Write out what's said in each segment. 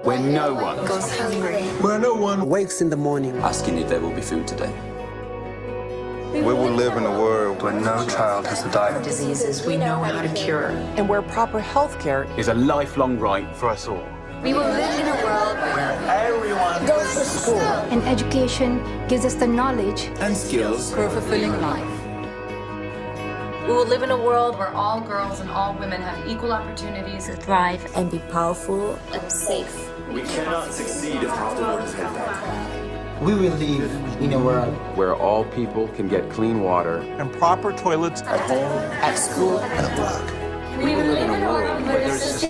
Where no one goes hungry. Where no one wakes in the morning asking if there will be food today. We will live in a world where no child has to die of Diseases we know how to cure. and where proper health care Is a lifelong right for us all. We will live in a world where everyone goes to school And education gives us the knowledge And skills. for a fulfilling life. We will live in a world where all girls and all women have equal opportunities to thrive. and be powerful and safe. We cannot succeed if half the world is headed back. We will live in a world where all people can get clean water and proper toilets at home, At school, and at work. We will live in a world where there's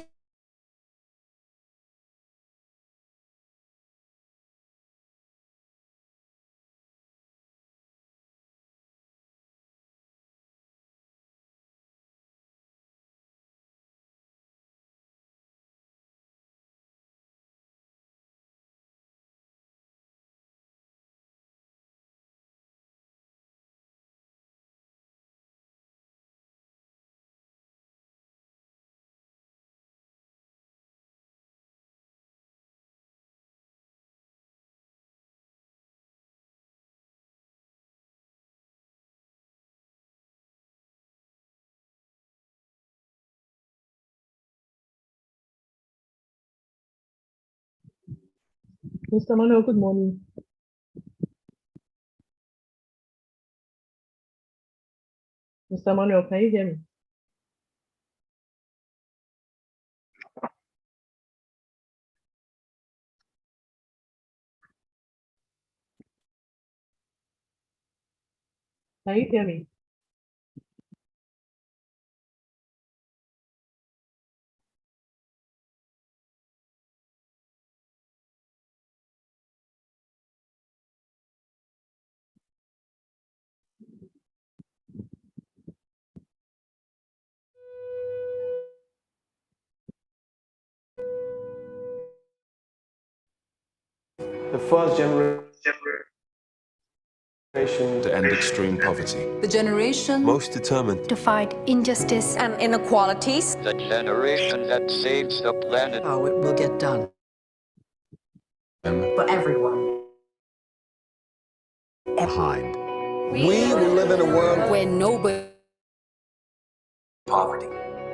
Mr. Manuel, good morning. Mr. Manuel, can you hear me? Can you hear me? The first generation to end extreme poverty. the generation most determined To fight injustice and inequalities. The generation that saves the planet. How it will get done. For everyone. Behind. We will live in a world Where nobody Poverty.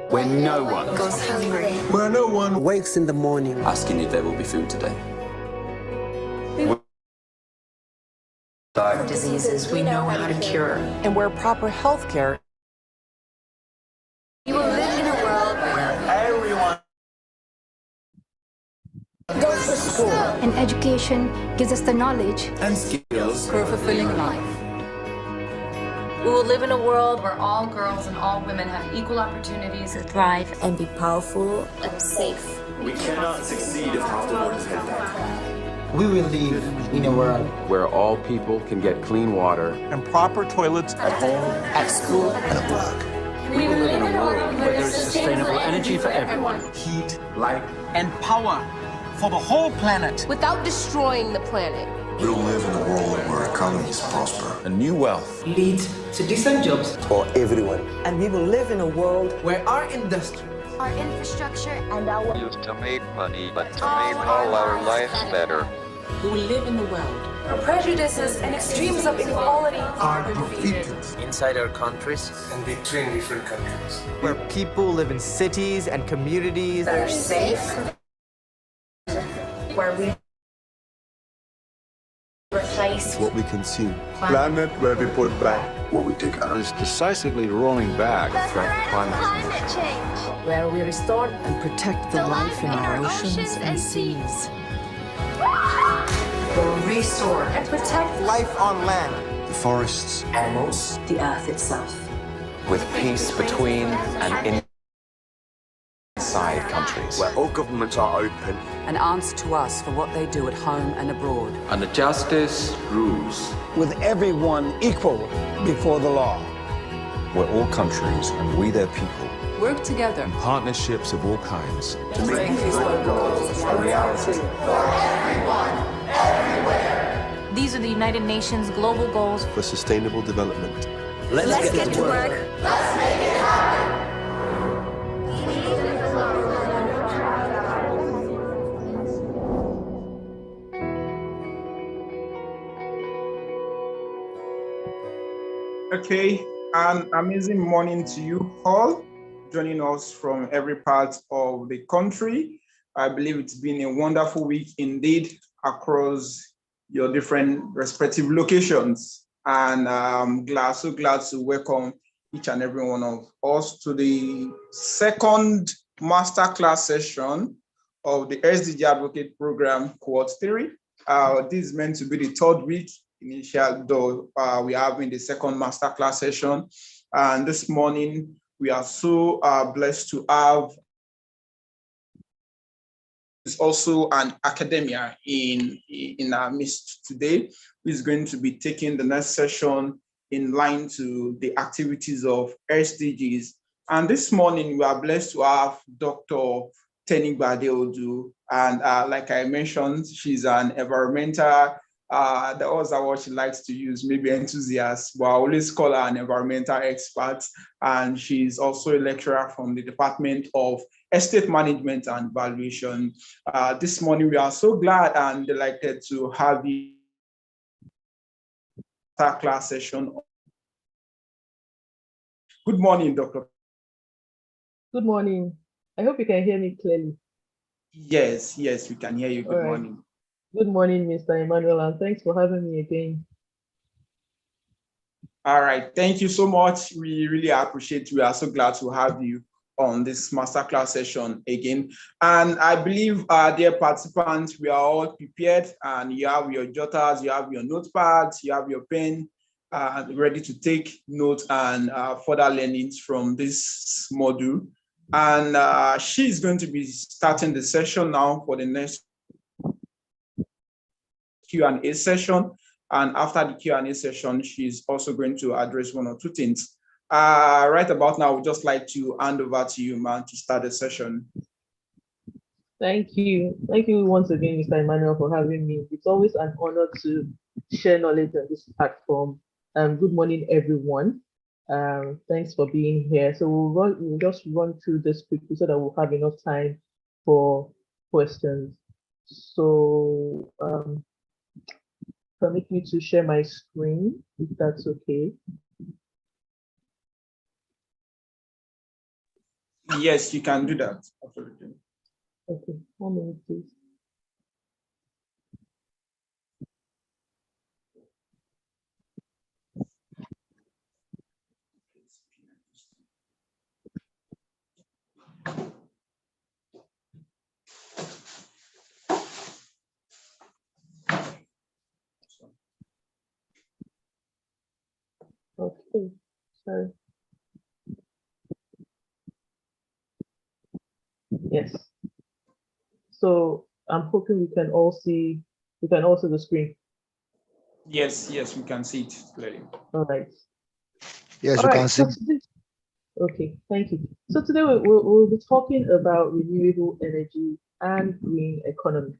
Where no one goes hungry. where no one wakes in the morning asking if there will be food today. die of Diseases we know how to cure. and where proper health care We will live in a world where everyone goes to school and education gives us the knowledge And skills. for a fulfilling life. We will live in a world where all girls and all women have equal opportunities to thrive. And be powerful and safe. We cannot succeed if half the world is headed back. we will live in a world Where all people can get clean water and proper toilets at home, At school, and at work. We will live in a world where there's sustainable energy for everyone. Heat, light, and power for the whole planet. Without destroying the planet. We'll live in a world where economies prosper. a new wealth. lead to decent jobs For everyone. and we will live in a world where our industry Our infrastructure and our Used to make money, but to make all our lives better. we will live in a world Where prejudices and extremes of inequality Are defeated. inside our countries And between different countries. where people live in cities and communities that are safe. Where we replace what we consume. Planet where we put back what we take out. Is decisively rolling back the threat of climate change. where we restore and protect the life in our oceans and seas. Where we restore and protect life on land The forests, Animals. the earth itself. with peace between and inside countries. where all governments are open. And answer to us for what they do at home and abroad. And the justice rules. With everyone equal before the law. Where all countries and we their people. Work together. Partnerships of all kinds. To make these goals a reality. These are the United Nations global goals. For sustainable development. Let's get to work. Okay, an amazing morning to you all, joining us from every part of the country. I believe it's been a wonderful week indeed across your different respective locations. And I'm so glad to welcome each and every one of us to the second masterclass session of the SDG Advocate Programme Cohort 3. This is meant to be the third week initial, though we are having the second masterclass session. And this morning, we are so blessed to have is also an academia in our midst today, who is going to be taking the next session in line to the activities of SDGs. And this morning, we are blessed to have Dr. Tenigbade Odu. And like I mentioned, she's an environmental, that was what she likes to use, maybe enthusiast, but I always call her an environmental expert. And she's also a lecturer from the Department of Estate Management and Valuation. This morning, we are so glad and delighted to have you class session. Good morning, Dr. Good morning. I hope you can hear me clearly. Yes, we can hear you. Good morning. Good morning, Mr. Emmanuel, and thanks for having me again. All right, thank you so much. We really appreciate it. We are so glad to have you on this masterclass session again. And I believe, dear participants, we are all prepared, and you have your jotters, you have your notepads, you have your pen, ready to take notes and further learnings from this module. And she's going to be starting the session now for the next Q&A session. And after the Q&A session, she's also going to address one or two things. Right about now, I would just like to hand over to you, ma'am, to start the session. Thank you. Thank you once again, Mr. Emmanuel, for having me. It's always an honor to share knowledge on this platform. Good morning, everyone. Thanks for being here. So we'll just run through this quickly so that we'll have enough time for questions. So permit me to share my screen, if that's okay. Yes, you can do that. Absolutely. Okay, 1 minute, please. Okay, sorry. Yes. So I'm hoping we can all see the screen. Yes, we can see it clearly. All right. Yes, you can see. Okay, thank you. So today we'll be talking about renewable energy and green economy.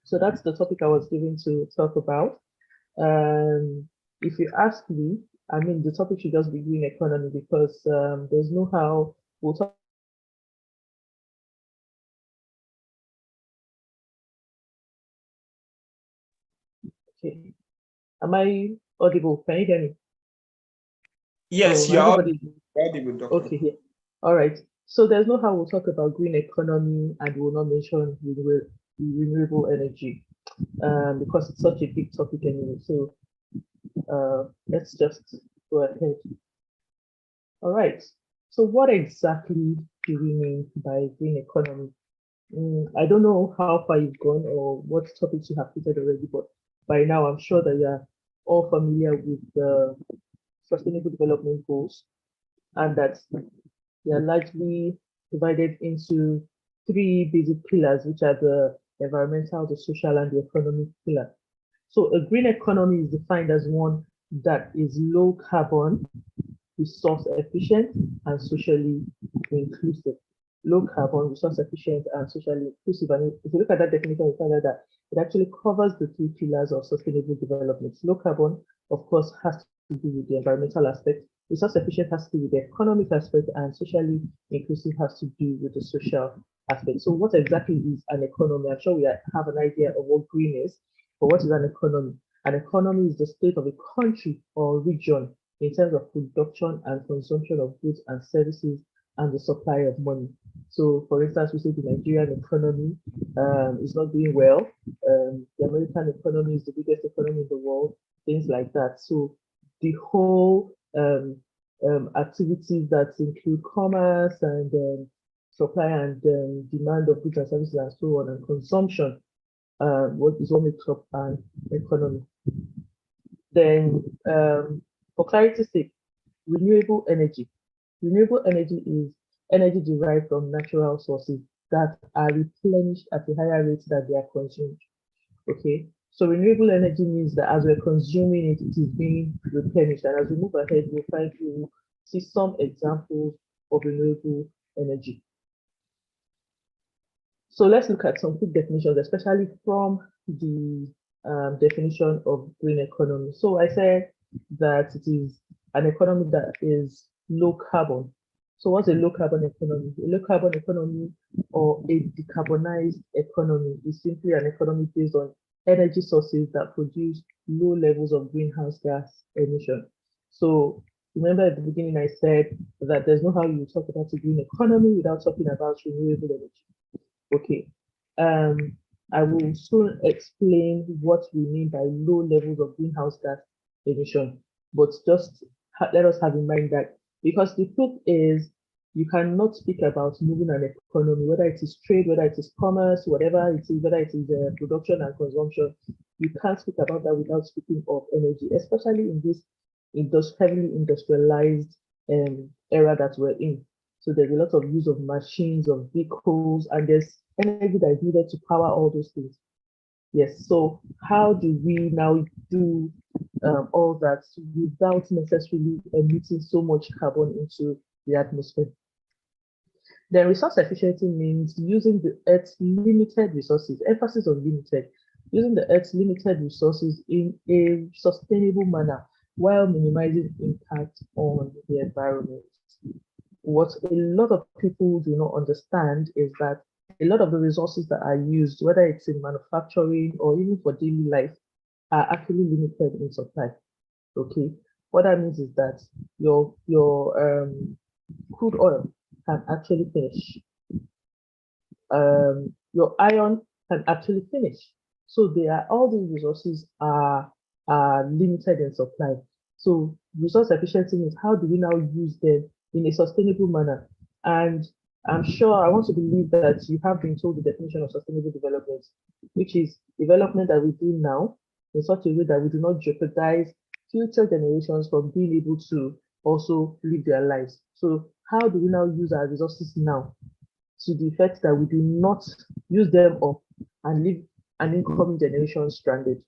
So that's the topic I was given to talk about. If you ask me, I mean, the topic should just be green economy because there's no how we'll talk. Okay. Am I audible? Can you hear me? Yes, you are audible, Doctor. Okay, yeah. All right. So there's no how we'll talk about green economy and we'll not mention renewable energy because it's such a big topic anyway. So let's just go ahead. All right. So what exactly do we mean by green economy? I don't know how far you've gone or what topics you have treated already, but by now I'm sure that you're all familiar with the Sustainable Development Goals, and that they are largely divided into 3 basic pillars, which are the environmental, the social, and the economic pillar. So a green economy is defined as one that is low carbon, resource efficient, and socially inclusive. Low carbon, resource efficient, and socially inclusive. And if you look at that definition, you find out that it actually covers the 3 pillars of sustainable development. Low carbon, of course, has to do with the environmental aspect. Resource efficient has to do with the economic aspect, and socially inclusive has to do with the social aspect. So what exactly is an economy? I'm sure we have an idea of what green is, but what is an economy? An economy is the state of a country or region in terms of production and consumption of goods and services and the supply of money. So, for instance, we say the Nigerian economy is not doing well. The American economy is the biggest economy in the world, things like that. So, the whole activities that include commerce and supply and demand of goods and services and so on, and consumption, what makes up an economy. Then, for clarity's sake, renewable energy. Renewable energy is energy derived from natural sources that are replenished at a higher rate than they are consumed. Okay, so renewable energy means that as we're consuming it, it is being replenished. And as we move ahead, we'll see some examples of renewable energy. So let's look at some quick definitions, especially from the definition of green economy. So I said that it is an economy that is low carbon. So what's a low carbon economy? A low carbon economy or a decarbonized economy is simply an economy based on energy sources that produce low levels of greenhouse gas emission. So remember at the beginning I said that there's no how you talk about a green economy without talking about renewable energy. Okay, I will soon explain what we mean by low levels of greenhouse gas emission, but just let us have in mind that because the truth is you cannot speak about moving an economy, whether it is trade, whether it is commerce, whatever it is, whether it is production and consumption, you can't speak about that without speaking of energy, especially in this heavily industrialized era that we're in. So there's a lot of use of machines, of vehicles, and there's energy that is needed to power all those things. Yes, so how do we now do all that without necessarily emitting so much carbon into the atmosphere? Then resource efficiency means using the Earth's limited resources, emphasis on limited, using the Earth's limited resources in a sustainable manner while minimizing impact on the environment. What a lot of people do not understand is that a lot of the resources that are used, whether it's in manufacturing or even for daily life, are actually limited in supply. Okay, what that means is that your crude oil can actually finish. Your iron can actually finish. So all these resources are limited in supply. So resource efficiency is how do we now use them in a sustainable manner? And I'm sure I want to believe that you have been told the definition of sustainable development, which is development that we do now in such a way that we do not jeopardize future generations from being able to also live their lives. So how do we now use our resources now to the effect that we do not use them up and leave an incoming generation stranded?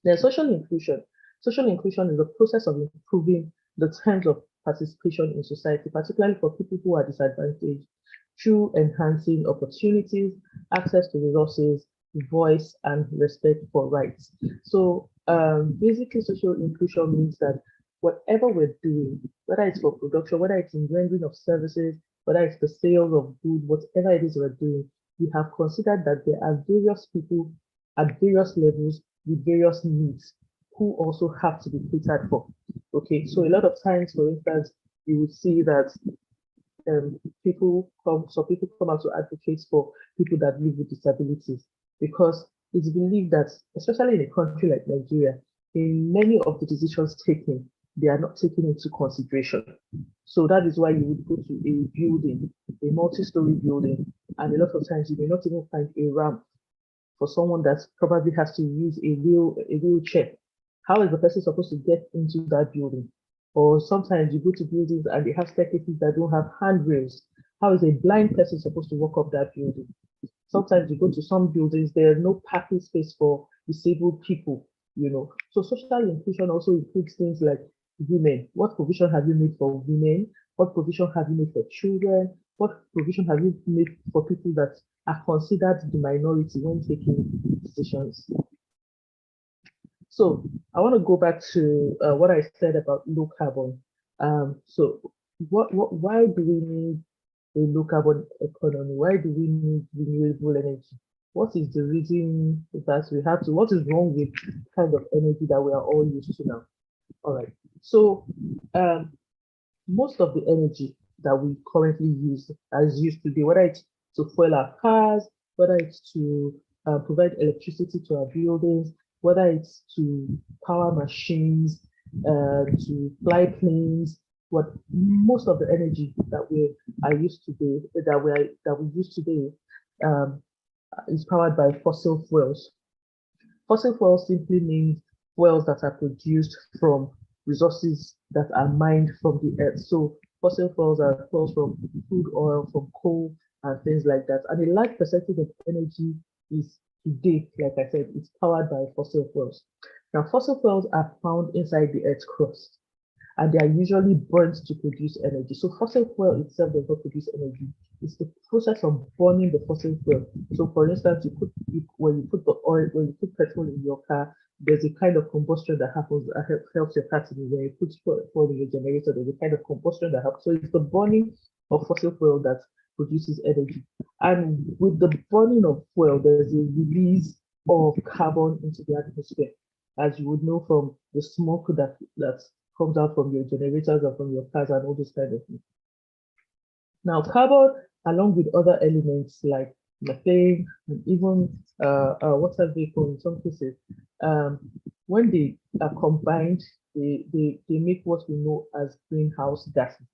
Then social inclusion. Social inclusion is the process of improving the terms of participation in society, particularly for people who are disadvantaged, through enhancing opportunities, access to resources, voice, and respect for rights. So basically, social inclusion means that whatever we're doing, whether it's for production, whether it's in rendering of services, whether it's the sales of goods, whatever it is we're doing, we have considered that there are various people at various levels with various needs who also have to be catered for. Okay, so a lot of times, for instance, you would see that people come out to advocate for people that live with disabilities, because it's believed that, especially in a country like Nigeria, in many of the decisions taken, they are not taken into consideration. So that is why you would go to a building, a multi-story building, and a lot of times you may not even find a ramp for someone that probably has to use a wheelchair. How is the person supposed to get into that building? Or sometimes you go to buildings and they have staircases that don't have handrails. How is a blind person supposed to walk up that building? Sometimes you go to some buildings, there's no parking space for disabled people, So social inclusion also includes things like women. What provision have you made for women? What provision have you made for children? What provision have you made for people that are considered the minority when taking decisions? So I want to go back to what I said about low carbon. So why do we need a low carbon economy? Why do we need renewable energy? What is the reason that we have to? What is wrong with kind of energy that we are all used to now? All right. So most of the energy that we currently use as used today, whether it's to fuel our cars, whether it's to provide electricity to our buildings, whether it's to power machines, to fly planes, what most of the energy that we are used today, that we use today, um, is powered by fossil fuels. Fossil fuels simply means fuels that are produced from resources that are mined from the earth. So fossil fuels are fuels from crude oil, from coal, and things like that. And a large percentage of energy is today, like I said, it's powered by fossil fuels. Now, fossil fuels are found inside the earth's crust, and they are usually burnt to produce energy. So fossil fuel itself does not produce energy. It's the process of burning the fossil fuel. So for instance, when you put the oil, when you put petrol in your car, there's a kind of combustion that happens that helps your car to move. When you put fuel in your generator, there's a kind of combustion that happens. So it's the burning of fossil fuel that produces energy. And with the burning of fuel, there's a release of carbon into the atmosphere, as you would know from the smoke that comes out from your generators or from your cars and all those kind of things. Now, carbon, along with other elements like methane and even water vapor in some cases, when they are combined, they make what we know as greenhouse gases.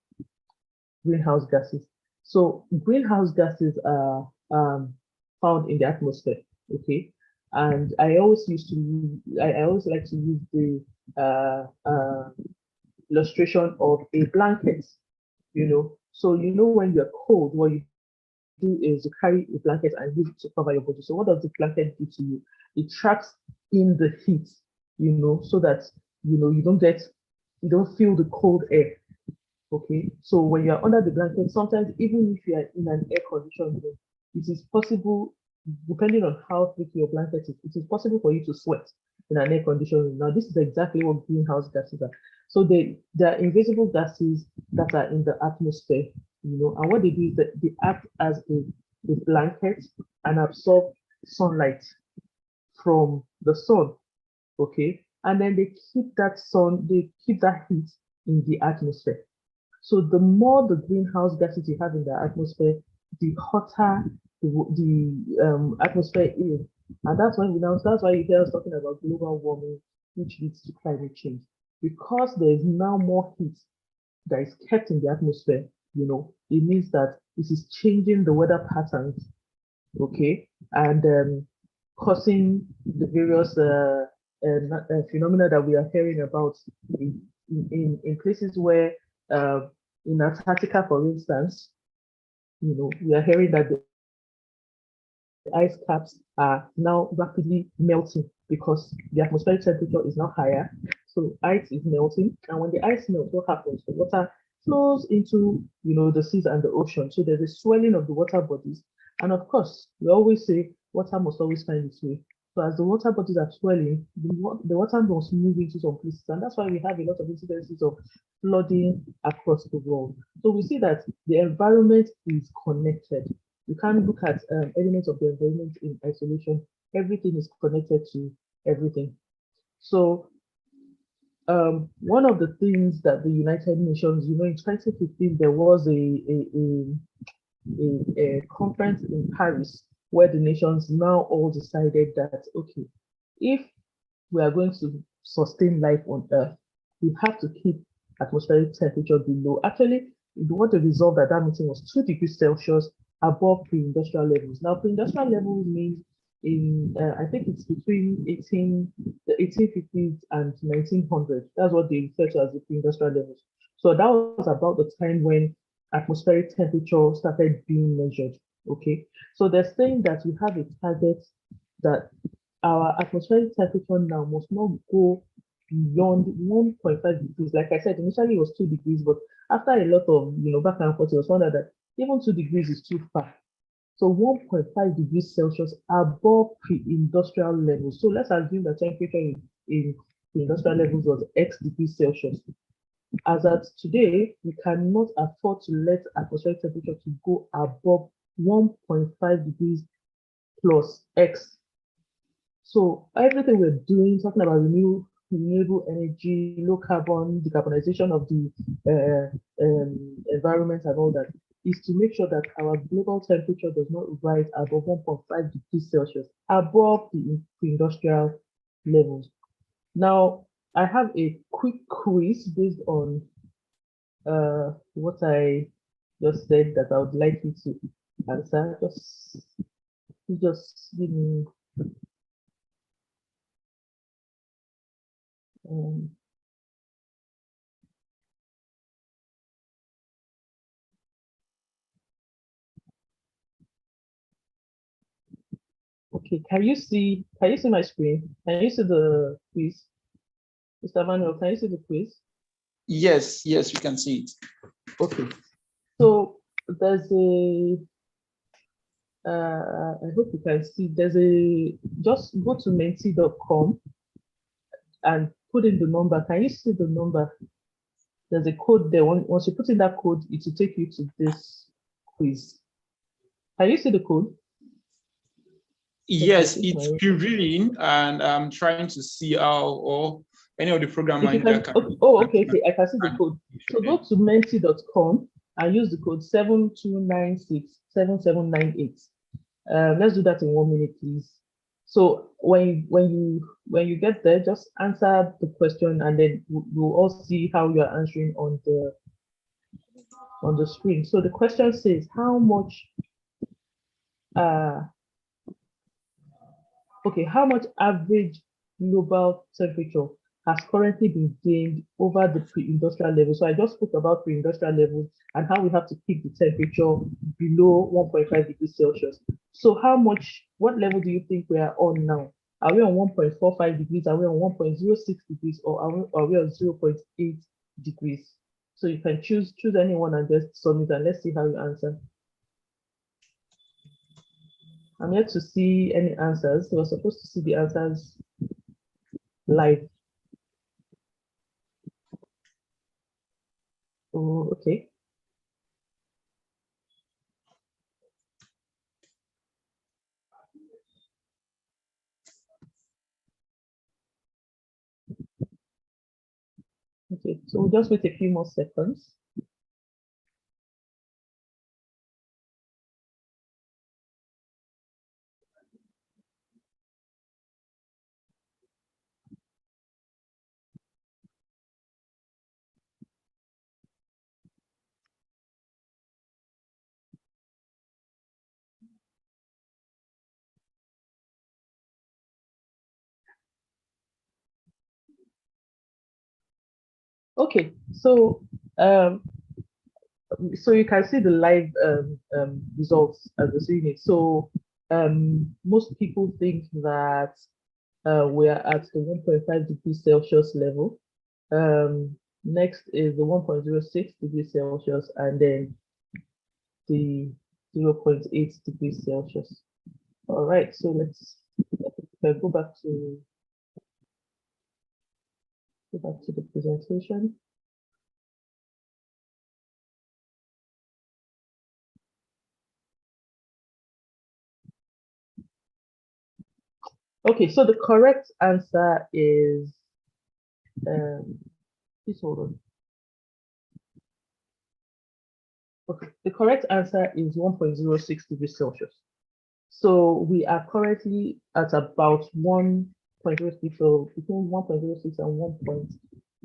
Greenhouse gases. So greenhouse gases are found in the atmosphere. Okay, and I always like to use the illustration of a blanket. So when you're cold, what you do is you carry a blanket and use it to cover your body. So what does the blanket do to you? It traps in the heat, so that you don't feel the cold air. Okay, so when you're under the blanket, sometimes even if you are in an air-conditioned room, it is possible, depending on how thick your blanket is, it is possible for you to sweat in an air-conditioned room. Now, this is exactly what greenhouse gases are. So they are invisible gases that are in the atmosphere, and what they do is that they act as a blanket and absorb sunlight from the sun. Okay, and then they keep that heat in the atmosphere. So the more the greenhouse gases you have in the atmosphere, the hotter the atmosphere is. And that's why you hear us talking about global warming, which leads to climate change. Because there is now more heat that is kept in the atmosphere, it means that this is changing the weather patterns, okay, and causing the various phenomena that we are hearing about in places where, in Antarctica, for instance, we are hearing that the ice caps are now rapidly melting because the atmospheric temperature is now higher. So ice is melting, and when the ice melts, what happens? The water flows into the seas and the ocean. So there's a swelling of the water bodies, and of course, we always say water must always find its way. So as the water bodies are swelling, the water must move into some places, and that's why we have a lot of incidences of flooding across the world. So we see that the environment is connected. You can't look at elements of the environment in isolation. Everything is connected to everything. So one of the things that the United Nations, in 2015, there was a conference in Paris where the nations now all decided that, okay, if we are going to sustain life on Earth, we have to keep atmospheric temperature below. Actually, what they resolved at that meeting was 2 degrees Celsius above pre-industrial levels. Now, pre-industrial levels means I think it's between the 1850s and 1900. That's what they refer to as the pre-industrial levels. So that was about the time when atmospheric temperature started being measured. Okay, so they're saying that we have a target that our atmospheric temperature now must not go beyond 1.5 degrees. Like I said, initially it was 2 degrees, but after a lot of back and forth, it was found out that even 2 degrees is too far. So 1.5 degrees Celsius above pre-industrial levels. So let's assume the temperature in pre-industrial levels was X degrees Celsius. As at today, we cannot afford to let atmospheric temperature to go above 1.5 degrees plus X. So everything we're doing, talking about renewable energy, low carbon, decarbonization of the environment and all that, is to make sure that our global temperature does not rise above 1.5 degrees Celsius, above the pre-industrial levels. Now, I have a quick quiz based on what I just said that I would like you to answer. Just give me okay, can you see my screen? Can you see the quiz? Mr. Manuel, can you see the quiz? Yes, yes, we can see it. Okay. So there's a I hope you can see, just go to menti.com and put in the number. Can you see the number? There's a code there. Once you put in that code, it will take you to this quiz. Can you see the code? Yes, it's revealing, and I'm trying to see how, or any of the program manager can. Okay, I can see the code. So go to menti.com and use the code 72967798. Let's do that in 1 minute, please. So when you get there, just answer the question, and then we'll all see how you are answering on the screen. So the question says, how much average global temperature has currently been gained over the pre-industrial level? So I just spoke about pre-industrial levels and how we have to keep the temperature below 1.5 degrees Celsius. So what level do you think we are on now? Are we on 1.45 degrees? Are we on 1.06 degrees? Or are we on 0.8 degrees? So you can choose anyone and just submit, and let's see how you answer. I'm yet to see any answers. We're supposed to see the answers live. Oh, okay. Okay, so we'll just wait a few more seconds. Okay, so you can see the live results as we're seeing it. So most people think that we are at the 1.5 degrees Celsius level. Next is the 1.06 degrees Celsius, and then the 0.8 degrees Celsius. All right, so let's go back to the presentation. Okay, so the correct answer is, please hold on. Okay, the correct answer is 1.06 degrees Celsius. So we are currently at about 1.06, so between 1.06 and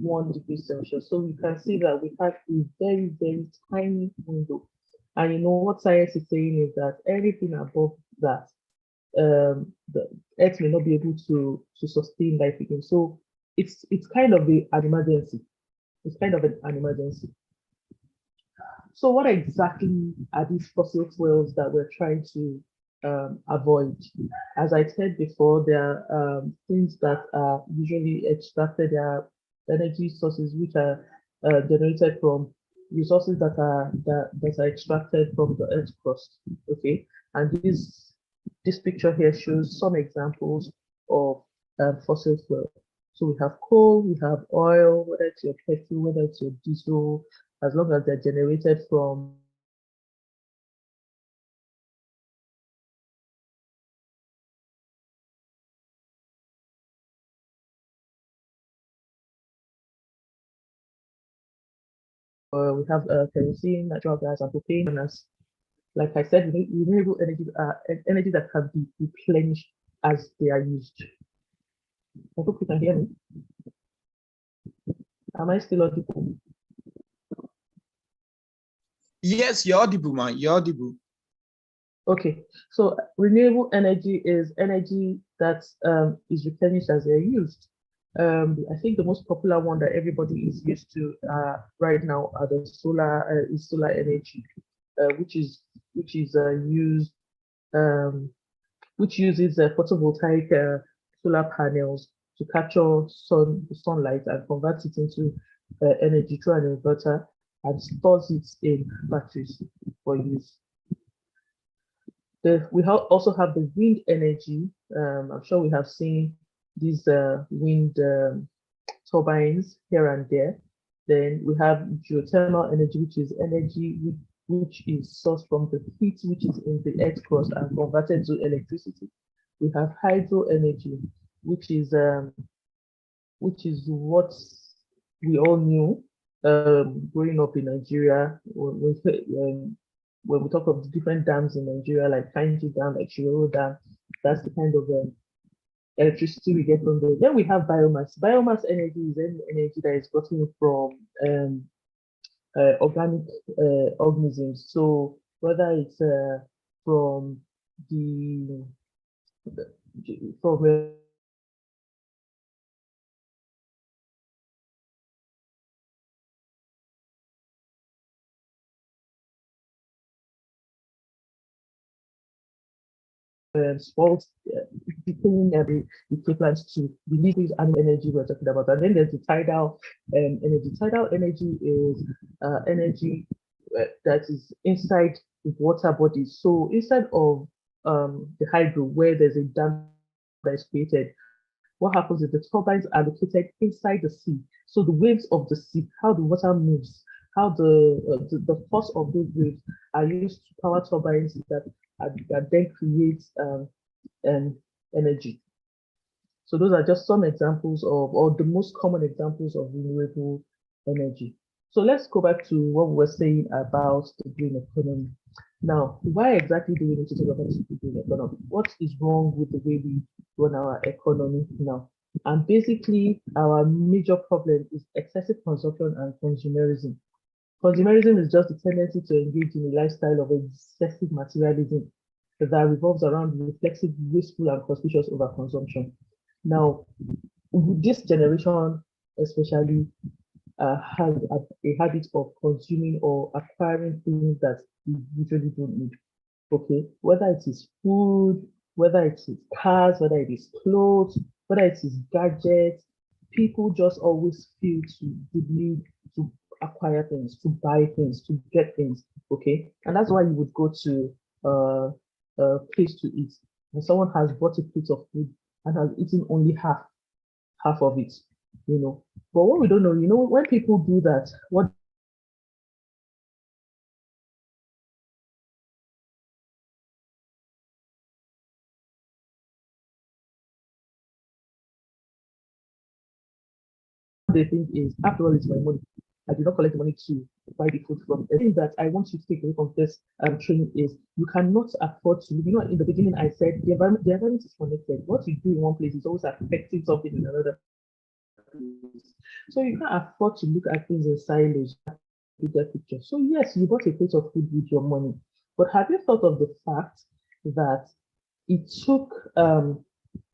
1.1 degrees Celsius. So we can see that we have a very, very tiny window. And you know what science is saying is that anything above that, the Earth may not be able to sustain life again. So it's kind of an emergency. It's kind of an emergency. So what exactly are these fossil fuels that we're trying to avoid? As I said before, there are things that are usually extracted. There are energy sources which are generated from resources that are extracted from the Earth's crust. Okay, and this picture here shows some examples of fossil fuel. So we have coal, we have oil, whether it's your petrol, whether it's your diesel, as long as they're generated from we have kerosene, natural gas, and propane. And as, like I said, renewable energy are energy that can be replenished as they are used. I hope you can hear me. Am I still audible? Yes, you're audible, man. You're audible. Okay, so renewable energy is energy that is replenished as they're used. I think the most popular one that everybody is used to right now are the solar energy, which uses photovoltaic solar panels to capture sunlight and convert it into energy through an inverter and stores it in batteries for use. We also have the wind energy. I'm sure we have seen these wind turbines here and there. Then we have geothermal energy, which is energy which is sourced from the heat which is in the earth crust and converted to electricity. We have hydro energy, which is what we all knew growing up in Nigeria. When we talk of the different dams in Nigeria, like Kainji Dam, like Shiroro Dam, that's the kind of electricity we get from there. Then we have biomass. Biomass energy is any energy that is gotten from organic organisms. So whether it's from sports, depending on the equivalent to the liquid animal energy we're talking about. And then there's the tidal energy. Tidal energy is energy that is inside the water bodies. So instead of the hydro, where there's a dam that is created, what happens is the turbines are located inside the sea. So the waves of the sea, how the water moves, how the force of those waves are used to power turbines that then create energy. So those are just some examples of, or the most common examples of renewable energy. So let's go back to what we were saying about the green economy. Now, why exactly do we need to talk about the green economy? What is wrong with the way we run our economy now? And basically, our major problem is excessive consumption and consumerism. Consumerism is just the tendency to engage in a lifestyle of excessive materialism that revolves around reflexive, wasteful, and conspicuous overconsumption. Now, this generation especially has a habit of consuming or acquiring things that we usually don't need. Okay, whether it is food, whether it is cars, whether it is clothes, whether it is gadgets, people just always feel the need to acquire things, to buy things, to get things. Okay, and that's why you would go to a place to eat, and someone has bought a plate of food and has eaten only half of it, you know. But what we don't know, when people do that, what they think is, after all, it's my money. I did not collect the money to buy the food from. The thing that I want you to take away from this training is you cannot afford to. In the beginning, I said the environment is connected. What you do in one place is always affecting something in another. So you can't afford to look at things in silos, bigger picture. So yes, you bought a plate of food with your money, but have you thought of the fact that it took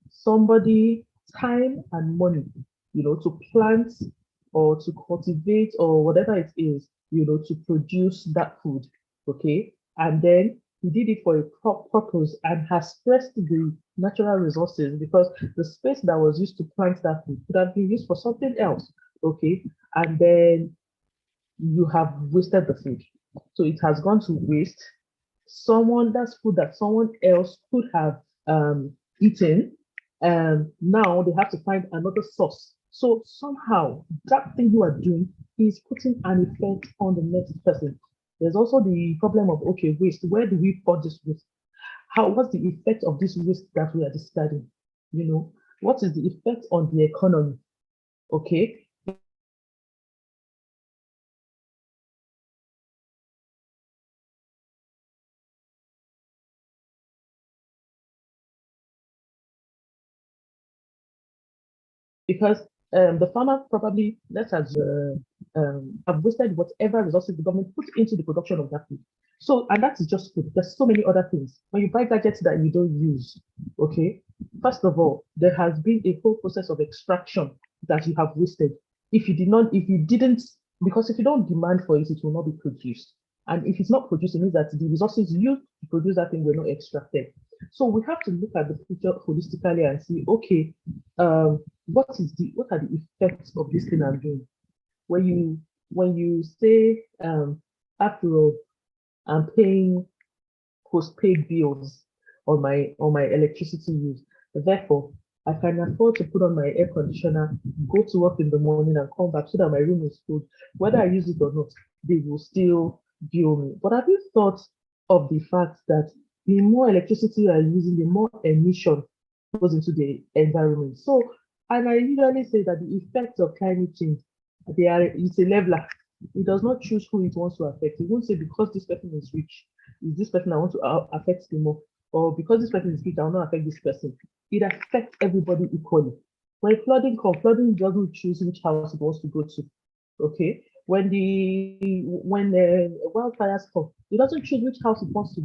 somebody time and money, to plant or to cultivate or whatever it is, to produce that food, okay? And then he did it for a purpose and has stressed the natural resources, because the space that was used to plant that food could have been used for something else, okay? And then you have wasted the food. So it has gone to waste. That's food that someone else could have eaten, and now they have to find another source. So somehow that thing you are doing is putting an effect on the next person. There's also the problem of, okay, waste. Where do we pour this waste? What's the effect of this waste that we are discarding? What is the effect on the economy? Okay. because the farmer probably, let's assume, have wasted whatever resources the government put into the production of that food. So, and that is just food. There's so many other things. When you buy gadgets that you don't use, okay, first of all, there has been a whole process of extraction that you have wasted. If you didn't, because if you don't demand for it, it will not be produced. And if it's not produced, it means that the resources used to produce that thing were not extracted. So we have to look at the picture holistically and see, okay, what are the effects of this thing I'm doing? When you say, after all, I'm paying postpaid bills on my electricity use. Therefore, I can afford to put on my air conditioner, go to work in the morning and come back so that my room is cool. Whether I use it or not, they will still bill me. But have you thought of the fact that the more electricity you are using, the more emission goes into the environment? So, and I usually say that the effects of climate change, it's a leveler. It does not choose who it wants to affect. It won't say because this person is rich, is this person I want to affect the more, or because this person is rich, I will not affect this person. It affects everybody equally. When flooding comes, flooding doesn't choose which house it wants to go to. Okay, when the wildfires come, it doesn't choose which house it wants to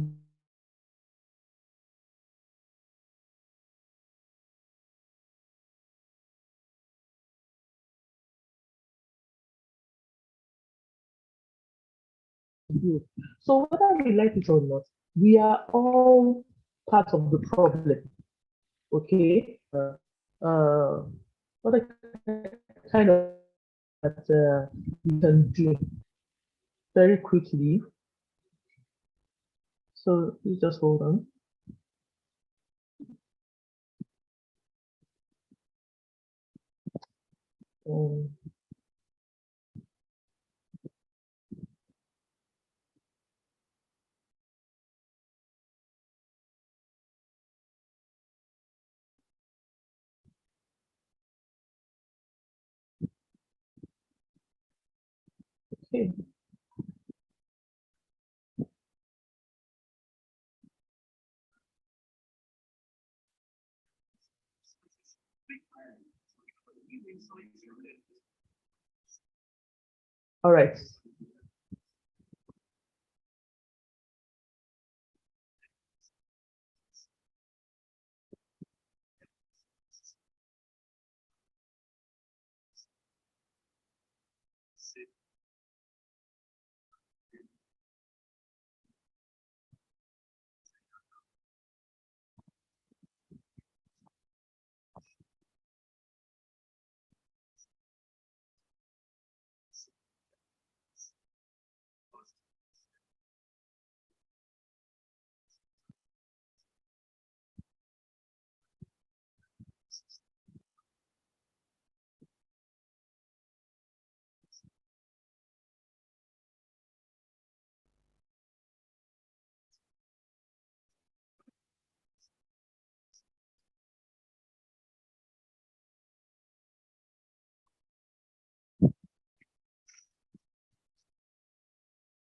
do. So whether we like it or not, we are all part of the problem. Okay. What a kind of that we can do very quickly. So please just hold on. Okay. All right.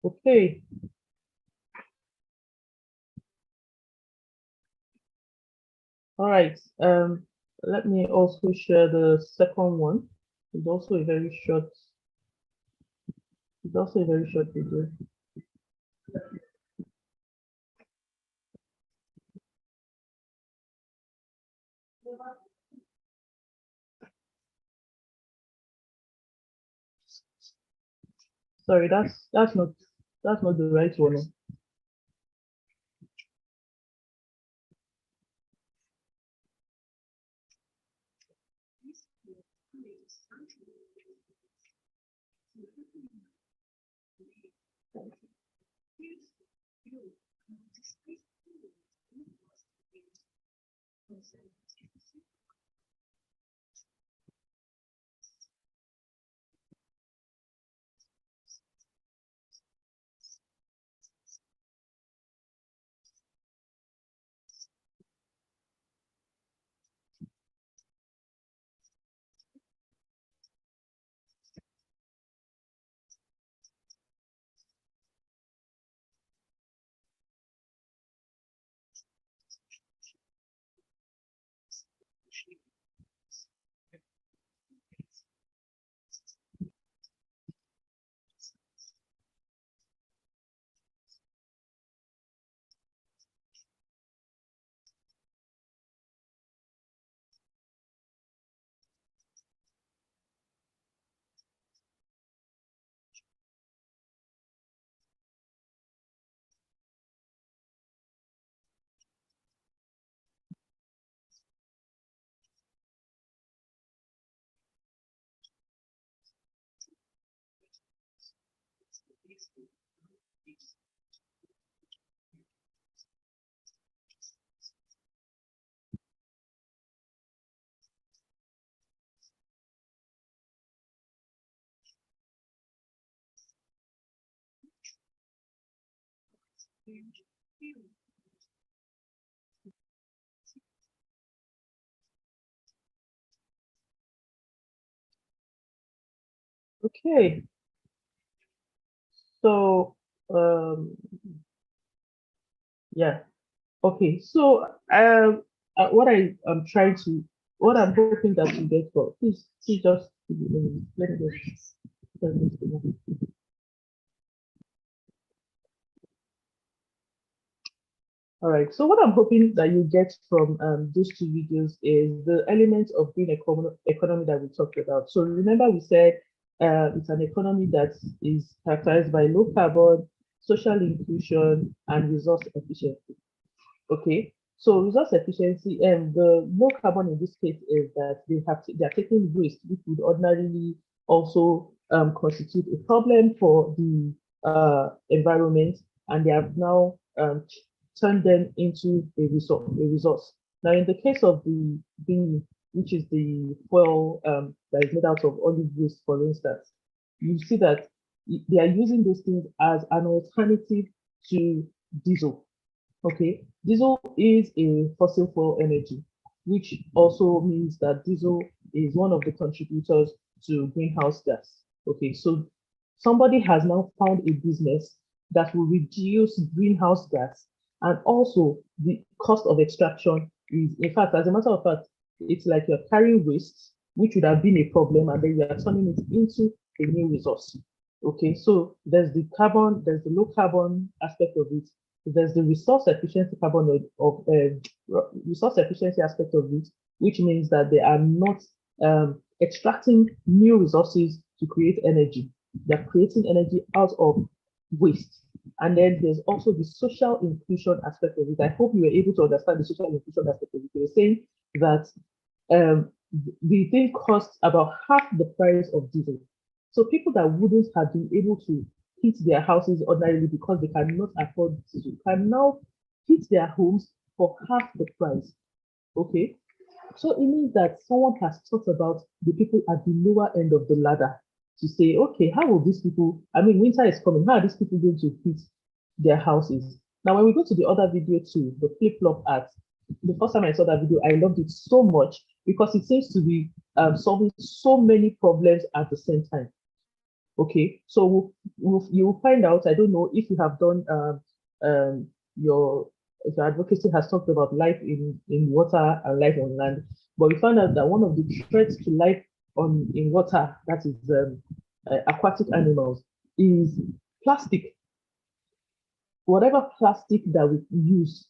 Okay. All right. Let me also share the second one. It's also a very short. It's also a very short video. Sorry, that's not the right one. Okay, so yeah, okay, so what I am trying to, what I'm hoping that you get for, please just let me just turn this thing on. All right, so what I'm hoping that you get from those two videos is the elements of green economy that we talked about. So remember we said it's an economy that is characterized by low carbon, social inclusion, and resource efficiency. Okay, so resource efficiency and the low carbon in this case is that they are taking waste, which would ordinarily also constitute a problem for the environment, and they have now turned them into a resource. Now, in the case of the bean, which is the fuel that is made out of olive waste, for instance, you see that they are using those things as an alternative to diesel. Okay, diesel is a fossil fuel energy, which also means that diesel is one of the contributors to greenhouse gas. Okay, so somebody has now found a business that will reduce greenhouse gas, and also the cost of extraction is, in fact, as a matter of fact, it's like you're carrying waste, which would have been a problem, and then you are turning it into a new resource. Okay, so there's the carbon, there's the low carbon aspect of it. There's the resource efficiency resource efficiency aspect of it, which means that they are not extracting new resources to create energy. They're creating energy out of waste. And then there's also the social inclusion aspect of it. I hope you were able to understand the social inclusion aspect of it. They were saying that the thing costs about half the price of diesel. So people that wouldn't have been able to heat their houses ordinarily because they cannot afford diesel can now heat their homes for half the price. Okay, so it means that someone has thought about the people at the lower end of the ladder to say, okay, how will these people, I mean, winter is coming, how are these people going to heat their houses? Now, when we go to the other video too, the flip-flop art, the first time I saw that video, I loved it so much because it seems to be solving so many problems at the same time. Okay, so you will find out, I don't know if you have done your advocacy has talked about life in water and life on land, but we found out that one of the threats to life in water, that is aquatic animals, is plastic. Whatever plastic that we use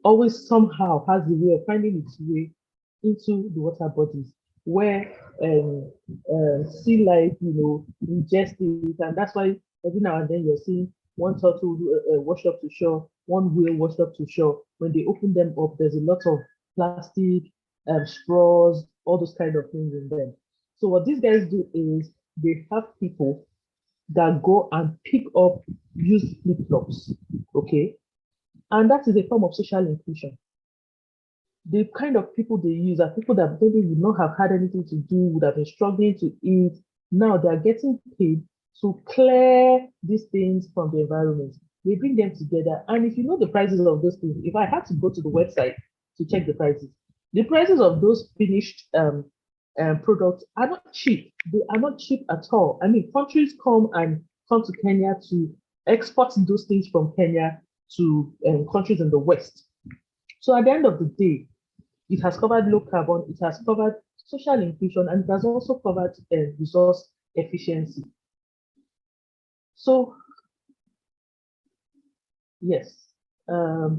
always somehow has the way of finding its way into the water bodies, where sea life, ingest it, and that's why every now and then you're seeing one turtle washed up to shore, one whale washed up to shore. When they open them up, there's a lot of plastic, straws, all those kind of things in them. So what these guys do is they have people that go and pick up used flip-flops, okay? And that is a form of social inclusion. The kind of people they use are people that maybe would not have had anything to do, would have been struggling to eat. Now they're getting paid to clear these things from the environment. They bring them together. And if you know the prices of those things, if I had to go to the website to check the prices of those finished products are not cheap. They are not cheap at all. I mean, countries come to Kenya to export those things from Kenya to countries in the West. So at the end of the day, it has covered low carbon, it has covered social inclusion, and it has also covered resource efficiency. So, yes. Okay,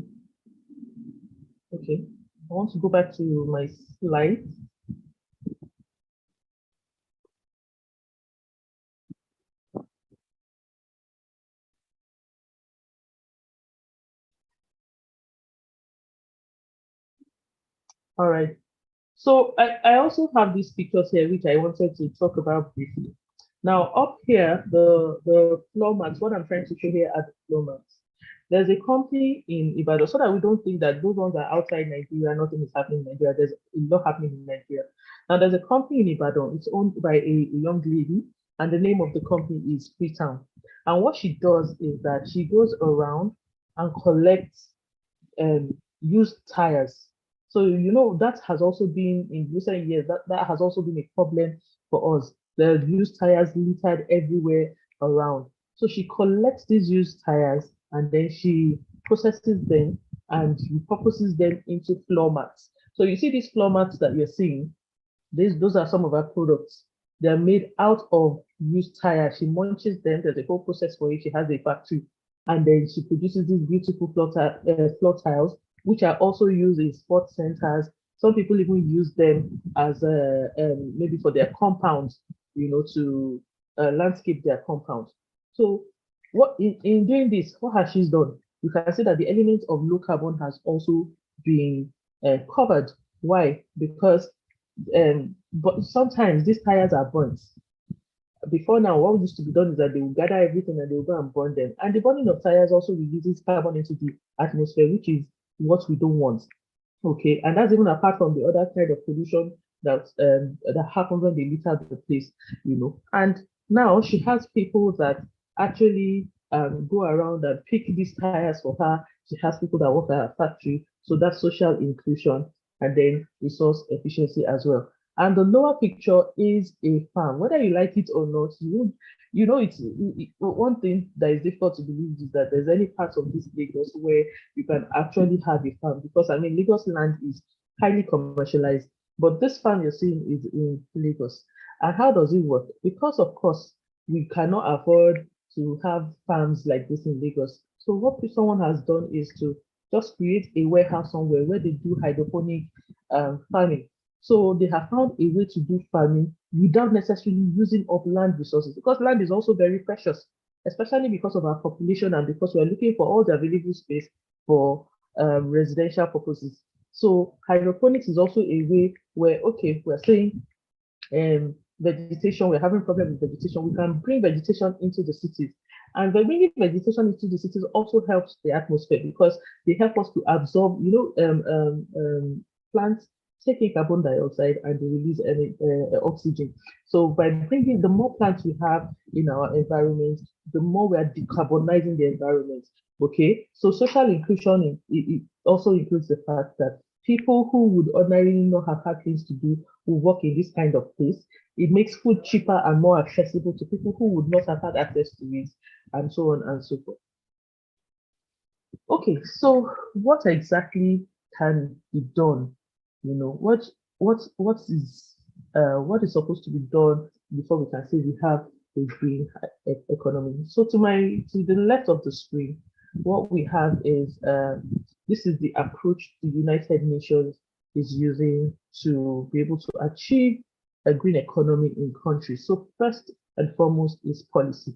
I want to go back to my slide. All right. So I also have these pictures here, which I wanted to talk about briefly. Now, up here, the floor mats, what I'm trying to show here are the floor mats. There's a company in Ibadan, so that we don't think that those ones are outside Nigeria, nothing is happening in Nigeria. There's a lot happening in Nigeria. Now, there's a company in Ibadan, it's owned by a young lady, and the name of the company is Freetown. And what she does is that she goes around and collects used tires. So, that has also been in recent years, that has also been a problem for us. The used tires littered everywhere around. So she collects these used tires and then she processes them and repurposes them into floor mats. So you see these floor mats that you're seeing, those are some of our products. They're made out of used tires. She munches them. There's a whole process for it. She has a factory. And then she produces these beautiful floor tiles, which are also used in sports centers. Some people even use them as maybe for their compounds, to landscape their compounds. So what in doing this, what has she done? You can see that the element of low carbon has also been covered. Why? Because but sometimes these tires are burnt. Before now, what used to be done is that they will gather everything and they will go and burn them. And the burning of tires also releases carbon into the atmosphere, which is what we don't want. Okay, and that's even apart from the other kind of pollution that happens when they litter the place, And now she has people that actually go around and pick these tires for her. She has people that work at her factory, so that's social inclusion and then resource efficiency as well. And the lower picture is a farm. Whether you like it or not, it's one thing that is difficult to believe is that there's any part of this Lagos where you can actually have a farm, because Lagos land is highly commercialized, but this farm you're seeing is in Lagos. And how does it work? Because of course we cannot afford to have farms like this in Lagos. So what someone has done is to just create a warehouse somewhere where they do hydroponic farming. So they have found a way to do farming without necessarily using up land resources, because land is also very precious, especially because of our population and because we're looking for all the available space for residential purposes. So hydroponics is also a way where, okay, we're saying vegetation, we're having problems with vegetation, we can bring vegetation into the cities. And by bringing vegetation into the cities also helps the atmosphere, because they help us to absorb, plants taking carbon dioxide and they release oxygen. So by bringing, the more plants we have in our environment, the more we are decarbonizing the environment. Okay, so social inclusion it also includes the fact that people who would ordinarily not have had things to do will work in this kind of place. It makes food cheaper and more accessible to people who would not have had access to it, and so on and so forth. Okay, so what exactly can be done? What is supposed to be done before we can say we have a green economy? So to the left of the screen, what we have is this is the approach the United Nations is using to be able to achieve a green economy in countries. So first and foremost is policy,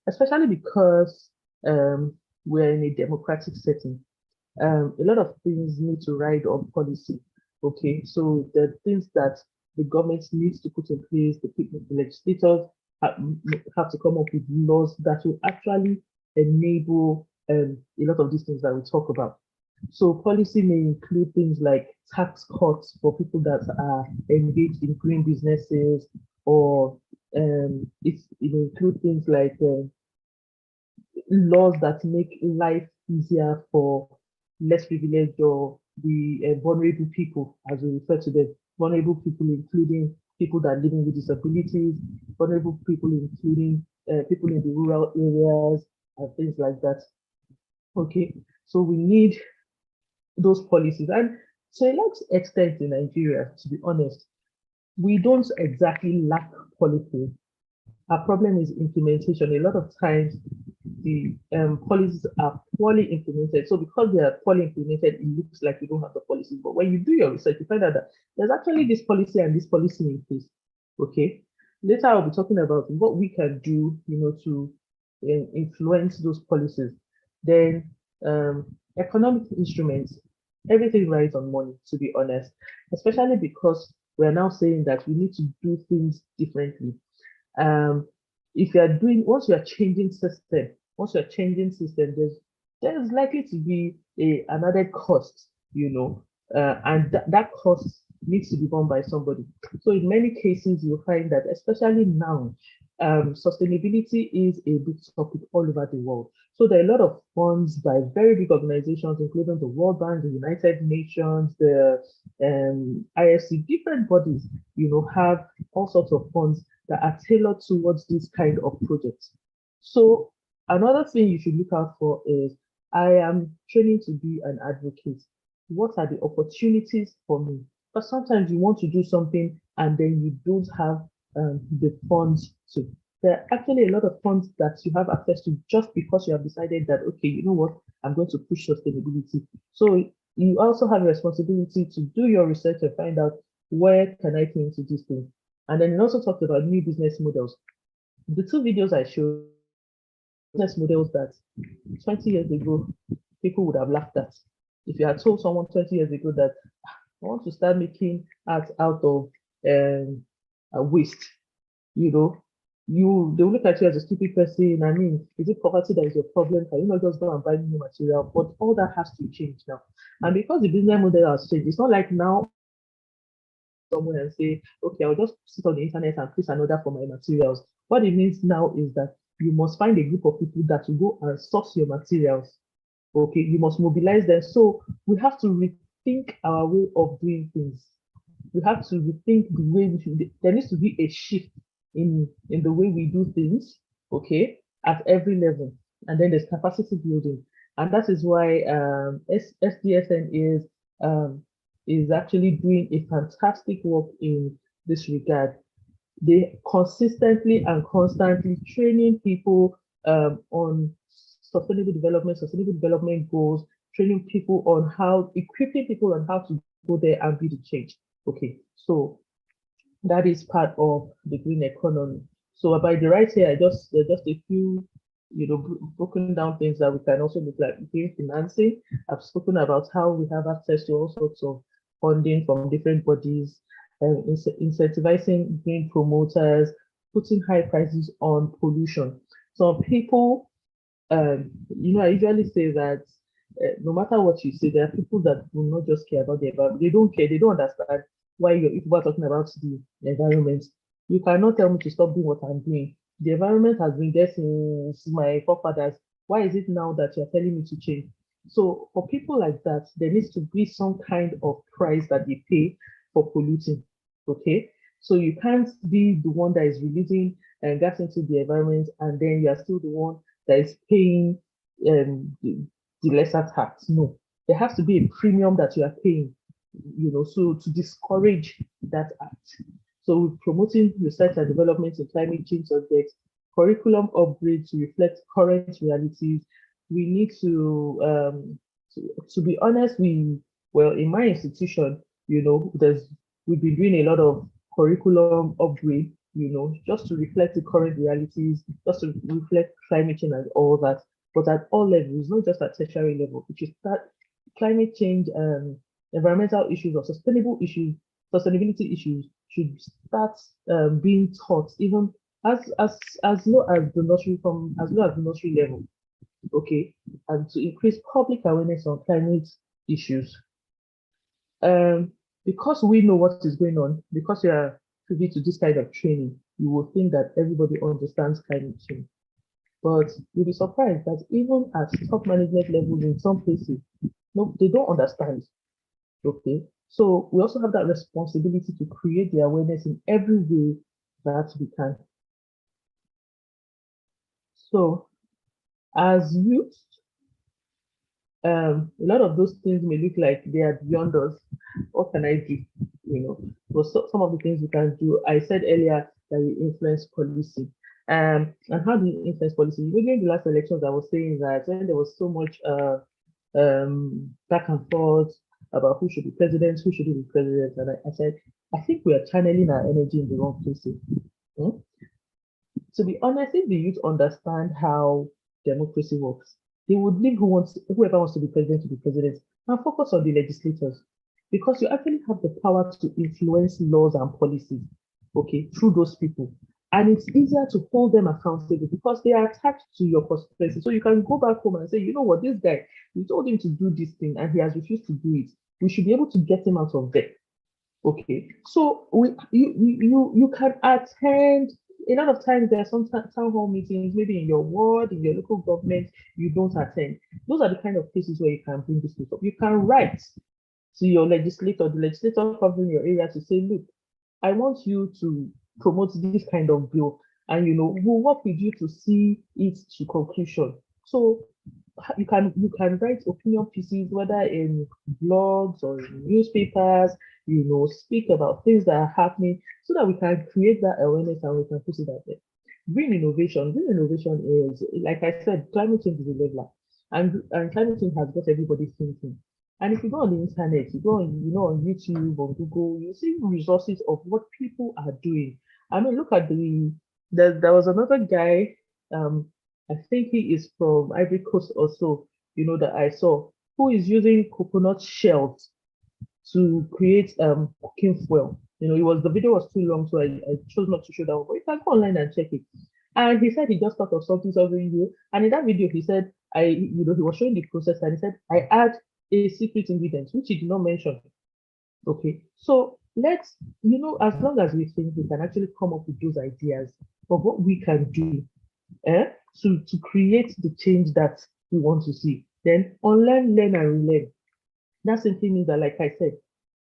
especially because we're in a democratic setting. A lot of things need to ride on policy. Okay, so the things that the government needs to put in place, the legislators have to come up with laws that will actually enable a lot of these things that we talk about. So policy may include things like tax cuts for people that are engaged in green businesses, or it includes things like laws that make life easier for less privileged or the vulnerable people, as we refer to them. Vulnerable people including people that are living with disabilities, vulnerable people including people in the rural areas and things like that. Okay, so we need those policies. And to a large extent in Nigeria, to be honest, we don't exactly lack policy. Our problem is implementation. A lot of times the policies are poorly implemented. So because they are poorly implemented, it looks like you don't have the policies. But when you do your research, you find out that there's actually this policy and this policy in place. Okay. Later I'll be talking about what we can do, to influence those policies. Then economic instruments, everything rides on money, to be honest, especially because we're now saying that we need to do things differently. If you are once you are changing system, there's likely to be another cost, and that cost needs to be borne by somebody. So in many cases, you'll find that, especially now, sustainability is a big topic all over the world. So there are a lot of funds by very big organizations, including the World Bank, the United Nations, the IFC, different bodies, have all sorts of funds that are tailored towards this kind of projects. So another thing you should look out for is, I am training to be an advocate. What are the opportunities for me? Because sometimes you want to do something and then you don't have the funds to. There are actually a lot of funds that you have access to just because you have decided that, okay, you know what, I'm going to push sustainability. So you also have a responsibility to do your research and find out where can I pay into this thing. And then it also talked about new business models. The two videos I showed, business models that 20 years ago, people would have laughed at. If you had told someone 20 years ago that I want to start making art out of waste, they will look at you as a stupid person. I mean, is it poverty that is your problem? Can you not just go and buy new material? But all that has to change now. And because the business model has changed, it's not like now somewhere and say, okay, I'll just sit on the internet and place an order for my materials. What it means now is that you must find a group of people that will go and source your materials. Okay, you must mobilize them. So we have to rethink our way of doing things. We have to rethink the way we should. There needs to be a shift in the way we do things, okay, at every level. And then there's capacity building. And that is why SDSN is actually doing a fantastic work in this regard. They consistently and constantly training people on sustainable development goals, training people on how, equipping people on how to go there and be the change. Okay, so that is part of the green economy. So by the right here, just a few, broken down things that we can also look like green financing. I've spoken about how we have access to all sorts of funding from different bodies, incentivizing green promoters, putting high prices on pollution. Some people, I usually say that no matter what you say, there are people that will not just care about the environment. They don't care. They don't understand why people are talking about the environment. You cannot tell me to stop doing what I'm doing. The environment has been there since my forefathers. Why is it now that you're telling me to change? So for people like that, there needs to be some kind of price that they pay for polluting. Okay, so you can't be the one that is releasing gas into the environment and then you are still the one that is paying the lesser tax. No, there has to be a premium that you are paying, so to discourage that act. So we're promoting research and development in climate change subjects, curriculum upgrade to reflect current realities. We need to be honest, in my institution, we've been doing a lot of curriculum upgrade, just to reflect the current realities, just to reflect climate change and all that. But at all levels, not just at tertiary level, which is that climate change, environmental issues or sustainability issues should start being taught even as low as the nursery level. Okay, and to increase public awareness on climate issues. Because we know what is going on, because we are privy to this kind of training, you will think that everybody understands climate change. But you'll be surprised that even at top management levels in some places, no, they don't understand. Okay, so we also have that responsibility to create the awareness in every way that we can. So, as youth, a lot of those things may look like they are beyond us. What can I do? But some of the things we can do. I said earlier that we influence policy. And how do you influence policy? During the last elections, I was saying that when there was so much back and forth about who should be president, and I said, I think we are channeling our energy in the wrong places. To be honest, if the youth understand how democracy works, they would leave whoever wants to be president and focus on the legislators, because you actually have the power to influence laws and policies, okay, through those people. And it's easier to hold them accountable because they are attached to your constituency. So you can go back home and say, you know what, this guy, we told him to do this thing and he has refused to do it. We should be able to get him out of there. Okay, so you can attend a lot of times there are some town hall meetings, maybe in your ward, in your local government, you don't attend. Those are the kind of places where you can bring this up. You can write to your legislator, the legislator covering your area, to say, look, I want you to promote this kind of bill, and we'll work with you to see it to conclusion. So you can write opinion pieces, whether in blogs or in newspapers, speak about things that are happening, so that we can create that awareness and we can put it out there. Green innovation is, like I said, climate change is a leveler, and climate change has got everybody thinking. And if you go on the internet, you go on, on YouTube or Google, you see resources of what people are doing. I mean, look at there was another guy, I think he is from Ivory Coast or so, that I saw, who is using coconut shells to create cooking fuel. The video was too long, so I chose not to show that one, but you can go online and check it. And he said he just thought of something new. And in that video, he said, he was showing the process, and he said, I add a secret ingredient, which he did not mention. Okay, so let's, as long as we think, we can actually come up with those ideas of what we can do to create the change that we want to see. Then unlearn, learn, and relearn. That simply means that, like I said,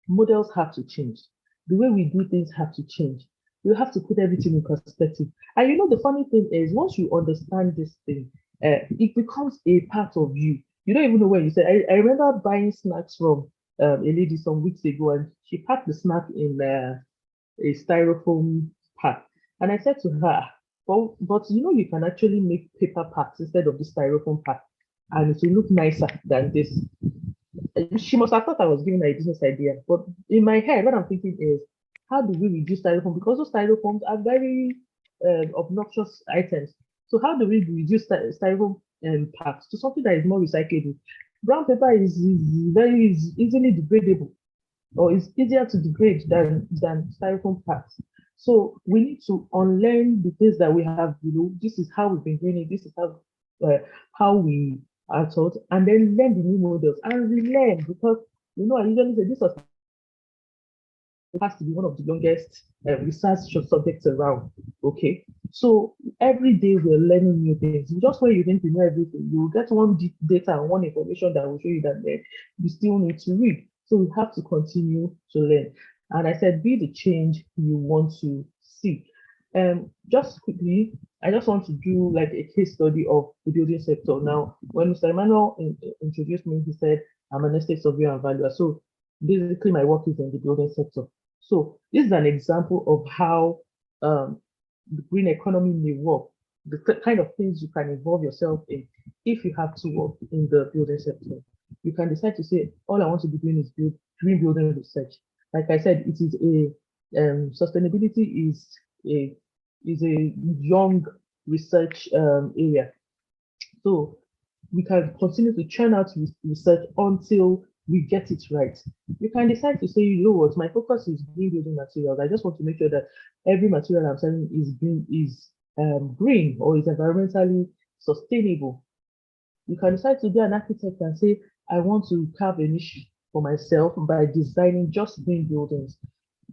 models have to change. The way we do things have to change. You have to put everything in perspective. And the funny thing is, once you understand this thing, it becomes a part of you. You don't even know where you say. I remember buying snacks from a lady some weeks ago, and she packed the snack in a styrofoam pack. And I said to her, but you can actually make paper packs instead of the styrofoam pack, and it will look nicer than this. She must have thought I was giving her a business idea, but in my head, what I'm thinking is, how do we reduce styrofoam? Because those styrofoams are very obnoxious items. So how do we reduce styrofoam packs to something that is more recyclable? Brown paper is very easily degradable, or it's easier to degrade than styrofoam packs. So we need to unlearn the things that we have. This is how we've been doing it. This is how we are taught, and then learn the new models and relearn, because I usually say this has to be one of the longest research subjects around. Okay, so every day we're learning new things. Just when you think you know everything, you get one data and one information that will show you that you still need to read. So we have to continue to learn. And I said, be the change you want to see. Just quickly, I just want to do like a case study of the building sector. Now, when Mr. Emmanuel introduced me, he said, I'm an estate surveyor and valuer. So basically my work is in the building sector. So this is an example of how the green economy may work, the kind of things you can involve yourself in if you have to work in the building sector. You can decide to say, all I want to be doing is green building research. Like I said, it is sustainability is a young research area. So we can continue to churn out research until we get it right. You can decide to say, what, my focus is green building materials. I just want to make sure that every material I'm selling is green or is environmentally sustainable. You can decide to be an architect and say, I want to carve a niche for myself by designing just green buildings.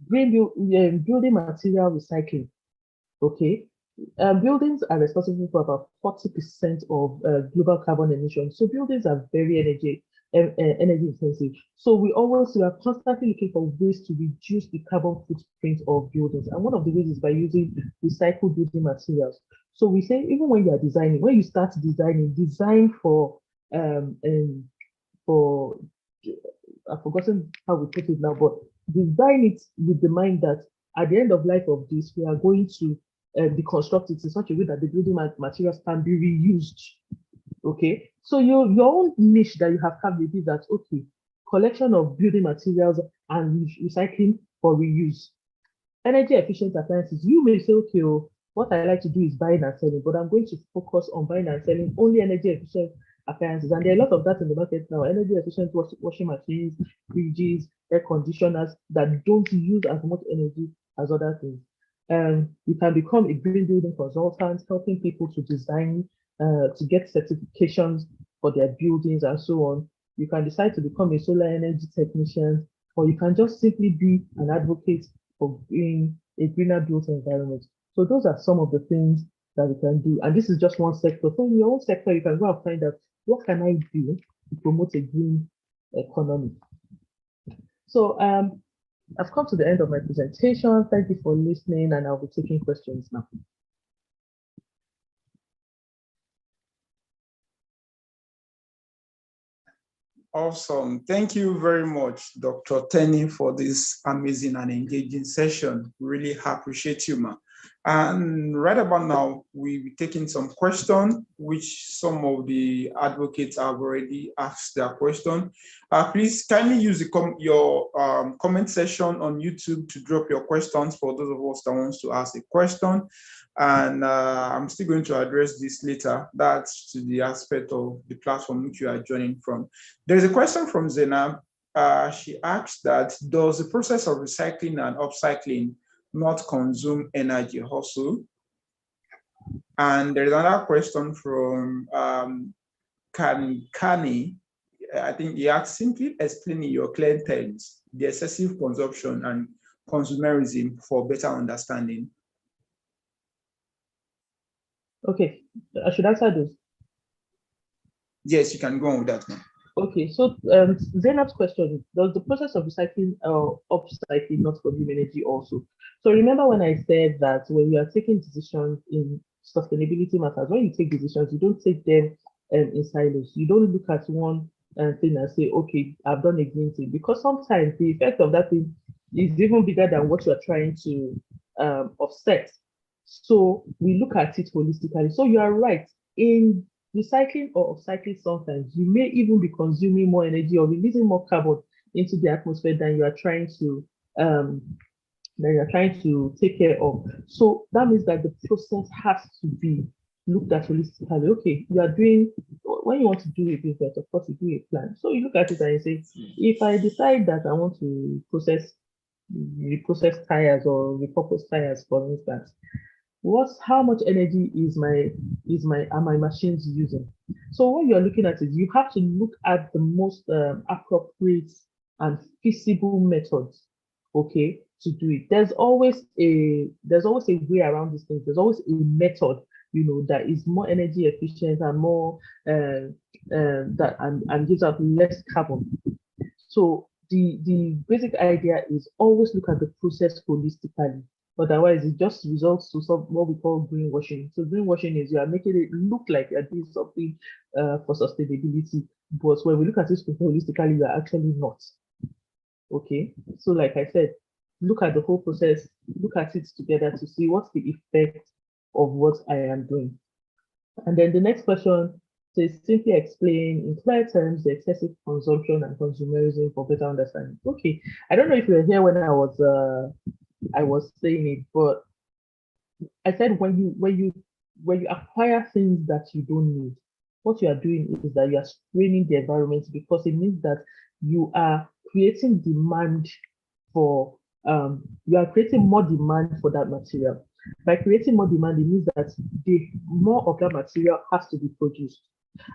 Building material recycling. Okay, buildings are responsible for about 40% of global carbon emissions. So buildings are very energy intensive. So we are constantly looking for ways to reduce the carbon footprint of buildings. And one of the ways is by using recycled building materials. So we say, even when you are designing, when you start designing, design for I've forgotten how we put it now, but design it with the mind that at the end of life of this, we are going to deconstruct it in such a way that the building materials can be reused. Okay, so your own niche that you have carved is that, okay, collection of building materials and recycling for reuse. Energy efficient appliances, you may say, okay, what I like to do is buying and selling, but I'm going to focus on buying and selling only energy efficient appliances. And there are a lot of that in the market now, energy efficient washing machines, fridges, air conditioners that don't use as much energy as other things. You can become a green building consultant, helping people to design, to get certifications for their buildings and so on. You can decide to become a solar energy technician, or you can just simply be an advocate for a greener built environment. So those are some of the things that we can do. And this is just one sector. So in your own sector, you can go and find out, what can I do to promote a green economy? So I've come to the end of my presentation. Thank you for listening, and I'll be taking questions now. Awesome. Thank you very much, Dr. Tenny, for this amazing and engaging session. Really appreciate you, ma. And right about now, we'll be taking some questions, which some of the advocates have already asked their question. Please kindly use your comment section on YouTube to drop your questions for those of us that wants to ask a question. And I'm still going to address this later. That's to the aspect of the platform which you are joining from. There's a question from Zainab. She asked that, does the process of recycling and upcycling not consume energy also? And there's another question from Kani. I think he asked, simply explaining your clear terms, the excessive consumption and consumerism for better understanding. Okay, I should answer those. Yes, you can go on with that one. Okay, so Zainab's question is, does the process of recycling or upcycling not consume energy also? So remember when I said that when you are taking decisions in sustainability matters, when you take decisions, you don't take them in silos. You don't look at one thing and say, okay, I've done a green thing, because sometimes the effect of that thing is even bigger than what you are trying to offset. So we look at it holistically. So you are right. In recycling or upcycling, sometimes you may even be consuming more energy or releasing more carbon into the atmosphere than you are trying to take care of. So that means that the process has to be looked at holistically. Okay, you are doing, when you want to do a business, of course you do a plan. So you look at it and you say, if I decide that I want to reprocess tires or repurpose tires, for instance, how much energy are my machines using? So when you're looking at it, you have to look at the most appropriate and feasible methods, okay, to do it. There's always a way around these things. There's always a method, that is more energy efficient and more and gives out less carbon. So the basic idea is always look at the process holistically. Otherwise, it just results to what we call greenwashing. So greenwashing is you are making it look like you're doing something for sustainability, but when we look at it holistically, you are actually not. Okay, so like I said, look at the whole process, look at it together to see what's the effect of what I am doing. And then the next question says, simply explain in clear terms the excessive consumption and consumerism for better understanding. Okay, I don't know if you were here when I was saying it, but I said when you acquire things that you don't need, what you are doing is that you are straining the environment, because it means that you are creating demand for you are creating more demand for that material. By creating more demand, it means that more of that material has to be produced.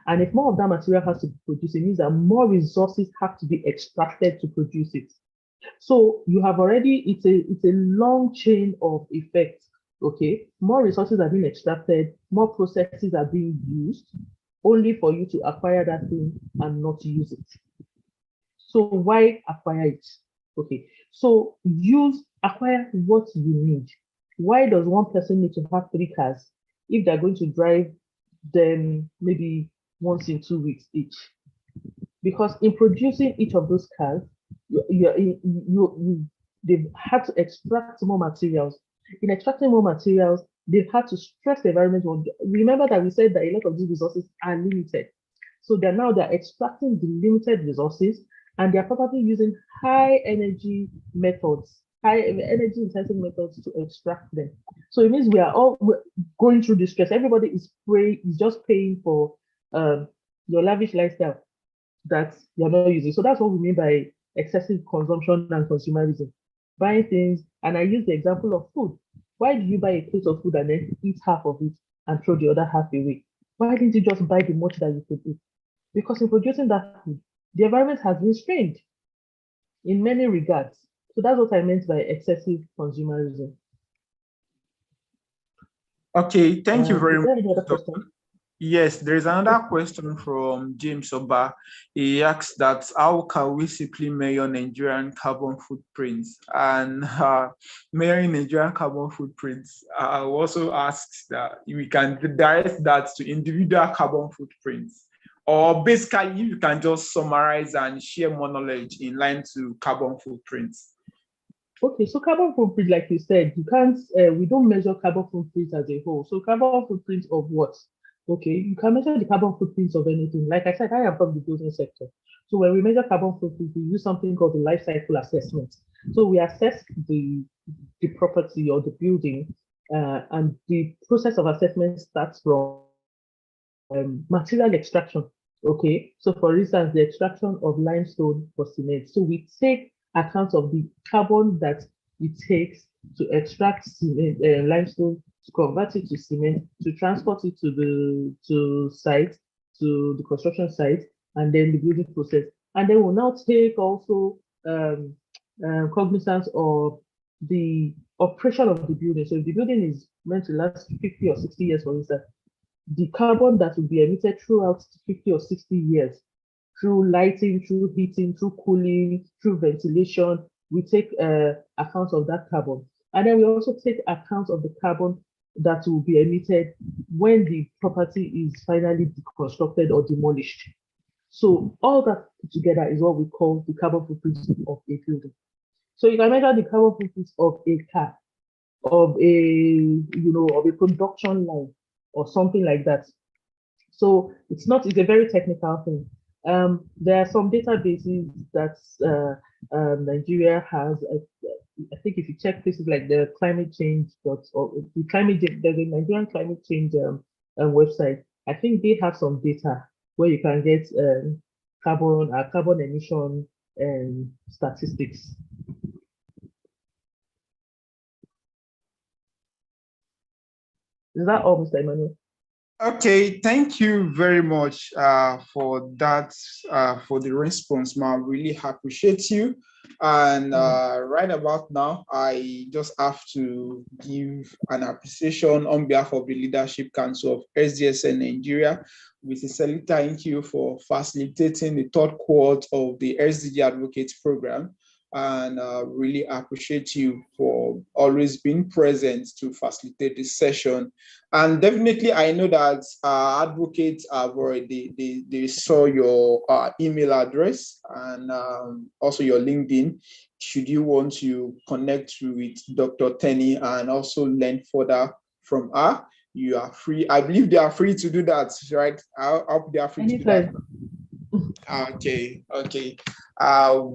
And if more of that material has to be produced, it means that more resources have to be extracted to produce it. So you have already, it's a long chain of effects, okay? More resources are being extracted, more processes are being used, only for you to acquire that thing and not use it. So why acquire it? Okay, so acquire what you need. Why does one person need to have 3 cars if they're going to drive them maybe once in 2 weeks each? Because in producing each of those cars, they've had to extract more materials. In extracting more materials, they've had to stress the environment. Remember that we said that a lot of these resources are limited. So they're extracting the limited resources, and they're probably using high energy intensive methods to extract them. So it means we're going through this stress. Everybody is just paying for your lavish lifestyle that you're not using. So that's what we mean by excessive consumption and consumerism. Buying things, and I use the example of food. Why do you buy a plate of food and then eat half of it and throw the other half away? Why didn't you just buy the much that you could eat? Because in producing that food, the environment has been strained in many regards. So that's what I meant by excessive consumerism. Okay, thank you very Is there any much, other Dr. question? Yes, there is another question from James Oba. He asks that how can we simply measure Nigerian carbon footprints? And measuring Nigerian carbon footprints also asks that we can direct that to individual carbon footprints. Or basically, you can just summarize and share more knowledge in line to carbon footprints. Okay, so carbon footprint, like you said, you can't, we don't measure carbon footprints as a whole. So carbon footprints of what? Okay, you can measure the carbon footprints of anything. Like I said, I am from the building sector. So when we measure carbon footprint, we use something called the life cycle assessment. So we assess the property or the building, and the process of assessment starts from material extraction. Okay, so for instance, the extraction of limestone for cement. So we take account of the carbon that it takes to extract cement, limestone, to convert it to cement, to transport it to the site, to the construction site, and then the building process. And then we'll now take also cognizance of the operation of the building. So if the building is meant to last 50 or 60 years, for instance, the carbon that will be emitted throughout 50 or 60 years, through lighting, through heating, through cooling, through ventilation, we take account of that carbon. And then we also take account of the carbon that will be emitted when the property is finally deconstructed or demolished. So all that put together is what we call the carbon footprint of a building. So you can measure the carbon footprint of a car, of a production line, or something like that. So it's a very technical thing. There are some databases that Nigeria has. I think if you check places like the climate change there's a Nigerian climate change website. I think they have some data where you can get carbon emission statistics. Is that all, Mr. Emmanuel? Okay, thank you very much for that, for the response, ma. Really appreciate you. And right about now, I just have to give an appreciation on behalf of the Leadership Council of SDSN Nigeria. We sincerely thank you for facilitating the third cohort of the SDG Advocate Programme, and really appreciate you for always being present to facilitate this session. And definitely, I know that advocates have already, they saw your email address and also your LinkedIn. Should you want to connect with Dr. Tenny and also learn further from her, you are free. I believe they are free to do that, right? I hope they are free to do that. Okay.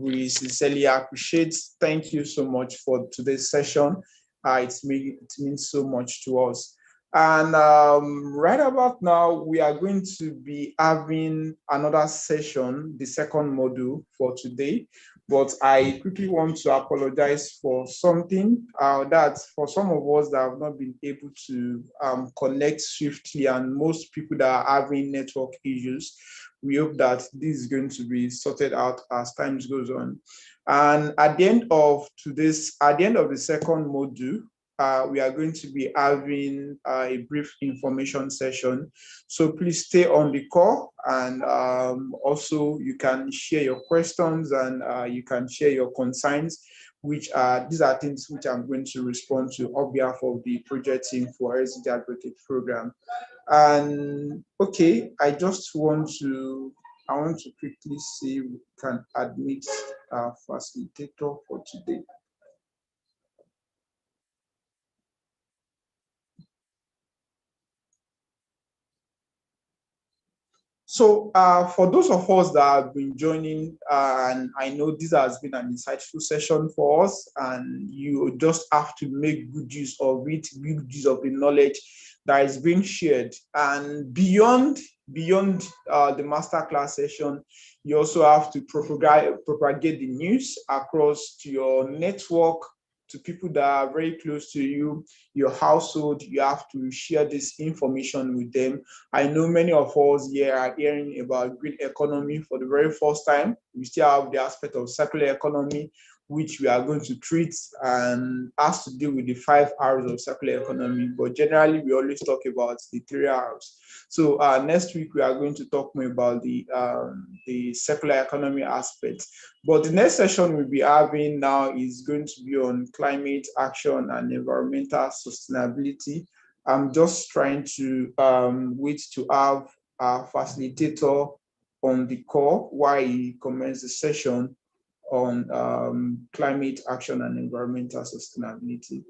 We sincerely appreciate. Thank you so much for today's session. It means so much to us. And right about now, we are going to be having another session, the second module for today. But I quickly want to apologize for something that for some of us that have not been able to connect swiftly, and most people that are having network issues. We hope that this is going to be sorted out as time goes on. And at the end of the second module, we are going to be having a brief information session. So please stay on the call, and also you can share your questions and you can share your concerns, which these are things which I'm going to respond to on behalf of the project team for SDG Advocate Programme. And okay, I want to quickly see if we can admit our facilitator for today. So for those of us that have been joining, and I know this has been an insightful session for us, and you just have to make good use of it, good use of the knowledge that is being shared. And beyond the masterclass session, you also have to propagate the news across to your network, to people that are very close to you, your household. You have to share this information with them. I know many of us here are hearing about green economy for the very first time. We still have the aspect of circular economy. which we are going to treat and has to do with the 5 R's of circular economy. But generally, we always talk about the 3 R's. So next week, we are going to talk more about the circular economy aspect. But the next session we'll be having now is going to be on climate action and environmental sustainability. I'm just trying to wait to have a facilitator on the call while he commences the session on climate action and environmental sustainability.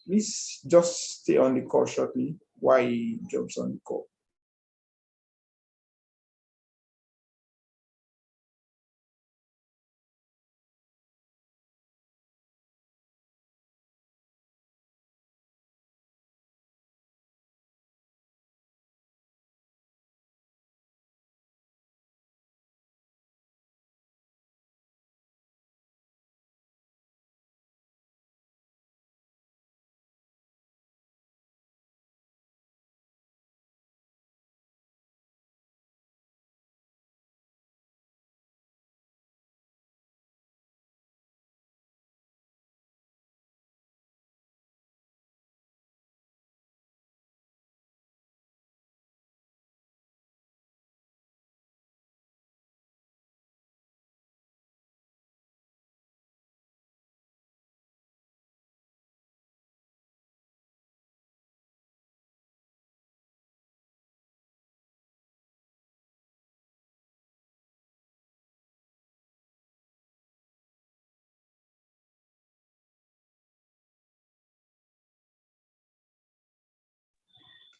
Please just stay on the call shortly while he jumps on the call.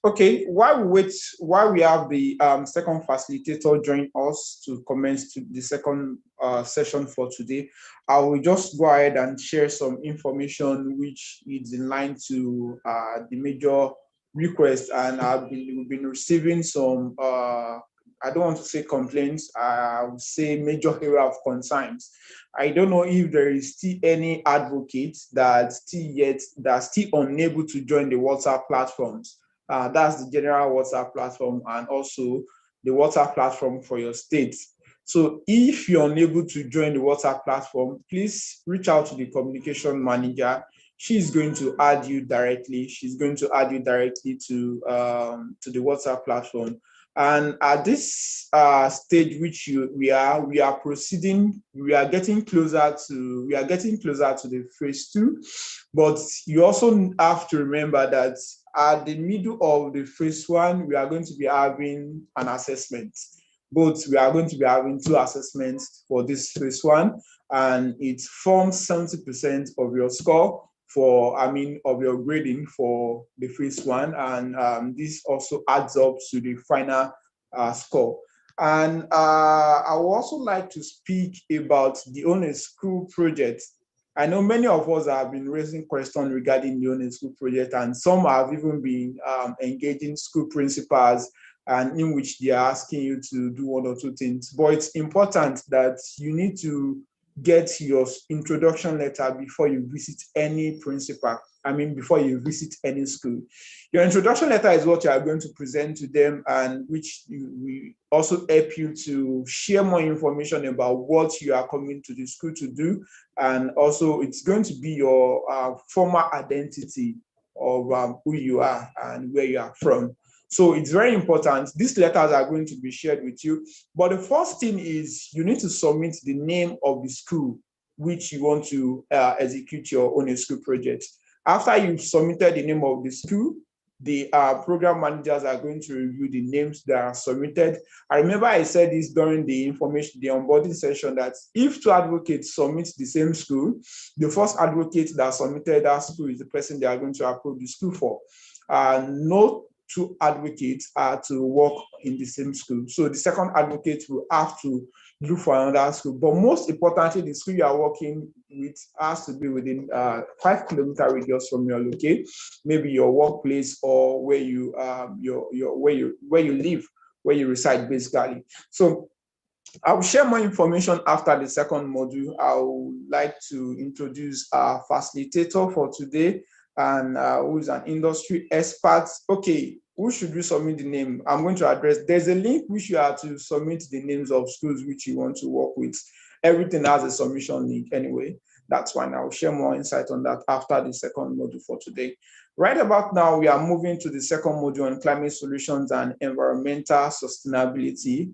Okay, while we have the second facilitator join us to commence to the second session for today, I will just go ahead and share some information which is in line to the major requests, and we've been receiving some I don't want to say complaints, I would say major area of concerns. I don't know if there is still any advocate that's still unable to join the WhatsApp platforms. That's the general WhatsApp platform and also the WhatsApp platform for your state. So if you're unable to join the WhatsApp platform, please reach out to the communication manager. She's going to add you directly. She's going to add you directly to the WhatsApp platform. And at this stage which we are proceeding, we are getting closer to the phase 2. But you also have to remember that at the middle of the phase 1, we are going to be having an assessment. Both we are going to be having 2 assessments for this phase 1, and it forms 70% of your score of your grading for the phase 1, and this also adds up to the final score. And I would also like to speak about the Own a School project. I know many of us have been raising questions regarding the Own a School project, and some have even been engaging school principals, and in which they are asking you to do 1 or 2 things. But it's important that you need to get your introduction letter before you visit any principal. Before you visit any school. Your introduction letter is what you are going to present to them, and which will also help you to share more information about what you are coming to the school to do. And also it's going to be your formal identity of who you are and where you are from. So it's very important. These letters are going to be shared with you. But the first thing is you need to submit the name of the school which you want to execute your Own a School project. After you've submitted the name of the school, the program managers are going to review the names that are submitted. I remember I said this during the onboarding session, that if 2 advocates submit the same school, the first advocate that submitted that school is the person they are going to approve the school for. No 2 advocates are to work in the same school. So the second advocate will have to look for another school. But most importantly, the school you are working with has to be within 5-kilometer radius from your locale, maybe your workplace or where you live, where you reside, basically. So I will share more information after the second module. I would like to introduce our facilitator for today, and who is an industry expert. Okay, who should we submit the name? I'm going to address, there's a link which you are to submit the names of schools which you want to work with. Everything has a submission link anyway. That's fine. I'll share more insight on that after the second module for today. Right about now, we are moving to the second module on climate solutions and environmental sustainability.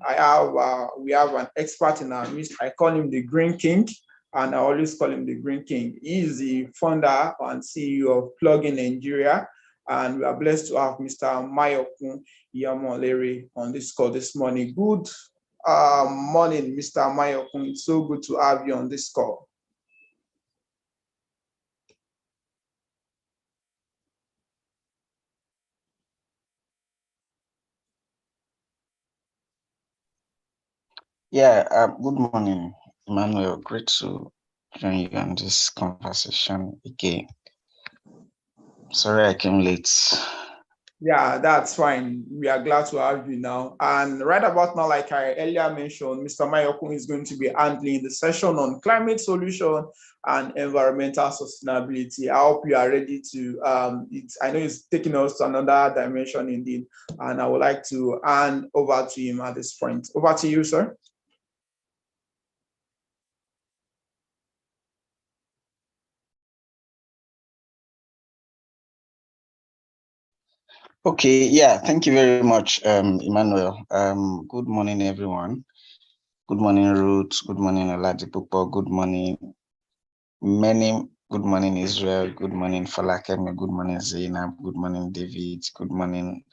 We have an expert in our midst. I call him the Green King, and I always call him the Green King. He is the founder and CEO of Plug-in Nigeria, and we are blessed to have Mr. Mayokun Iyamolere on this call this morning. Good morning, Mr. Mayokun. It's so good to have you on this call. Yeah, good morning, Emmanuel. Great to join you on this conversation again. Sorry I came late. Yeah, that's fine. We are glad to have you now. And right about now, like I earlier mentioned, Mr. Mayokun is going to be handling the session on climate solution and environmental sustainability. I hope you are ready to, I know it's taking us to another dimension indeed, and I would like to hand over to him at this point. Over to you, sir. Okay, yeah, thank you very much, Emmanuel. Good morning, everyone. Good morning, Ruth. Good morning, Oladipupo. Good morning, Many. Good morning, Israel. Good morning, Falakemi. Good morning, Zainab. Good morning, David. Good morning,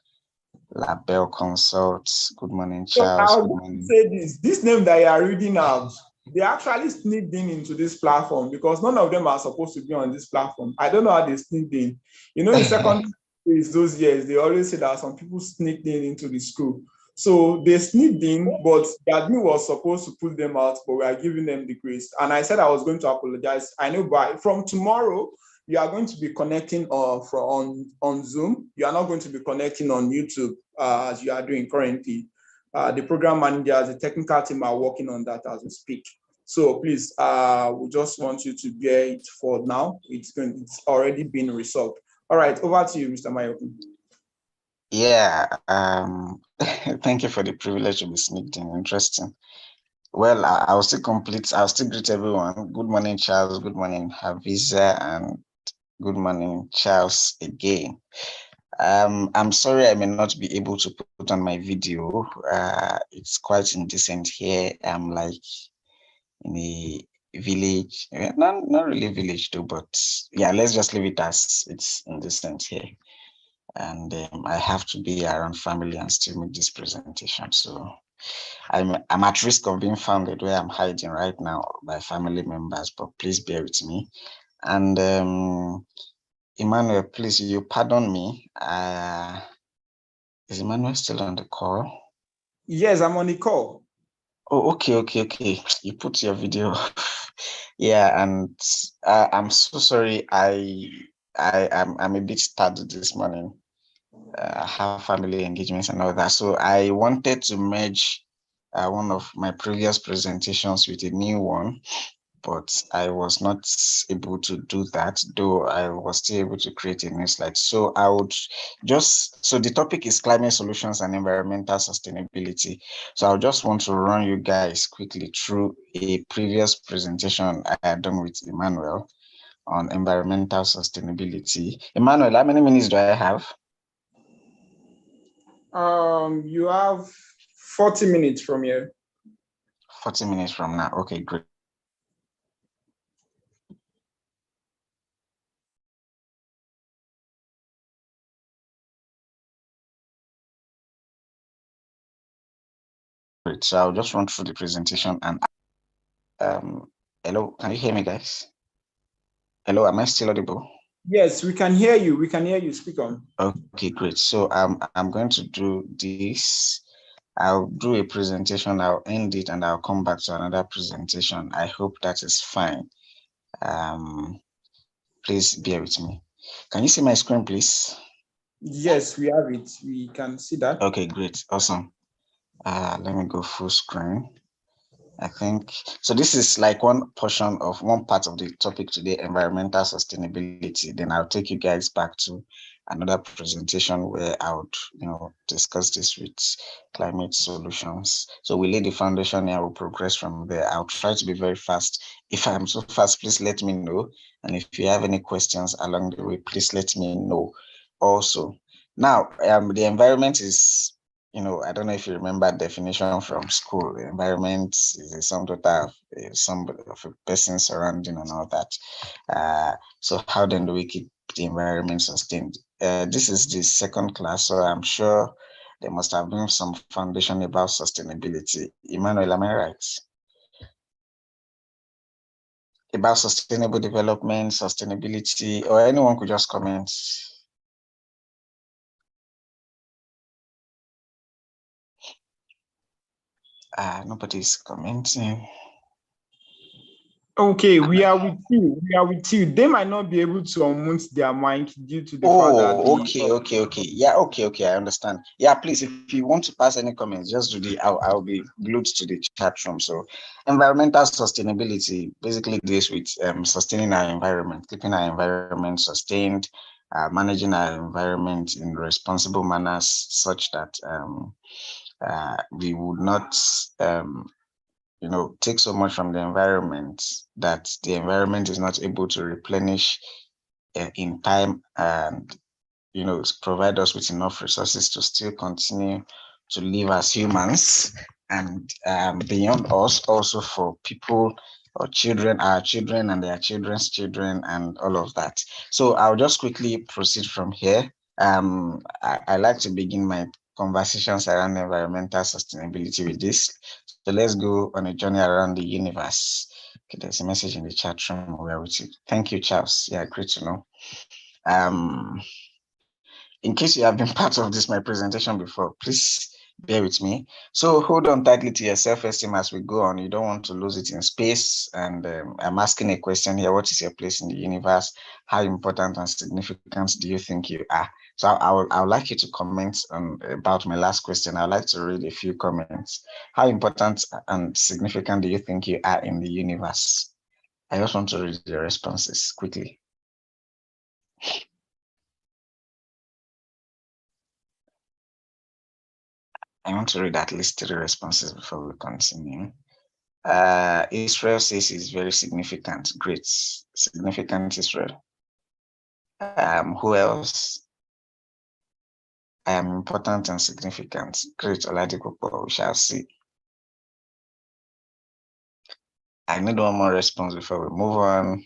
Label Consults. Good morning, Charles. So Good morning. Say this name that you are reading out, they actually sneaked into this platform because none of them are supposed to be on this platform. I don't know how they sneaked in. You know, in secondary schools those years, they always say that some people sneaked into the school. So they sneaked in, but the admin was supposed to put them out, but we are giving them the grace. And I said I was going to apologize. I know from tomorrow, you are going to be connecting on Zoom. You are not going to be connecting on YouTube as you are doing currently. The program managers, the technical team are working on that as we speak. So please, we just want you to bear it for now. It's already been resolved. All right, over to you, Mr. Mayokun. Yeah, thank you for the privilege to be sneaked in. Interesting. Well, I'll still greet everyone. Good morning, Charles. Good morning, Haviza, and good morning, Charles, again. I'm sorry I may not be able to put on my video. It's quite indecent here. I'm like in a village, not really village though, but yeah, let's just leave it as it's indecent here. And I have to be around family and still make this presentation. So I'm at risk of being founded where I'm hiding right now by family members, but please bear with me. And Emmanuel, please, you pardon me. Is Emmanuel still on the call? Yes, I'm on the call. Oh, okay. You put your video. Yeah, and I'm so sorry. I'm a bit tired this morning. I have family engagements and all that. So I wanted to merge one of my previous presentations with a new one, but I was not able to do that, though I was still able to create a new slide. So I would so the topic is climate solutions and environmental sustainability. So I just want to run you guys quickly through a previous presentation I had done with Emmanuel on environmental sustainability. Emmanuel, how many minutes do I have? You have 40 minutes from here. 40 minutes from now. Okay, great. Great. So I'll just run through the presentation and hello, can you hear me, guys? Hello, am I still audible? Yes, we can hear you. We can hear you. Speak on. Okay, great. So I'm going to do this. I'll do a presentation, I'll end it, and I'll come back to another presentation. I hope that is fine. Please bear with me. Can you see my screen, please? Yes, we have it. We can see that. Okay, great. Awesome. Let me go full screen. I think so. This is like one part of the topic today, environmental sustainability. Then I'll take you guys back to another presentation where I would, discuss this with climate solutions. So we lay the foundation here, we'll progress from there. I'll try to be very fast. If I'm so fast, please let me know. And if you have any questions along the way, please let me know also. Now, the environment is, I don't know if you remember definition from school. The environment is a sum total of a person surrounding and all that. So how then do we keep the environment sustained? This is the second class, so I'm sure there must have been some foundation about sustainability. Emmanuel, am I right? About sustainable development, sustainability, or anyone could just comment. Nobody's commenting. Okay, we are with you. We are with you. They might not be able to unmute their mic due to the fact that okay. Yeah, okay. I understand. Yeah, please, if you want to pass any comments, just do I'll be glued to the chat room. So, environmental sustainability basically deals with sustaining our environment, keeping our environment sustained, managing our environment in responsible manners, such that we would not take so much from the environment that the environment is not able to replenish in time, and provide us with enough resources to still continue to live as humans, and beyond us, also for people or children, our children and their children's children, and all of that. So I'll just quickly proceed from here. I like to begin my conversations around environmental sustainability with this. So let's go on a journey around the universe. Okay, there's a message in the chat room. Where with you? Thank you, Charles. Yeah, great to know. In case you have been part of my presentation before, please bear with me. So hold on tightly to your self-esteem as we go on. You don't want to lose it in space. And I'm asking a question here. What is your place in the universe? How important and significant do you think you are? So I would like you to comment about my last question. I'd like to read a few comments. How important and significant do you think you are in the universe? I just want to read your responses quickly. I want to read at least 3 responses before we continue. Israel says it's very significant. Great. Significant, Israel. Who else? I am important and significant. Great, Oladipo. We shall see. I need one more response before we move on.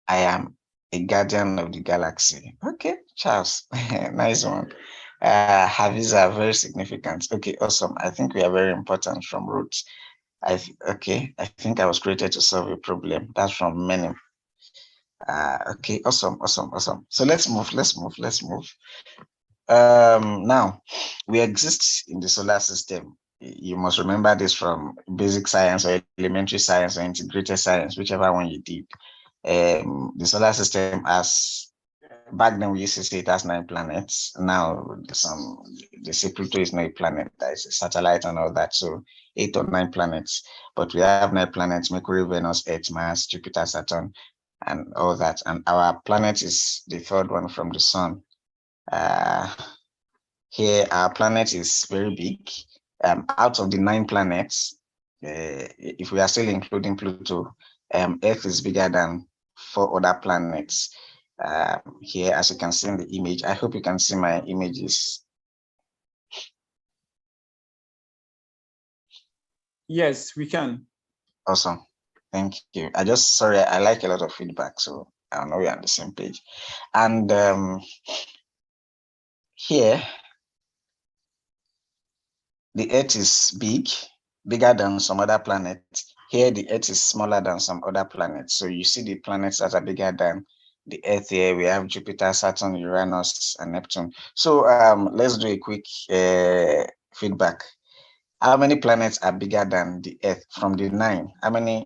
I am a guardian of the galaxy. Okay, Charles. Nice one. Haviza, very significant. Okay, awesome. I think we are very important from roots. I think I was created to solve a problem. That's from many. Okay, awesome. So let's move. Now, we exist in the solar system. You must remember this from basic science or elementary science or integrated science, whichever one you did. The solar system has, back then we used to say it has 9 planets. Now they say Pluto is not a planet, that is a satellite and all that. So 8 or 9 planets, but we have 9 planets: Mercury, Venus, Earth, Mars, Jupiter, Saturn, and all that. And our planet is the 3rd one from the sun. Here, our planet is very big. Out of the 9 planets, if we are still including Pluto, Earth is bigger than 4 other planets. Here, as you can see in the image, I hope you can see my images. Yes, we can. Awesome. Thank you. Sorry, I like a lot of feedback, so I know we're on the same page. And here, the Earth is bigger than some other planets. Here, the Earth is smaller than some other planets. So you see the planets that are bigger than the Earth here. We have Jupiter, Saturn, Uranus, and Neptune. So let's do a quick feedback. How many planets are bigger than the Earth? From the 9, how many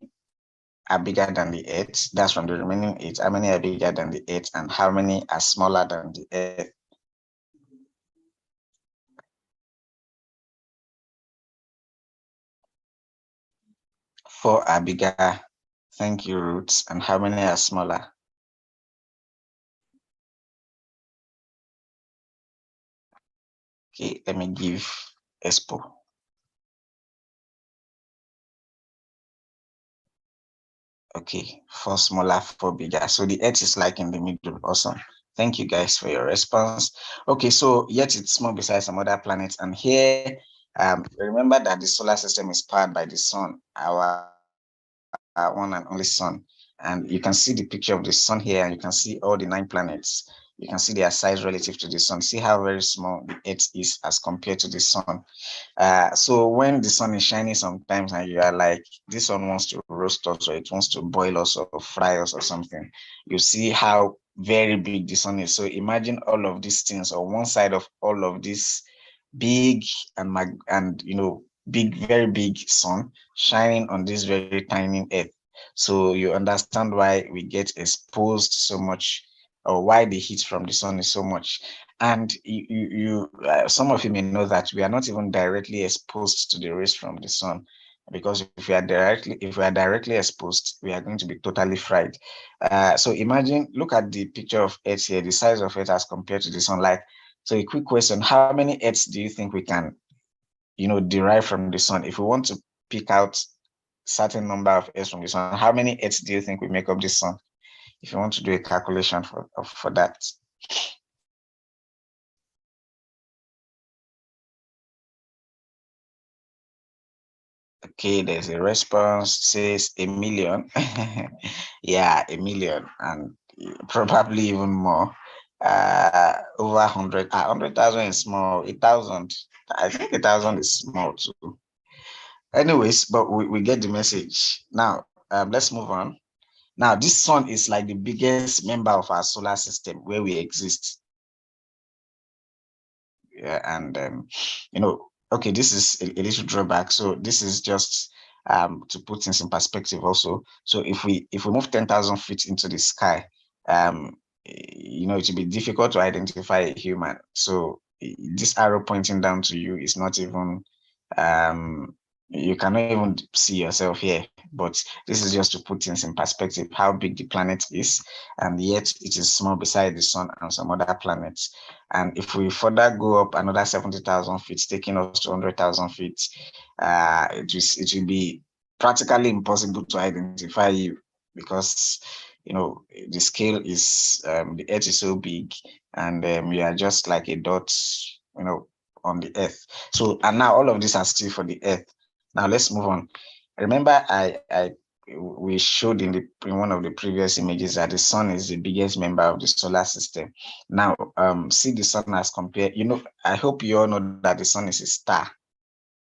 are bigger than the Earth? That's from the remaining 8. How many are bigger than the Earth, and how many are smaller than the Earth? 4 are bigger. Thank you, Roots. And how many are smaller? Okay, let me give Expo. Okay, 4 smaller, 4 bigger. So the Earth is like in the middle. Awesome. Thank you guys for your response. Okay, so yet it's small besides some other planets. And here, remember that the solar system is powered by the sun, our one and only sun. And you can see the picture of the sun here, and you can see all the 9 planets. You can see their size relative to the sun. See how very small the Earth is as compared to the sun. So when the sun is shining sometimes and you are like, this one wants to roast us or it wants to boil us or fry us or something, you see how very big the sun is. So imagine all of these things on one side of all of this big and big, very big sun shining on this very tiny Earth. So you understand why we get exposed so much, or why the heat from the sun is so much. And some of you may know that we are not even directly exposed to the rays from the sun, because if we are directly exposed, we are going to be totally fried. So imagine, look at the picture of Earth here, the size of Earth as compared to the sun. So a quick question: how many Earths do you think we can, derive from the sun? If we want to pick out certain number of Earths from the sun, how many Earths do you think we make up the sun? If you want to do a calculation for that. Okay, there's a response, says 1 million. Yeah, 1 million, and probably even more. Over 100, 100,000 is small. 1,000, I think 1,000 is small too. Anyways, but we get the message. Now, let's move on. Now, this sun is like the biggest member of our solar system where we exist. Yeah, and okay, this is a little drawback. So this is just to put things in perspective also. So if we move 10,000 feet into the sky, it will be difficult to identify a human. So this arrow pointing down to you is not even, you cannot even see yourself here. But this is just to put things in perspective, how big the planet is, and yet it is small beside the sun and some other planets. And if we further go up another 70,000 feet, taking us to 100,000 feet, it will be practically impossible to identify you, because the scale is, the Earth is so big, and we are just like a dot, on the Earth. So, and now all of these are still for the Earth. Now let's move on. Remember, we showed in one of the previous images that the sun is the biggest member of the solar system. Now, see the sun as compared. I hope you all know that the sun is a star.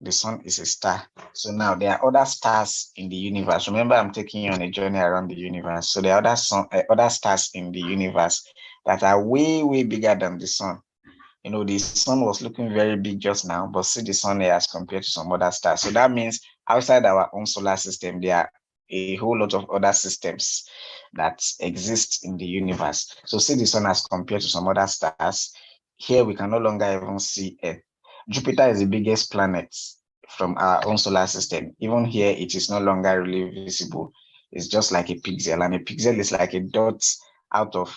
The sun is a star. So now there are other stars in the universe. Remember, I'm taking you on a journey around the universe. So there are other stars in the universe that are way, way bigger than the sun. The sun was looking very big just now, but see the sun here as compared to some other stars. So that means outside our own solar system, there are a whole lot of other systems that exist in the universe. So see the sun as compared to some other stars. Here we can no longer even see Earth. Jupiter is the biggest planet from our own solar system. Even here, it is no longer really visible. It's just like a pixel, and a pixel is like a dot out of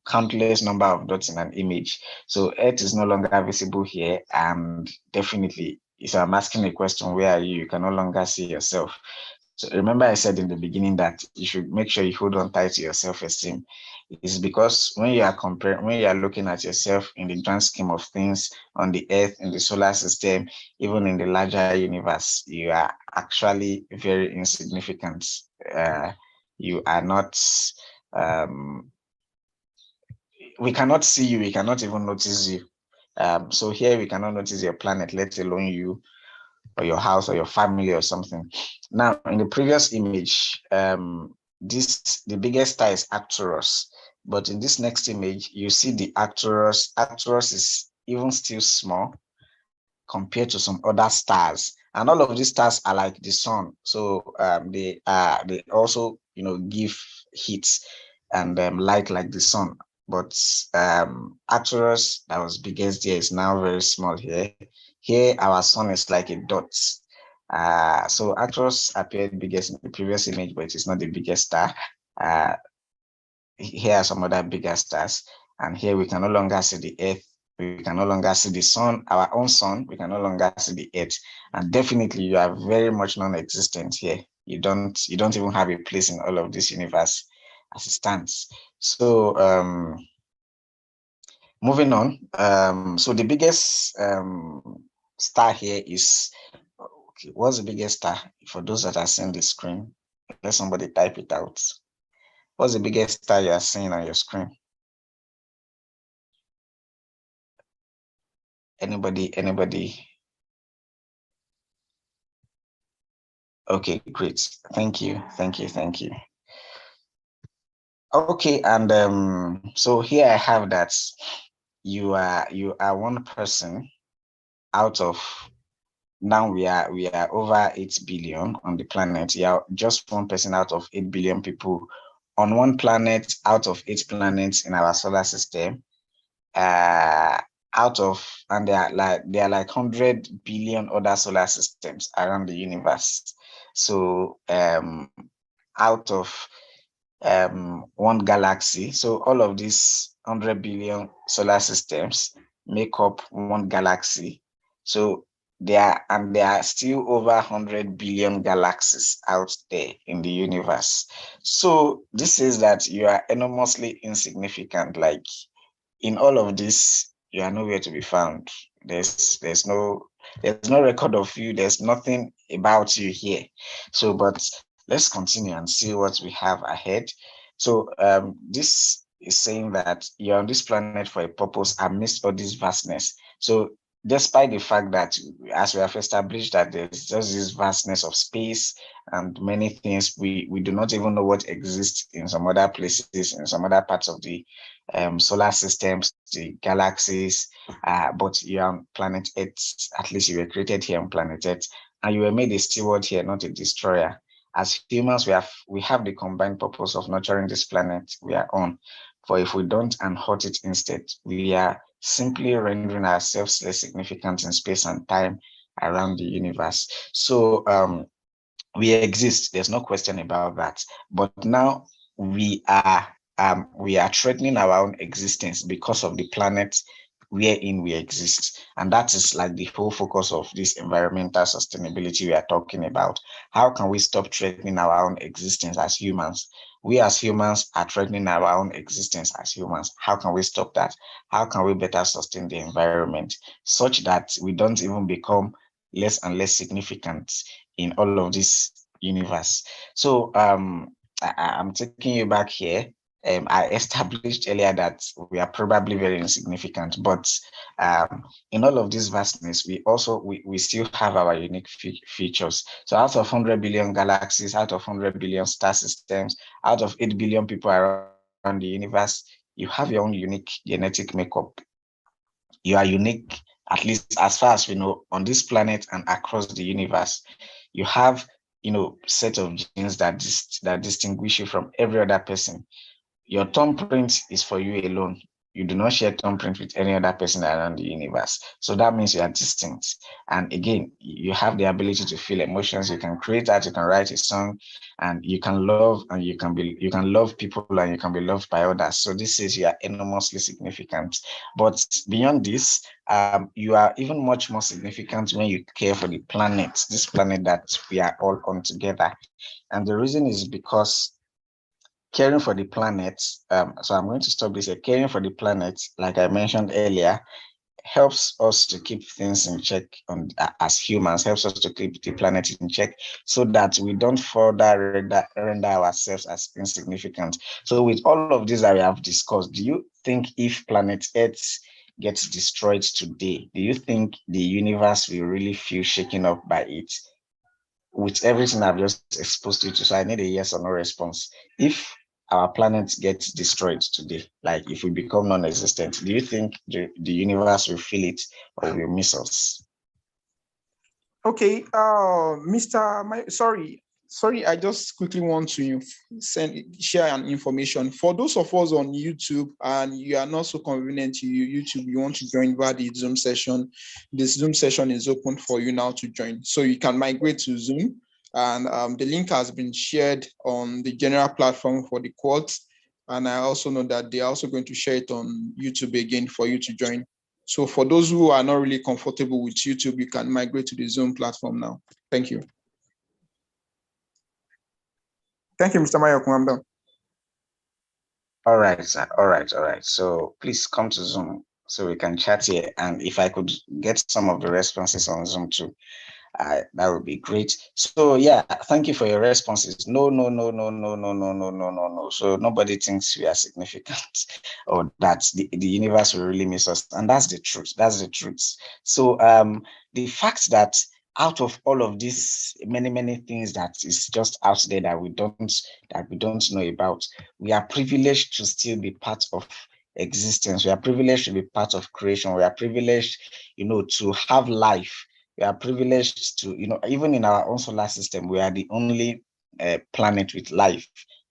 countless number of dots in an image. So Earth is no longer visible here, and definitely, if I'm asking a question, where are you? You can no longer see yourself. So remember, I said in the beginning that you should make sure you hold on tight to your self-esteem. It's because when you are looking at yourself in the grand scheme of things on the Earth, in the solar system, even in the larger universe, you are actually very insignificant. You are not. We cannot see you. We cannot even notice you. So here we cannot notice your planet, let alone you, or your house, or your family, or something. Now, in the previous image, the biggest star is Arcturus, but in this next image, you see the Arcturus. Arcturus is even still small compared to some other stars, and all of these stars are like the sun. So they also give heat and light like the sun. But Arcturus, that was biggest here, is now very small here. Here, our sun is like a dot. So Actros appeared biggest in the previous image, but it is not the biggest star. Here are some other bigger stars, and here we can no longer see the Earth. We can no longer see the sun, our own sun. We can no longer see the Earth, and definitely you are very much non-existent here. You don't even have a place in all of this universe as it stands. So moving on. So the biggest star here is, okay, what's the biggest star? For those that are seeing the screen, let somebody type it out. What's the biggest star you are seeing on your screen? Anybody? Okay, great. Thank you. Okay, and so here I have that you are one person out of, now we are over 8 billion on the planet. You are just one person out of 8 billion people on one planet out of 8 planets in our solar system. Out of, and there are like 100 billion other solar systems around the universe. So out of one galaxy, so all of these 100 billion solar systems make up one galaxy. So there are still over 100 billion galaxies out there in the universe. So this is that you are enormously insignificant. Like, in all of this, you are nowhere to be found. There's no record of you. There's nothing about you here. So, but let's continue and see what we have ahead. So this is saying that you're on this planet for a purpose amidst all this vastness. So despite the fact that, as we have established, that there's just this vastness of space and many things, we do not even know what exists in some other places, in some other parts of the solar systems, the galaxies, but you're on planet Earth. At least you were created here on planet Earth, and you were made a steward here, not a destroyer. As humans, we have the combined purpose of nurturing this planet we are on. For if we don't and hurt it instead, we are simply rendering ourselves less significant in space and time around the universe. So we exist. There's no question about that. But now we are threatening our own existence because of the planet wherein we exist. And that is like the whole focus of this environmental sustainability we are talking about. How can we stop threatening our own existence as humans? We as humans are threatening our own existence as humans. How can we stop that? How can we better sustain the environment such that we don't even become less and less significant in all of this universe? So I'm taking you back here. I established earlier that we are probably very insignificant, but in all of this vastness, we still have our unique features. So out of 100 billion galaxies, out of 100 billion star systems, out of 8 billion people around the universe, you have your own unique genetic makeup. You are unique, at least as far as we know, on this planet and across the universe. You have, set of genes that distinguish you from every other person. Your thumbprint is for you alone. You do not share thumbprint with any other person around the universe. So that means you are distinct. And again, you have the ability to feel emotions. You can create art, you can write a song, and you can love, and you can love people, and you can be loved by others. So this is, you are enormously significant. But beyond this, you are even much more significant when you care for the planet, this planet that we are all on together. And the reason is because caring for the planet, so I'm going to stop this here. Caring for the planet, like I mentioned earlier, helps us to keep things in check as humans, helps us to keep the planet in check so that we don't further render ourselves as insignificant. So with all of this that we have discussed, do you think if planet Earth gets destroyed today, do you think the universe will really feel shaken up by it? With everything I've just exposed you to, so I need a yes or no response. If our planet gets destroyed today, like if we become non-existent, do you think the universe will feel it or will miss us? Okay, sorry. sorry, I just quickly want to share an information. For those of us on YouTube and you are not so convenient to YouTube, you want to join via the Zoom session, the Zoom session is open for you now to join. So you can migrate to Zoom, and the link has been shared on the general platform for the quotes. And I also know that they are also going to share it on YouTube again for you to join. So for those who are not really comfortable with YouTube, you can migrate to the Zoom platform now. Thank you. Thank you, Mr. Mayok. I'm done. All right, sir. All right. So please come to Zoom so we can chat here. And if I could get some of the responses on Zoom too, that would be great. So yeah, thank you for your responses. No. So nobody thinks we are significant or that the universe will really miss us. And that's the truth. That's the truth. So the fact that out of all of these many things that is just out there that we don't know about, we are privileged to still be part of existence. We are privileged to be part of creation. We are privileged, to have life. We are privileged to, even in our own solar system, we are the only planet with life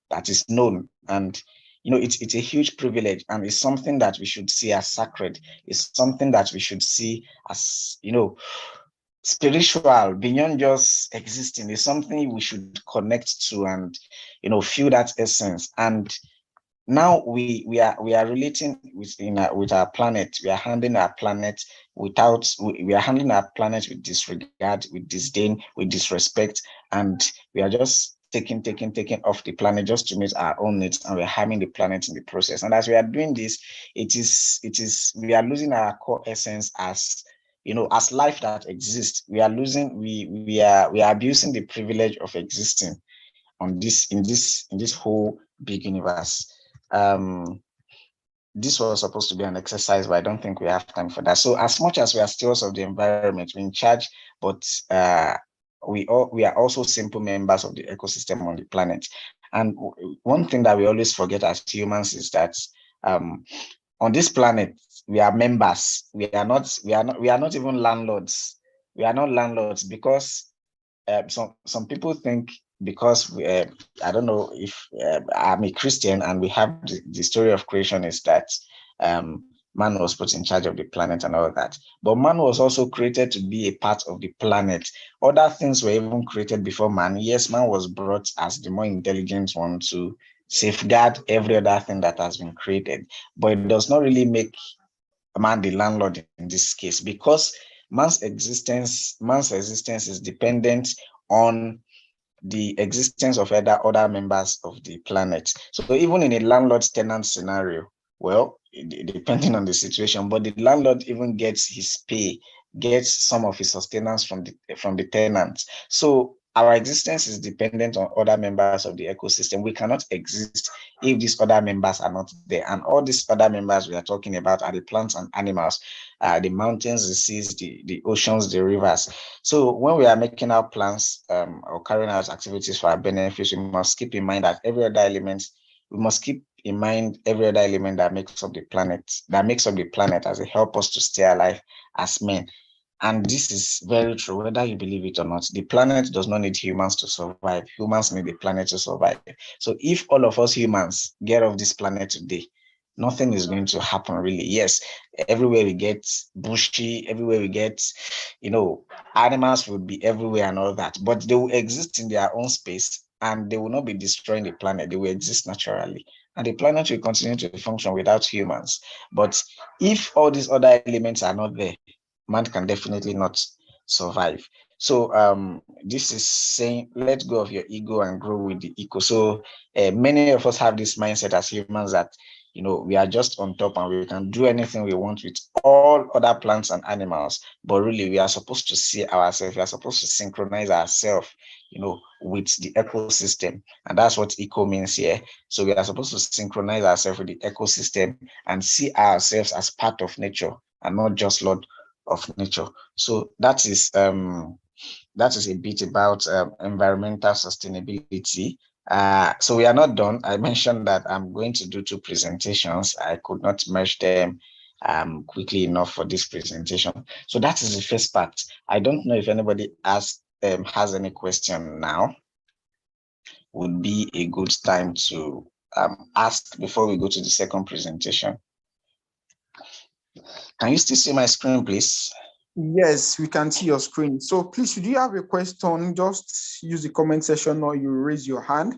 that is known. And, it's a huge privilege, and it's something that we should see as sacred. It's something that we should see as, spiritual, beyond just existing. It's something we should connect to and, feel that essence. And now we are relating with our planet. We are handling our planet we are handling our planet with disregard, with disdain, with disrespect, and we are just taking off the planet just to meet our own needs, and we're harming the planet in the process. And as we are doing this, we are losing our core essence as as life that exists. We are abusing the privilege of existing in this whole big universe. This was supposed to be an exercise, but I don't think we have time for that. So as much as we are stewards of the environment, we're in charge, but we are also simple members of the ecosystem on the planet. And one thing that we always forget as humans is that on this planet, we are members. We are not even landlords. We are not landlords because some people think, because I don't know if I'm a Christian and we have the story of creation is that man was put in charge of the planet and all that. But man was also created to be a part of the planet. Other things were even created before man. Yes, man was brought as the more intelligent one to safeguard every other thing that has been created. But it does not really make man the landlord in this case, because man's existence is dependent on the existence of other members of the planet. So even in a landlord-tenant scenario, well, depending on the situation, but the landlord even gets his pay, gets some of his sustenance from the tenants. So our existence is dependent on other members of the ecosystem. We cannot exist if these other members are not there. And all these other members we are talking about are the plants and animals, the mountains, the seas, the oceans, the rivers. So when we are making our plans or carrying out activities for our benefits, we must keep in mind that every other element that makes up the planet as a help us to stay alive as men. And this is very true, whether you believe it or not. The planet does not need humans to survive. Humans need the planet to survive. So if all of us humans get off this planet today, nothing is going to happen really. Yes, everywhere we get bushy, everywhere we get, animals would be everywhere and all that, but they will exist in their own space and they will not be destroying the planet. They will exist naturally. And the planet will continue to function without humans. But if all these other elements are not there, man can definitely not survive. So this is saying, let go of your ego and grow with the eco. So many of us have this mindset as humans that, we are just on top and we can do anything we want with all other plants and animals. But really, we are supposed to see ourselves. We are supposed to synchronize ourselves, with the ecosystem. And that's what eco means here. So we are supposed to synchronize ourselves with the ecosystem and see ourselves as part of nature and not just Lord of nature. So that is a bit about environmental sustainability. So we are not done. I mentioned that I'm going to do 2 presentations. I could not merge them quickly enough for this presentation. So that is the first part. I don't know if anybody has any question now. would be a good time to ask before we go to the second presentation. Can you still see my screen, please? Yes, we can see your screen. So please, if you have a question, just use the comment section or you raise your hand.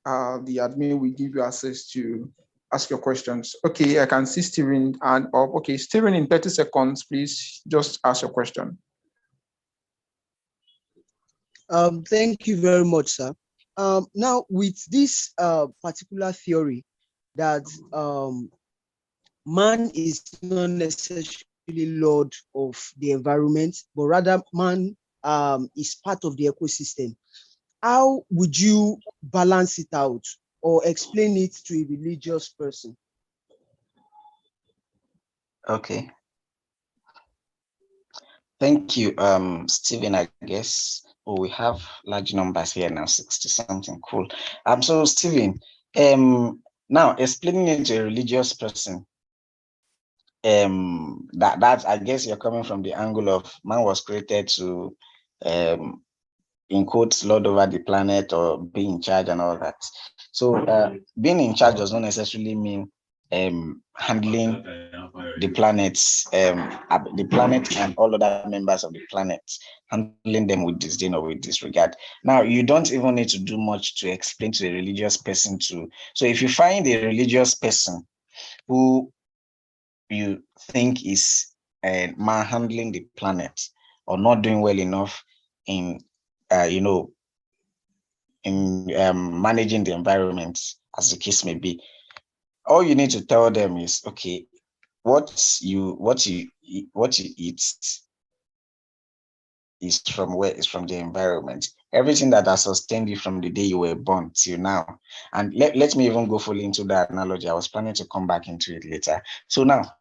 The admin will give you access to ask your questions. Okay, I can see Steven and up. Okay, Steven, in 30 seconds, please just ask your question. Thank you very much, sir. Now, with this particular theory that man is not necessarily lord of the environment, but rather man is part of the ecosystem, how would you balance it out or explain it to a religious person? Okay. Thank you, Stephen, I guess. Oh, we have large numbers here now, 60 something, cool. So Stephen, now explaining it to a religious person, that I guess you're coming from the angle of man was created to, in quotes, lord over the planet or be in charge and all that. So being in charge does not necessarily mean handling the planets, the planet and all other members of the planet, handling them with disdain or with disregard. Now, you don't even need to do much to explain to a religious person to. So if you find a religious person who you think is manhandling the planet or not doing well enough in, managing the environment, as the case may be, all you need to tell them is, okay, what you eat is from where? Is from the environment. Everything that has sustained you from the day you were born till now. And let me even go fully into that analogy. I was planning to come back into it later. So now,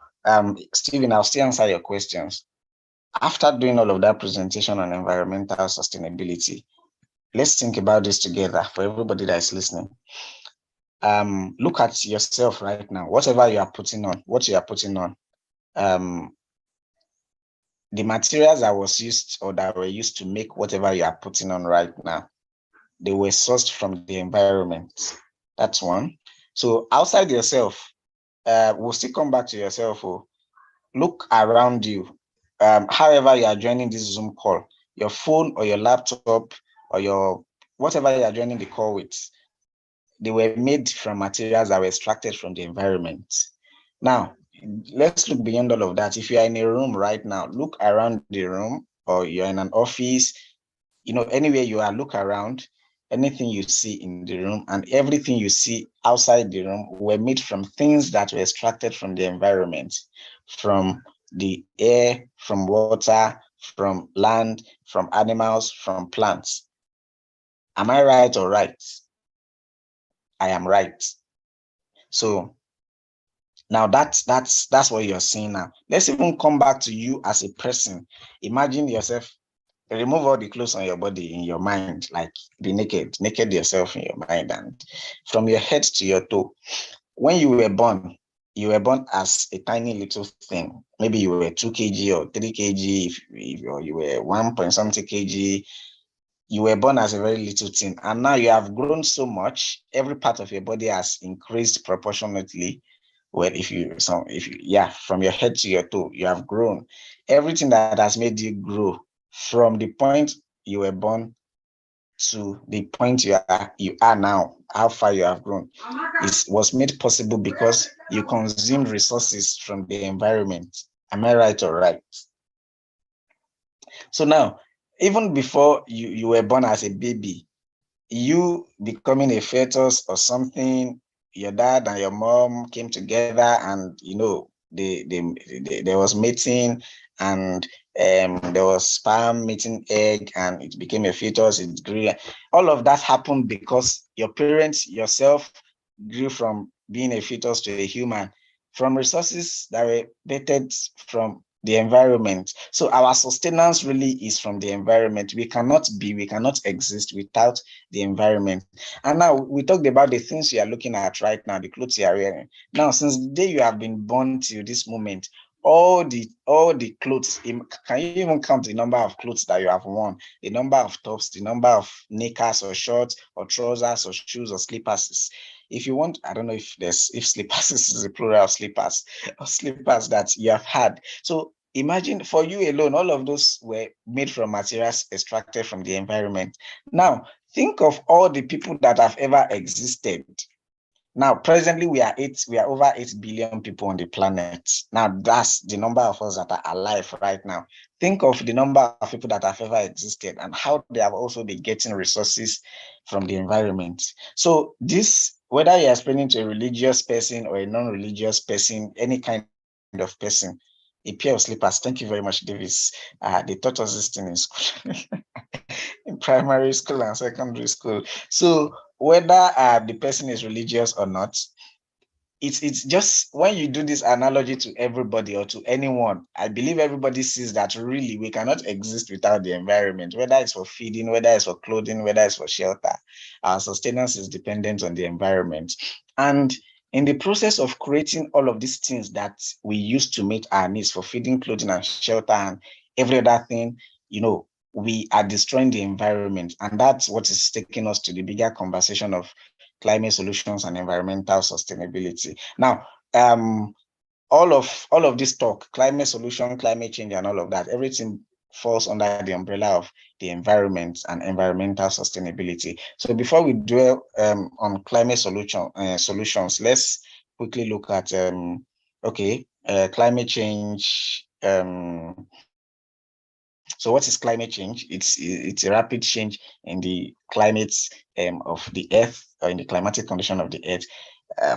Stephen, I'll still answer your questions. After doing all of that presentation on environmental sustainability, let's think about this together for everybody that is listening. Look at yourself right now, whatever you are putting on, what you are putting on. The materials that was used or that were used to make whatever you are putting on right now, they were sourced from the environment. That's one. So outside yourself, we'll still come back to yourself. Look around you. However you are joining this Zoom call, your phone or your laptop or your whatever you are joining the call with, they were made from materials that were extracted from the environment. Now, let's look beyond all of that. If you are in a room right now, look around the room, or you're in an office, anywhere you are, look around. Anything you see in the room and everything you see outside the room were made from things that were extracted from the environment, from the air, from water, from land, from animals, from plants. Am I right or right? I am right. So now that's what you're seeing now. Let's even come back to you as a person. Imagine yourself, remove all the clothes on your body in your mind, like be naked yourself in your mind, and from your head to your toe. When you were born as a tiny little thing. Maybe you were 2 kg or 3 kg, or you were 1 point something kg. You were born as a very little thing, and now you have grown so much. Every part of your body has increased proportionately. Well, from your head to your toe, you have grown. Everything that has made you grow from the point you were born to the point you are now, how far you have grown, was made possible because you consumed resources from the environment. Am I right or right? So now, even before you were born as a baby, you becoming a fetus or something, your dad and your mom came together and, there was mating, and there was sperm meeting egg, and it became a fetus, it grew. All of that happened because your parents, yourself, grew from being a fetus to a human, from resources that were vetted from the environment. So our sustenance really is from the environment. We cannot exist without the environment. And now we talked about the things you are looking at right now, the clothes you are wearing. Now, since the day you have been born till this moment, all the clothes. Can you even count the number of clothes that you have worn, the number of tops, the number of knickers or shorts or trousers or shoes or slippers? If you want, I don't know if slippers is a plural of slippers or slippers that you have had. So imagine for you alone, all of those were made from materials extracted from the environment. Now, think of all the people that have ever existed. Now, presently, we are over 8 billion people on the planet. Now, that's the number of us that are alive right now. Think of the number of people that have ever existed and how they have also been getting resources from the environment. So this, whether you're explaining to a religious person or a non-religious person, any kind of person, a pair of slippers. Thank you very much, Davis. They taught us this thing in school, in primary school and secondary school. So whether the person is religious or not, it's just when you do this analogy to everybody or to anyone, I believe everybody sees that really we cannot exist without the environment, whether it's for feeding, whether it's for clothing, whether it's for shelter. Our sustenance is dependent on the environment. And in the process of creating all of these things that we use to meet our needs for feeding, clothing, and shelter, and every other thing, we are destroying the environment. And that's what is taking us to the bigger conversation of climate solutions and environmental sustainability. Now, all of this talk, climate solution, climate change, and all of that, everything falls under the umbrella of the environment and environmental sustainability. So before we dwell on climate solutions, let's quickly look at climate change. So what is climate change? It's a rapid change in the climate of the Earth, or in the climatic condition of the Earth.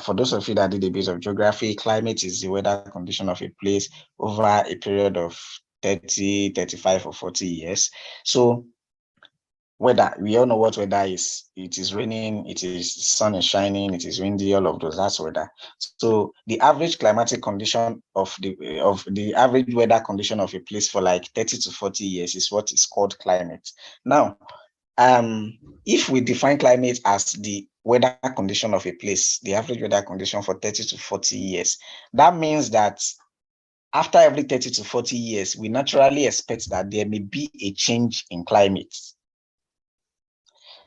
For those of you that did a bit of geography, climate is the weather condition of a place over a period of 30, 35, or 40 years. So weather, we all know what weather is. It is raining, it is sun is shining, it is windy, all of those, that's weather. So the average climatic condition of the average weather condition of a place for like 30 to 40 years is what is called climate. Now, if we define climate as the weather condition of a place, the average weather condition for 30 to 40 years, that means that after every 30 to 40 years, we naturally expect that there may be a change in climate.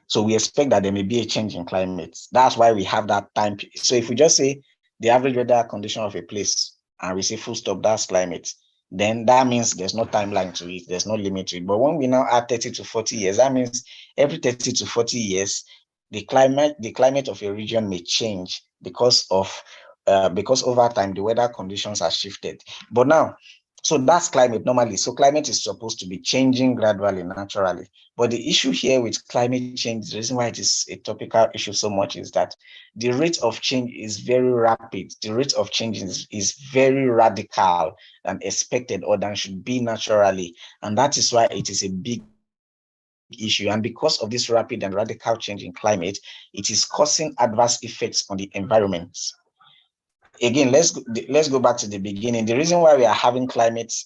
So we expect that there may be a change in climate. That's why we have that time. So if we just say the average weather condition of a place and we say full stop, that's climate, then that means there's no timeline to it, there's no limit to it. But when we now add 30 to 40 years, that means every 30 to 40 years, the climate of a region may change because over time the weather conditions are shifted. But now, so that's climate normally. So climate is supposed to be changing gradually, naturally. But the issue here with climate change, the reason why it is a topical issue so much is that the rate of change is very rapid. The rate of change is very radical than expected or than should be naturally. And that is why it is a big issue. And because of this rapid and radical change in climate, it is causing adverse effects on the environment. Again, let's go back to the beginning. The reason why we are having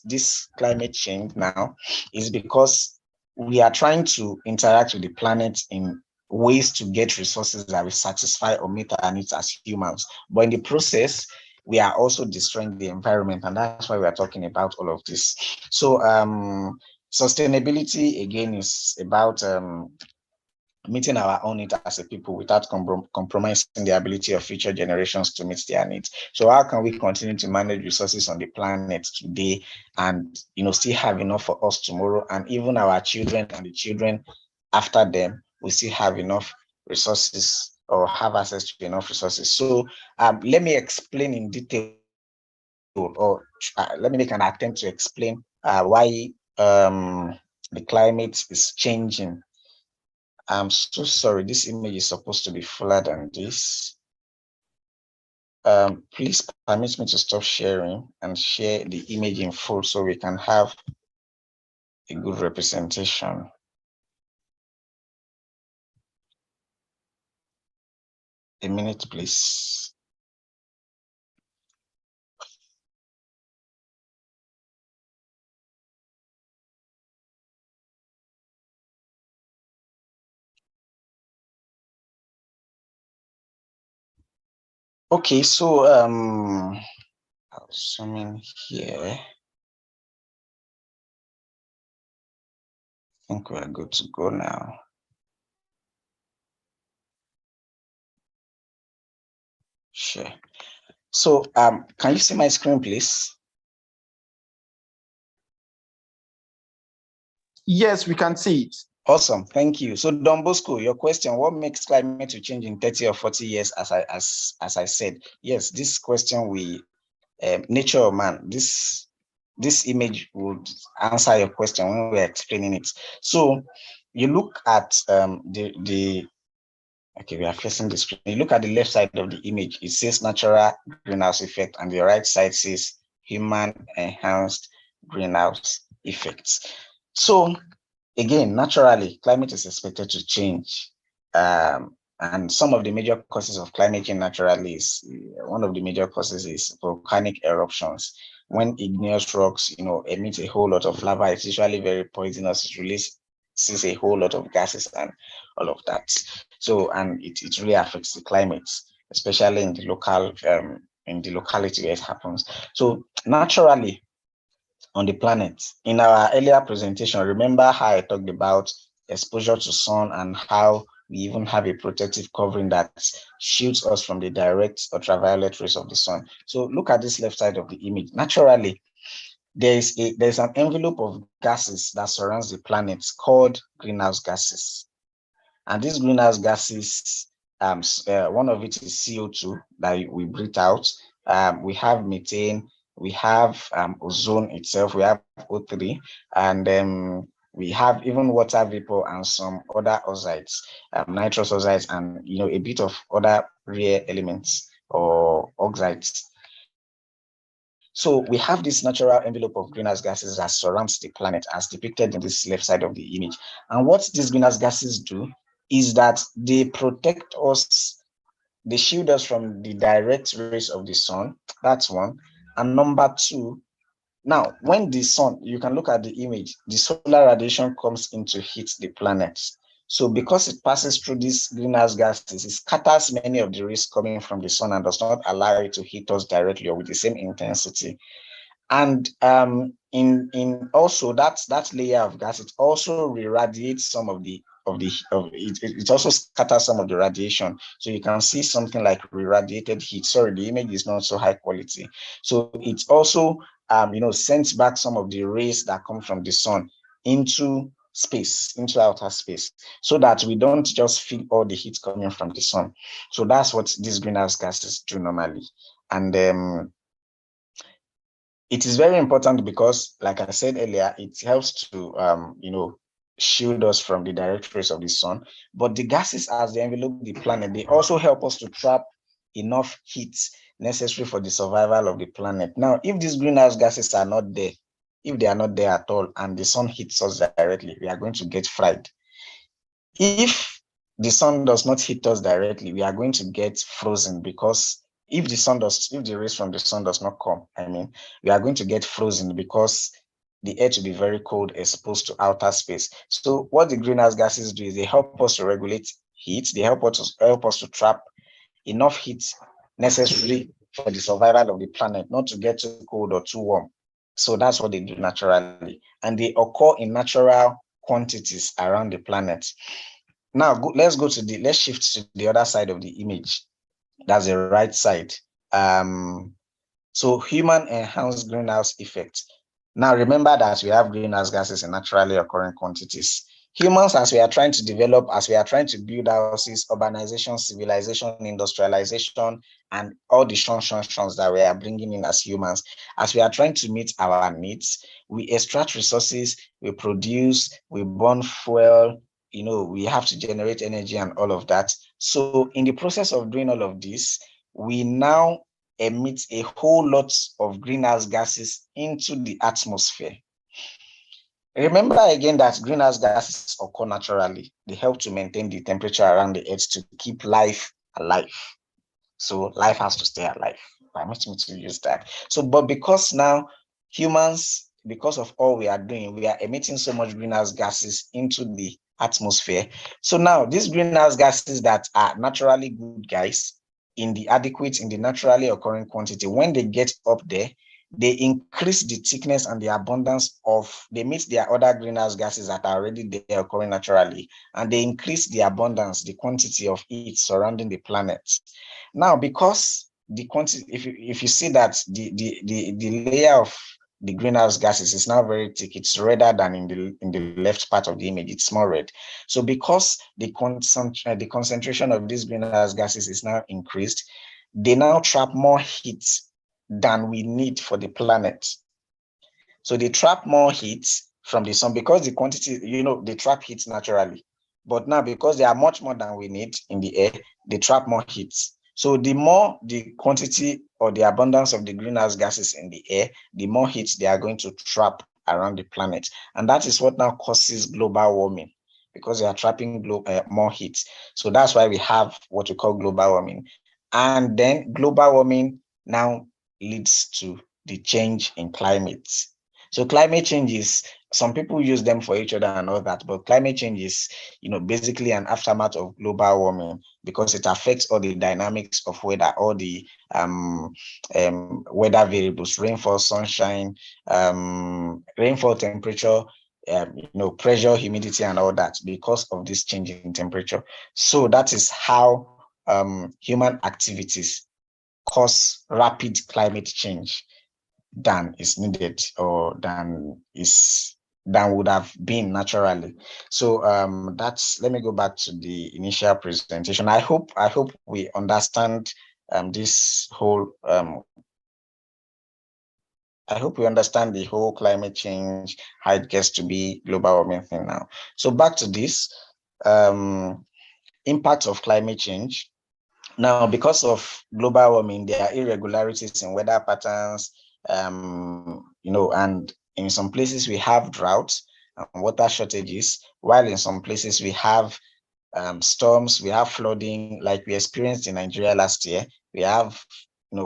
this climate change now is because we are trying to interact with the planet in ways to get resources that will satisfy or meet our needs as humans. But in the process, we are also destroying the environment, and that's why we are talking about all of this. So sustainability, again, is about meeting our own needs as a people without compromising the ability of future generations to meet their needs. So how can we continue to manage resources on the planet today and still have enough for us tomorrow, and even our children and the children after them will still have enough resources or have access to enough resources? So let me explain in detail, or let me make an attempt to explain why the climate is changing. I'm so sorry, this image is supposed to be fuller than this. Please permit me to stop sharing and share the image in full so we can have a good representation. A minute, please. Okay, so I'll zoom in here. I think we're good to go now. Sure. So can you see my screen, please? Yes, we can see it. Awesome, thank you. So Don Bosco, your question, what makes climate to change in 30 or 40 years, as I said? Yes, this question nature of man, this image would answer your question when we're explaining it. So you look at okay, we are facing the screen. You look at the left side of the image, it says natural greenhouse effect, and the right side says human enhanced greenhouse effects. So again, naturally, climate is expected to change. And some of the major causes of climate change naturally is, one of the major causes is volcanic eruptions. When igneous rocks, emit a whole lot of lava, it's usually very poisonous. It releases a whole lot of gases and all of that. So, and it really affects the climate, especially in the locality where it happens. So naturally, on the planet. In our earlier presentation, remember how I talked about exposure to sun and how we even have a protective covering that shields us from the direct ultraviolet rays of the sun. So look at this left side of the image. Naturally, there's an envelope of gases that surrounds the planet called greenhouse gases. And these greenhouse gases, one of it is CO2 that we breathe out. We have methane, we have ozone itself, we have O3, and we have even water vapor and some other oxides, nitrous oxides, and a bit of other rare elements or oxides. So we have this natural envelope of greenhouse gases that surrounds the planet, as depicted in this left side of the image. And what these greenhouse gases do is that they protect us, they shield us from the direct rays of the sun. That's one. And number two, now when the sun, you can look at the image, the solar radiation comes in to heat the planet. So because it passes through these greenhouse gases, it scatters many of the rays coming from the sun and does not allow it to hit us directly or with the same intensity. And in also that layer of gas, it also re-radiates some of it also scatters some of the radiation. So you can see something like re-radiated heat. Sorry, the image is not so high quality. So it also sends back some of the rays that come from the sun into space, into outer space, so that we don't just feel all the heat coming from the sun. So that's what these greenhouse gases do normally. And it is very important because, like I said earlier, it helps to shield us from the direct rays of the sun. But the gases, as they envelop the planet, they also help us to trap enough heat necessary for the survival of the planet. Now, if these greenhouse gases are not there, if they are not there at all, and the sun hits us directly, we are going to get fried. If the sun does not hit us directly, we are going to get frozen, because if the rays from the sun does not come, we are going to get frozen because the air to be very cold, exposed to outer space. So what the greenhouse gases do is they help us to regulate heat. They help us to trap enough heat necessary for the survival of the planet, not to get too cold or too warm. So that's what they do naturally. And they occur in natural quantities around the planet. Now, let's shift to the other side of the image. That's the right side. So human enhanced greenhouse effect. Now, remember that we have greenhouse gases in naturally occurring quantities. Humans, as we are trying to develop, as we are trying to build houses, urbanization, civilization, industrialization, and all the shons that we are bringing in as humans, as we are trying to meet our needs, we extract resources, we produce, we burn fuel, we have to generate energy and all of that. So in the process of doing all of this, we now emit a whole lot of greenhouse gases into the atmosphere. Remember again that greenhouse gases occur naturally. They help to maintain the temperature around the earth to keep life alive. So life has to stay alive. Permit me to use that. So, but because now humans, because of all we are doing, we are emitting so much greenhouse gases into the atmosphere. So now these greenhouse gases that are naturally good guys, in the adequate, in the naturally occurring quantity, when they get up there, they increase the thickness and the abundance of, they meet their other greenhouse gases that are already there occurring naturally, and they increase the abundance, the quantity of heat surrounding the planet. Now, because the quantity, if you see that the layer of the greenhouse gases is now very thick, it's redder than in the left part of the image, it's more red. So because the concentration of these greenhouse gases is now increased, they now trap more heat than we need for the planet. So they trap more heat from the sun because the quantity, they trap heat naturally. But now, because they are much more than we need in the air, they trap more heat. So the more the quantity or the abundance of the greenhouse gases in the air, the more heat they are going to trap around the planet. And that is what now causes global warming, because they are trapping more heat. So that's why we have what we call global warming. And then global warming now leads to the change in climate. So climate change is, some people use them for each other and all that, but climate change is, basically an aftermath of global warming, because it affects all the dynamics of weather, all the weather variables, rainfall, sunshine, rainfall, temperature, pressure, humidity, and all that, because of this change in temperature. So that is how human activities cause rapid climate change than is needed, or than would have been naturally. So let me go back to the initial presentation. I hope we understand this whole I hope we understand the whole climate change, how it gets to be global warming thing now. So back to this impact of climate change. Now, because of global warming, there are irregularities in weather patterns, and in some places we have droughts and water shortages, while in some places we have storms, we have flooding, like we experienced in Nigeria last year. We have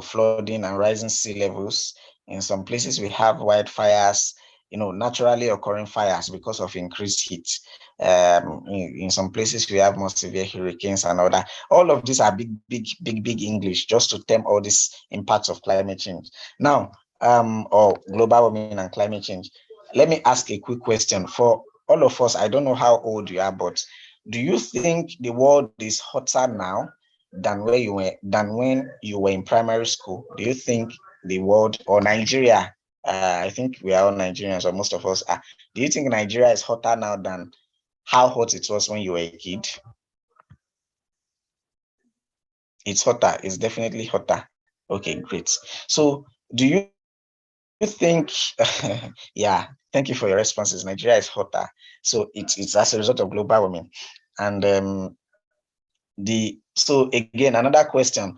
flooding and rising sea levels. In some places we have wildfires, naturally occurring fires because of increased heat. In some places we have more severe hurricanes and all that. All of these are big English, just to term all these impacts of climate change. Now, or global warming and climate change. Let me ask a quick question for all of us. I don't know how old you are, but do you think the world is hotter now than when you were in primary school? Do you think the world, or Nigeria, I think we are all Nigerians, or most of us are, do you think Nigeria is hotter now than how hot it was when you were a kid? It's hotter. It's definitely hotter. Okay, great. So do you think, yeah, thank you for your responses. Nigeria is hotter. So it's as a result of global warming. And so again, another question.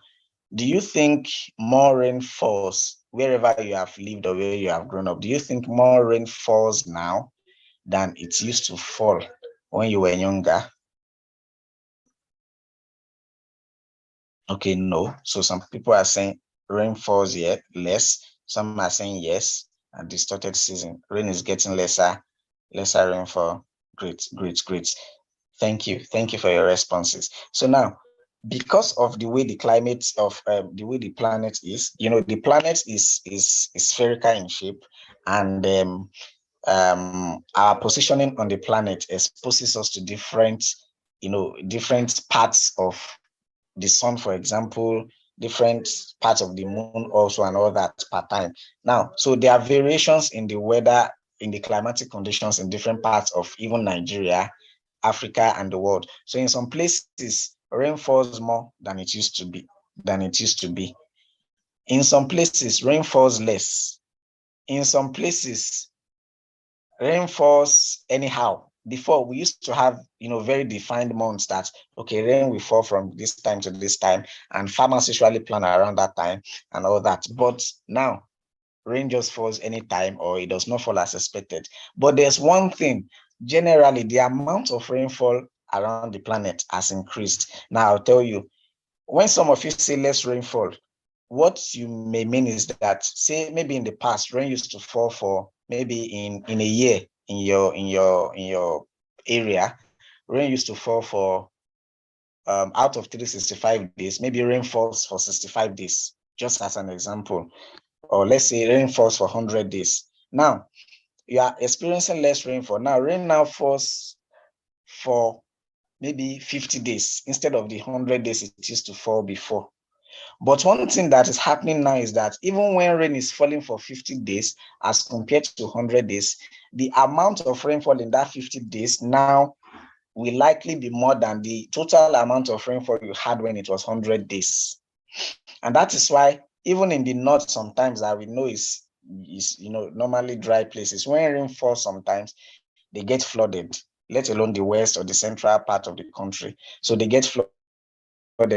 Do you think more rain falls wherever you have lived or where you have grown up? Do you think more rain falls now than it used to fall when you were younger? Okay, no. So some people are saying rain falls yet less. Some are saying yes, a distorted season. Rain is getting lesser rainfall. Great. Thank you for your responses. So now, because of the way the climate of the way the planet is, the planet is spherical in shape, and our positioning on the planet exposes us to different parts of the sun, for example, different parts of the moon also, and all that per time. Now, so there are variations in the weather, in the climatic conditions in different parts of even Nigeria, Africa, and the world. So in some places, rain falls more than it used to be. In some places, rain falls less. In some places, rain falls anyhow. Before, we used to have, very defined months that, okay, rain will fall from this time to this time, and farmers usually plan around that time and all that. But now, rain just falls anytime, or it does not fall as expected. But there's one thing, generally, the amount of rainfall around the planet has increased. Now, I'll tell you, when some of you say less rainfall, what you may mean is that, say, maybe in the past, rain used to fall for maybe in a year in your area, rain used to fall for out of 365 days, maybe rain falls for 65 days, just as an example. Or let's say rain falls for 100 days. Now, you are experiencing less rainfall. Now, rain now falls for maybe 50 days instead of the 100 days it used to fall before. But one thing that is happening now is that even when rain is falling for 50 days as compared to 100 days, the amount of rainfall in that 50 days now will likely be more than the total amount of rainfall you had when it was 100 days. And that is why even in the north, sometimes that we know is normally dry places, when rain falls sometimes, they get flooded, let alone the west or the central part of the country. So they get flooded.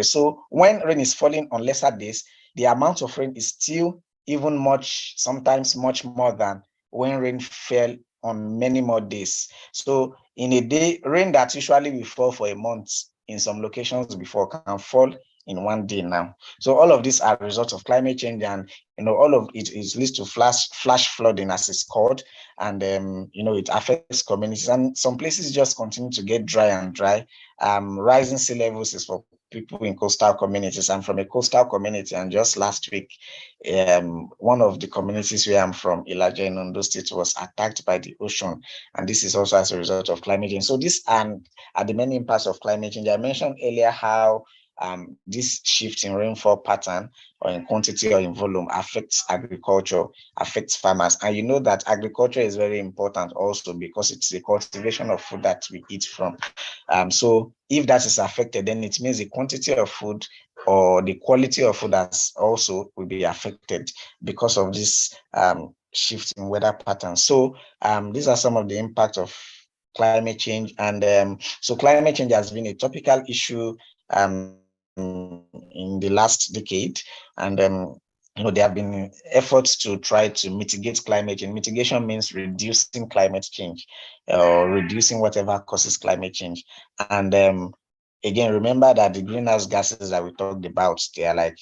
So when rain is falling on lesser days, the amount of rain is still even sometimes much more than when rain fell on many more days. So in a day, rain that usually will fall for a month in some locations before can fall in one day now. So all of these are a result of climate change, and all of it leads to flash flooding, as it's called, and it affects communities, and some places just continue to get dry and dry. Rising sea levels is for people in coastal communities. I'm from a coastal community, and just last week, one of the communities where I'm from, Ilaja in Ondo State, was attacked by the ocean, and this is also as a result of climate change. So these are the many impacts of climate change. I mentioned earlier how this shift in rainfall pattern, or in quantity or in volume, affects agriculture, affects farmers. And you know that agriculture is very important also because it's the cultivation of food that we eat from. So if that is affected, then it means the quantity of food or the quality of food that's also will be affected because of this shift in weather patterns. So these are some of the impacts of climate change. And so climate change has been a topical issue in the last decade, and there have been efforts to try to mitigate climate change. Mitigation means reducing climate change or reducing whatever causes climate change. And again, remember that the greenhouse gases that we talked about, they are like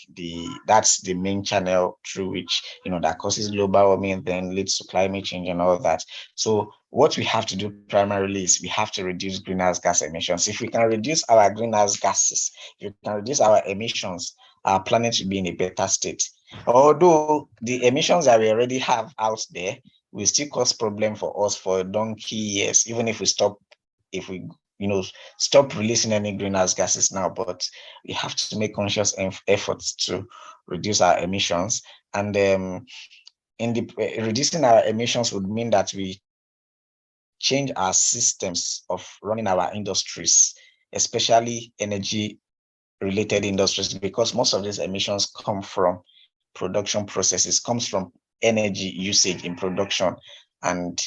that's the main channel through which that causes global warming, then leads to climate change and all that. So what we have to do primarily is we have to reduce greenhouse gas emissions. If we can reduce our greenhouse gases, if we can reduce our emissions, our planet will be in a better state. Although the emissions that we already have out there will still cause problem for us for a donkey years, even if we stop releasing any greenhouse gases now. But we have to make conscious efforts to reduce our emissions. And reducing our emissions would mean that we change our systems of running our industries, especially energy-related industries, because most of these emissions come from production processes, comes from energy usage in production. And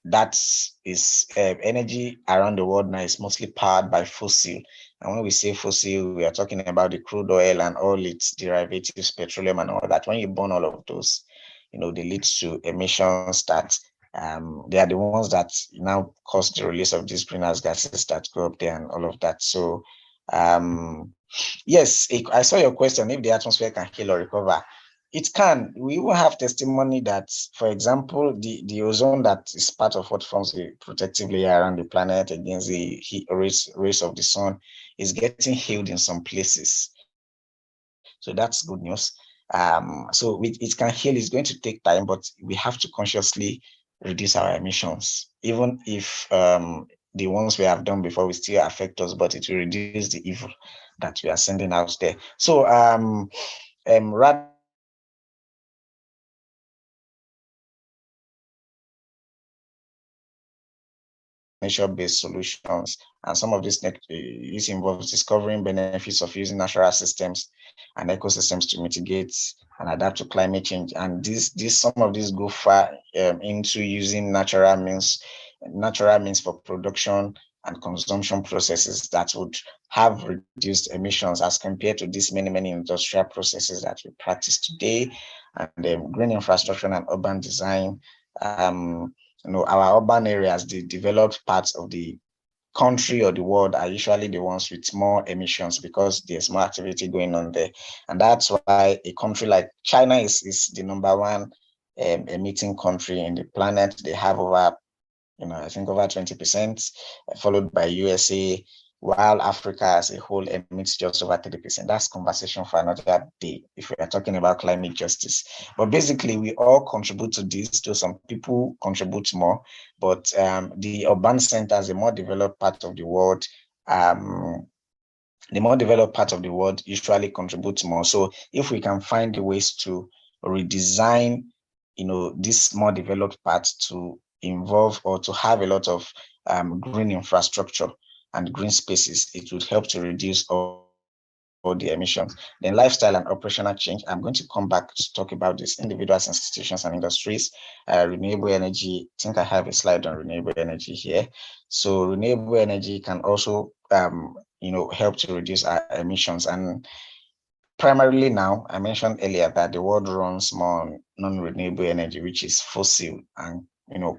that is energy around the world now is mostly powered by fossil. And when we say fossil, we are talking about the crude oil and all its derivatives, petroleum and all that. When you burn all of those, they lead to emissions that they are the ones that now cause the release of these greenhouse gases that go up there and all of that. So yes, I saw your question, if the atmosphere can heal or recover. It can. We will have testimony that, for example, the ozone that is part of what forms the protective layer around the planet against the heat rays of the sun is getting healed in some places. So that's good news. So it can heal. It's going to take time, but we have to consciously reduce our emissions, even if the ones we have done before will still affect us, but it will reduce the evil that we are sending out there. So rather nature-based solutions, and some of this involves discovering benefits of using natural systems and ecosystems to mitigate and adapt to climate change. And some of these go far into using natural means for production and consumption processes that would have reduced emissions as compared to these many industrial processes that we practice today. And green infrastructure and urban design. Our urban areas, the developed parts of the country or the world, are usually the ones with more emissions because there's more activity going on there. And that's why a country like China is the number one emitting country in the planet. They have over, I think over 20%, followed by USA while Africa as a whole emits just over 30%. That's conversation for another day if we are talking about climate justice. But basically, we all contribute to this, though some people contribute more. But the urban centers, the more developed part of the world, usually contributes more. So if we can find ways to redesign, this more developed part to involve or to have a lot of green infrastructure and green spaces, it would help to reduce all the emissions. Then lifestyle and operational change. I'm going to come back to talk about this: individuals, institutions, and industries. Renewable energy. I think I have a slide on renewable energy here. So renewable energy can also help to reduce our emissions. And primarily now, I mentioned earlier that the world runs more on non-renewable energy, which is fossil and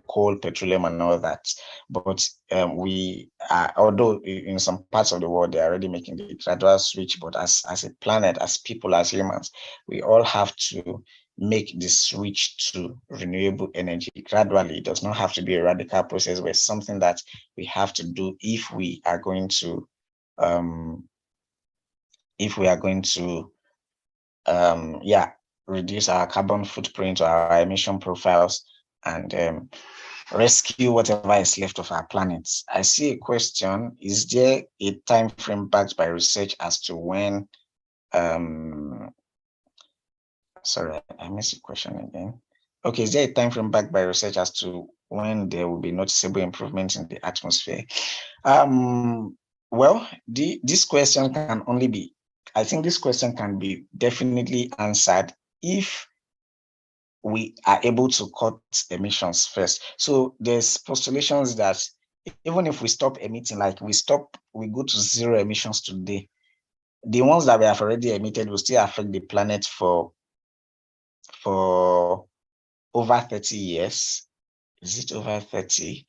coal, petroleum, and all that. But we are, although in some parts of the world they're already making the gradual switch, but as a planet, as people, as humans, we all have to make the switch to renewable energy gradually. It does not have to be a radical process, but it's something that we have to do if we are going to reduce our carbon footprint or our emission profiles and rescue whatever is left of our planet. I see a question: is there a time frame backed by research as to when sorry, I missed the question again. Okay, is there a time frame backed by research as to when there will be noticeable improvements in the atmosphere? Well, this question can only be, I think this question can be definitely answered if we are able to cut emissions first. So there's postulations that even if we stop emitting, like we go to zero emissions today, the ones that we have already emitted will still affect the planet for over 30 years. Is it over 30?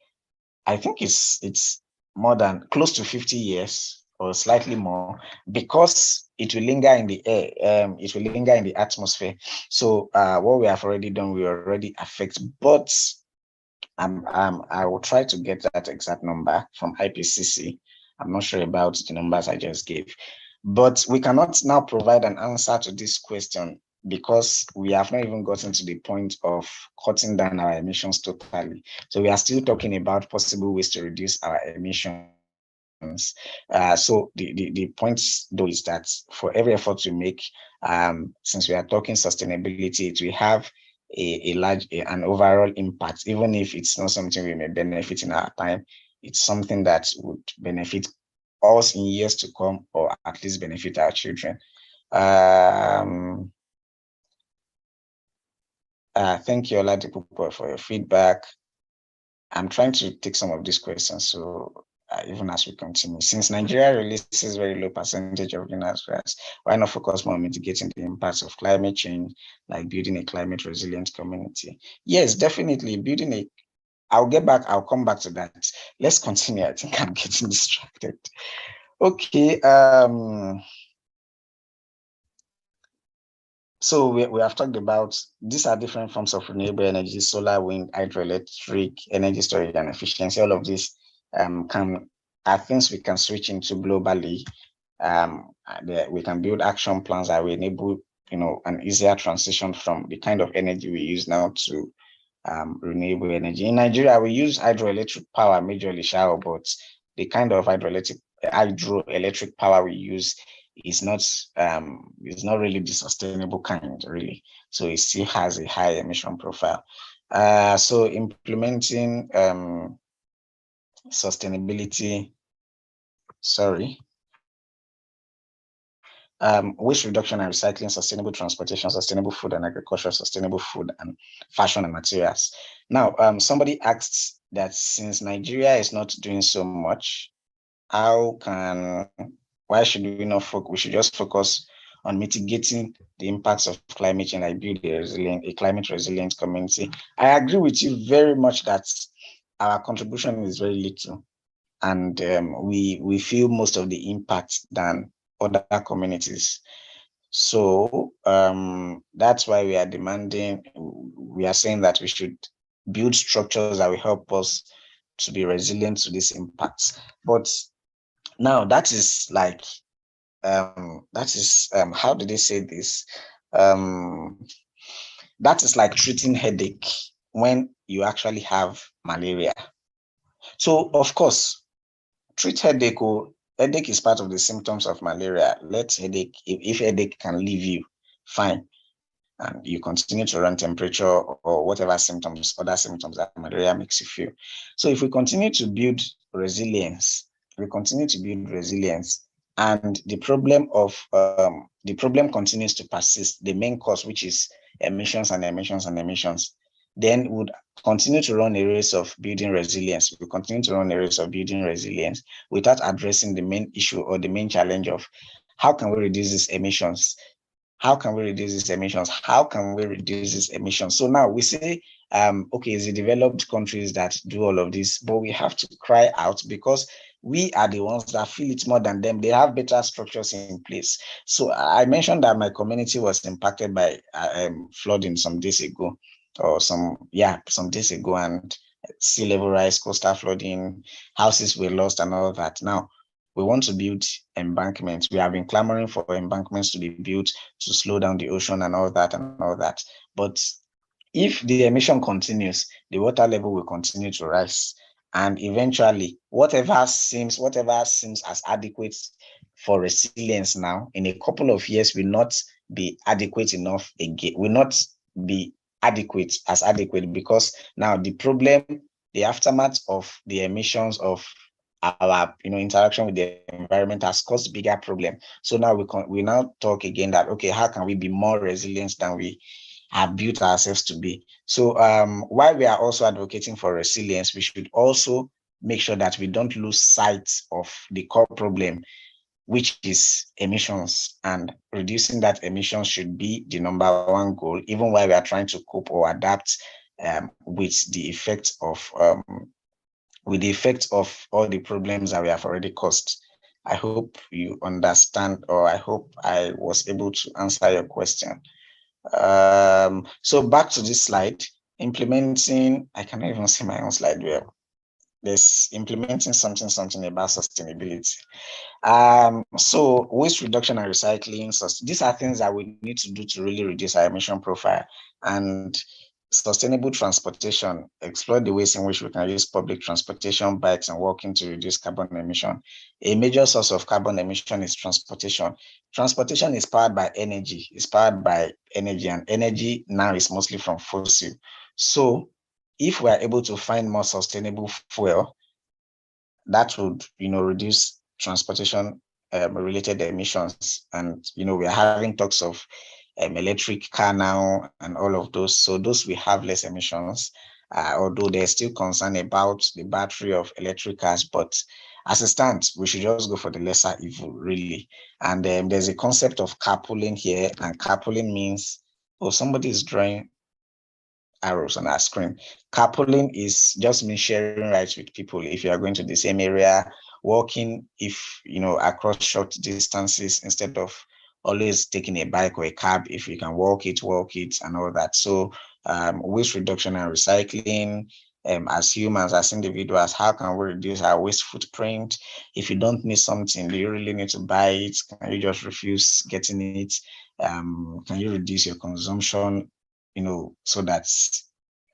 I think it's more than close to 50 years or slightly more, because it will linger in the air, it will linger in the atmosphere. So what we have already done, we already affect. But I will try to get that exact number from IPCC. I'm not sure about the numbers I just gave, but we cannot now provide an answer to this question because we have not even gotten to the point of cutting down our emissions totally. So we are still talking about possible ways to reduce our emissions. So the point though is that for every effort we make, since we are talking sustainability, it will have an overall impact, even if it's not something we may benefit in our time. It's something that would benefit us in years to come, or at least benefit our children. Thank you, Oladipupo, for your feedback. I'm trying to take some of these questions, so even as we continue. Since Nigeria releases very low percentage of greenhouse gas, why not focus more on mitigating the impacts of climate change, like building a climate resilient community? Yes, definitely building I'll come back to that. Let's continue. I think I'm getting distracted. Okay. So we have talked about, these are different forms of renewable energy: solar, wind, hydroelectric, energy storage, and efficiency. All of these are things we can switch into globally. We can build action plans that will enable an easier transition from the kind of energy we use now to renewable energy. In Nigeria, we use hydroelectric power majorly, but the kind of hydroelectric power we use is not really the sustainable kind, really. So it still has a high emission profile. So implementing sustainability, waste reduction and recycling, sustainable transportation, sustainable food and agriculture, sustainable food and fashion and materials. Now, somebody asked that since Nigeria is not doing so much, why should we not focus? We should just focus on mitigating the impacts of climate change and build a climate resilient community. I agree with you very much that our contribution is very little, and we feel most of the impact than other communities. So that's why we are saying that we should build structures that will help us to be resilient to these impacts. But Now that is like, how did they say this? That is like treating headache when you actually have malaria. So of course, treat headache. Headache is part of the symptoms of malaria. Let headache, if headache can leave you, fine. And you continue to run temperature or whatever other symptoms that malaria makes you feel. So if we continue to build resilience, and the problem continues to persist, the main cause, which is emissions and emissions and emissions, then would continue to run a race of building resilience. We continue to run a race of building resilience without addressing the main issue or the main challenge of how can we reduce these emissions? How can we reduce these emissions? How can we reduce these emissions? So now we say, okay, it's the developed countries that do all of this, but we have to cry out because we are the ones that feel it more than them. They have better structures in place. So I mentioned that my community was impacted by flooding some days ago, and sea level rise, coastal flooding, houses were lost and all that. Now, we want to build embankments. We have been clamoring for embankments to be built to slow down the ocean and all that. But if the emission continues, the water level will continue to rise. And eventually, whatever seems as adequate for resilience now, in a couple of years, will not be adequate enough again, will not be adequate because now the aftermath of the emissions of our interaction with the environment has caused bigger problem. So now we now talk again that, okay, how can we be more resilient than we have built ourselves to be? So while we are also advocating for resilience, we should also make sure that we don't lose sight of the core problem, which is emissions, and reducing that emissions should be the number one goal, even while we are trying to cope or adapt with the effects of all the problems that we have already caused. I hope you understand, or I hope I was able to answer your question. So back to this slide, implementing, I cannot even see my own slide well. There's implementing something about sustainability. So waste reduction and recycling, so these are things that we need to do to really reduce our emission profile. And sustainable transportation, explore the ways in which we can use public transportation, bikes, and walking to reduce carbon emission. A major source of carbon emission is transportation. Transportation is powered by energy. And energy now is mostly from fossil. So if we are able to find more sustainable fuel, that would, reduce transportation related emissions. And, we are having talks of electric car now and all of those. So those will have less emissions, although there's still concern about the battery of electric cars. But as it stands, we should just go for the lesser evil, really. And there's a concept of carpooling here, and carpooling means, somebody is drawing arrows on our screen. Carpooling is just means sharing rides with people. If you are going to the same area, walking, across short distances, instead of always taking a bike or a cab, if you can walk it and all that. So waste reduction and recycling, as humans, as individuals, how can we reduce our waste footprint? If you don't need something, do you really need to buy it? Can you just refuse getting it? Can you reduce your consumption, so that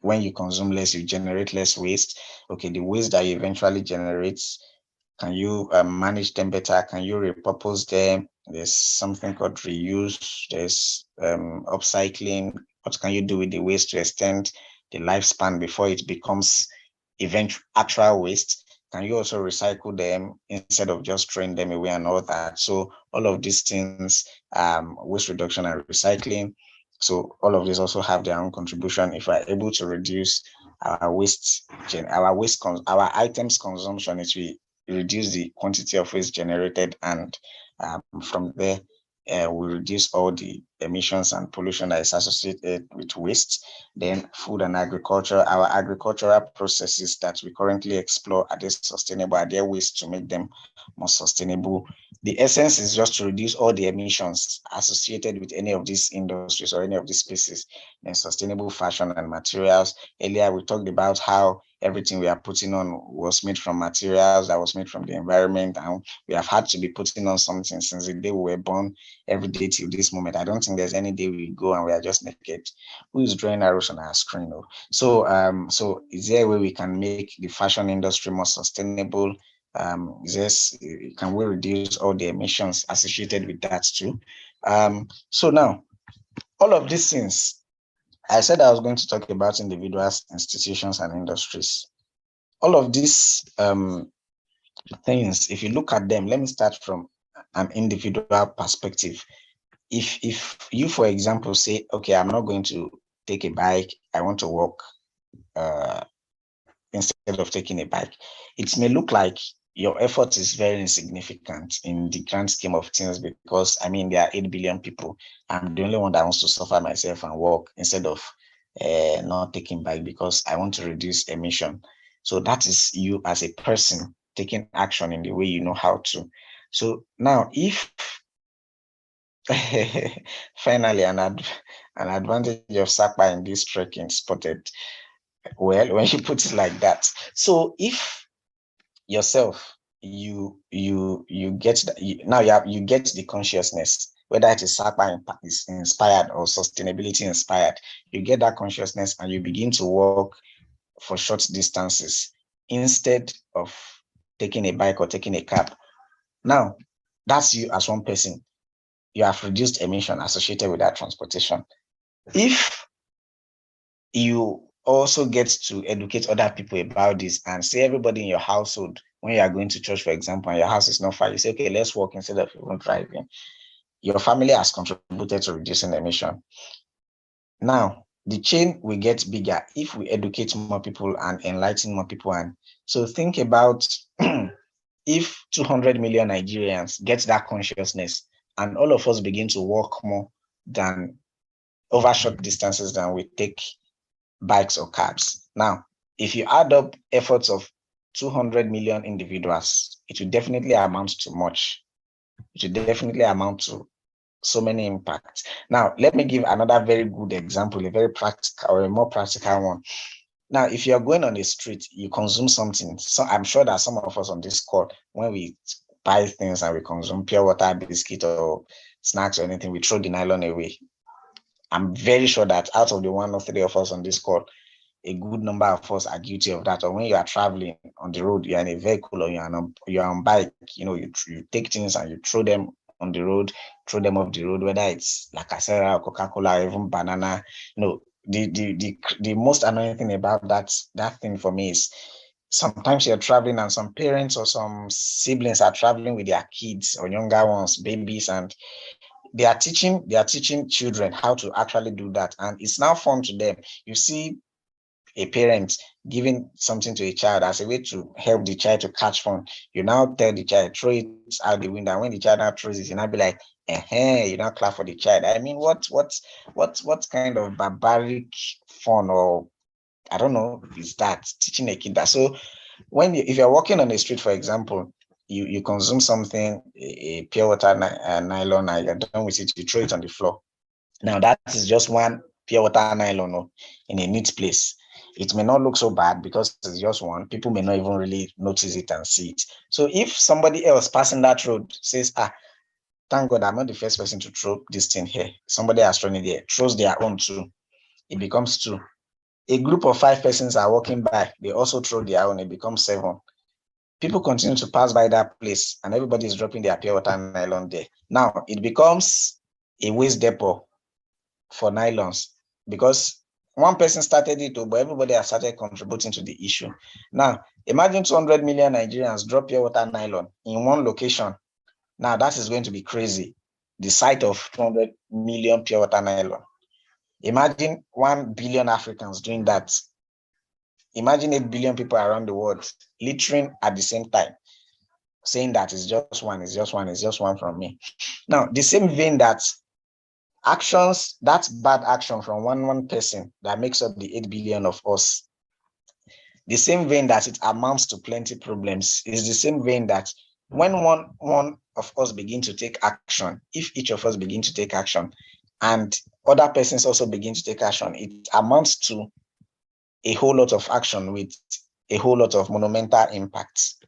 when you consume less, you generate less waste? Okay, the waste that you eventually generate, can you manage them better? Can you repurpose them? There's something called reuse. There's upcycling. What can you do with the waste to extend the lifespan before it becomes actual waste? Can you also recycle them instead of just throwing them away and all that? So all of these things, waste reduction and recycling. So all of these also have their own contribution. If we're able to reduce our our items consumption, it will reduce the quantity of waste generated, and from there we reduce all the emissions and pollution that is associated with waste. Then food and agriculture, our agricultural processes that we currently explore, are they sustainable? Are there ways to make them more sustainable? the essence is just to reduce all the emissions associated with any of these industries or any of these spaces in sustainable fashion and materials. Earlier, we talked about how everything we are putting on was made from materials that was made from the environment, and we have had to be putting on something since the day we were born, every day till this moment. I don't think there's any day we go and we are just naked. Who is drawing arrows on our screen? Oh? So is there a way we can make the fashion industry more sustainable? Can we reduce all the emissions associated with that too? So now, all of these things, I said I was going to talk about individuals, institutions, and industries. All of these things, if you look at them, let me start from an individual perspective. If you, for example, say, okay, I'm not going to take a bike, I want to walk instead of taking a bike, it may look like your effort is very insignificant in the grand scheme of things, because I mean, there are 8 billion people. I'm the only one that wants to suffer myself and walk instead of not taking bike because I want to reduce emission. So that is you as a person taking action in the way you know how to. So now, if finally an advantage of SAPA in this trekking spotted, well, when you put it like that. So if yourself, you get you get the consciousness, whether it is SAPA is inspired or sustainability inspired, you get that consciousness and you begin to walk for short distances instead of taking a bike or taking a cab. Now, that's you as one person. You have reduced emission associated with that transportation. If you also get to educate other people about this and say everybody in your household, when you are going to church, for example, and your house is not far, you say, okay, let's walk instead of even driving. Your family has contributed to reducing emission. Now, the chain will get bigger if we educate more people and enlighten more people. And so think about if 200 million Nigerians get that consciousness and all of us begin to walk more than over short distances than we take bikes or cabs. Now, if you add up efforts of 200 million individuals, it will definitely amount to much. It will definitely amount to so many impacts. Now, let me give another very good example, a very practical or a more practical one. Now, if you're going on the street, you consume something. So I'm sure that some of us on this call, when we buy things and we consume pure water, biscuit, or snacks or anything, we throw the nylon away. I'm very sure that out of the 1 or 3 of us on this call, a good number of us are guilty of that. Or when you are traveling on the road, you're in a vehicle or you're on bike, you take things and you throw them on the road, throw them off the road, whether it's like Acera or Coca-Cola or even banana. The most annoying thing about that thing for me is sometimes you're traveling and some parents or some siblings are traveling with their kids or younger ones, babies, and they are teaching children how to actually do that. And it's now fun to them. You see a parent giving something to a child as a way to help the child to catch fun. You now tell the child, throw it out the window. And when the child now throws it, you now be like, you now clap for the child. I mean, what kind of barbaric fun, or I don't know, is that teaching a kid that? So if you're walking on the street, for example, you consume something, a pure water nylon, and you're done with it, you throw it on the floor. Now that is just one pure water nylon in a neat place. It may not look so bad because it's just one. People may not even really notice it and see it. So if somebody else passing that road says, thank God I'm not the first person to throw this thing here, somebody has thrown it there, throws their own too, it becomes 2. A group of 5 persons are walking by, they also throw their own, it becomes 7. People continue to pass by that place and everybody is dropping their pure water nylon there. Now it becomes a waste depot for nylons because one person started it, but everybody has started contributing to the issue. Now, imagine 200 million Nigerians drop pure water nylon in one location. Now that is going to be crazy. The sight of 200 million pure water nylon. Imagine 1 billion Africans doing that. Imagine 8 billion people around the world littering at the same time, saying that it's just one from me. Now, the same vein that actions, that's bad action from one person that makes up the 8 billion of us. The same vein that it amounts to plenty problems is the same vein that when one of us begin to take action, if each of us begin to take action and other persons also begin to take action, it amounts to a whole lot of action with a whole lot of monumental impacts.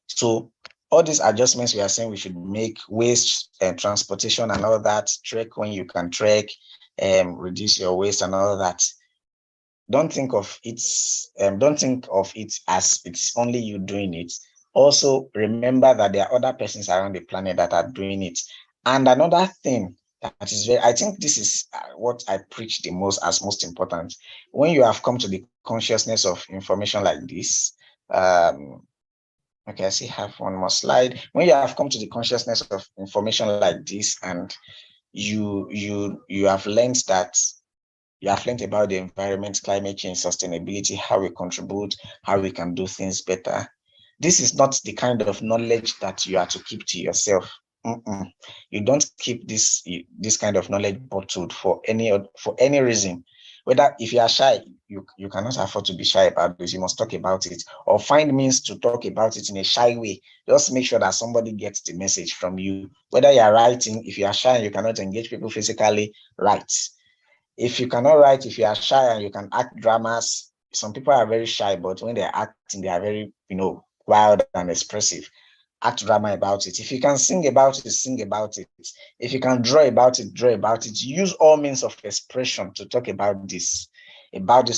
So all these adjustments we are saying we should make, waste, transportation and all that, trek when you can trek, reduce your waste and all that. Don't think of it as it's only you doing it. Also remember that there are other persons around the planet that are doing it. And another thing that is I think this is what I preach the most as most important. When you have come to the consciousness of information like this, okay, I see have one more slide. When you have come to the consciousness of information like this, and you have learned that you have learned about the environment, climate change, sustainability, how we contribute, how we can do things better. This is not the kind of knowledge that you are to keep to yourself. You don't keep this kind of knowledge bottled for any reason. Whether if you are shy, you cannot afford to be shy about this. You must talk about it or find means to talk about it in a shy way. Just make sure that somebody gets the message from you. Whether you are writing, if you are shy and you cannot engage people physically, write. If you cannot write, if you are shy and you can act dramas, some people are very shy, but when they're acting, they are very, wild and expressive. Act drama about it. If you can sing about it, sing about it. If you can draw about it, draw about it. Use all means of expression to talk about this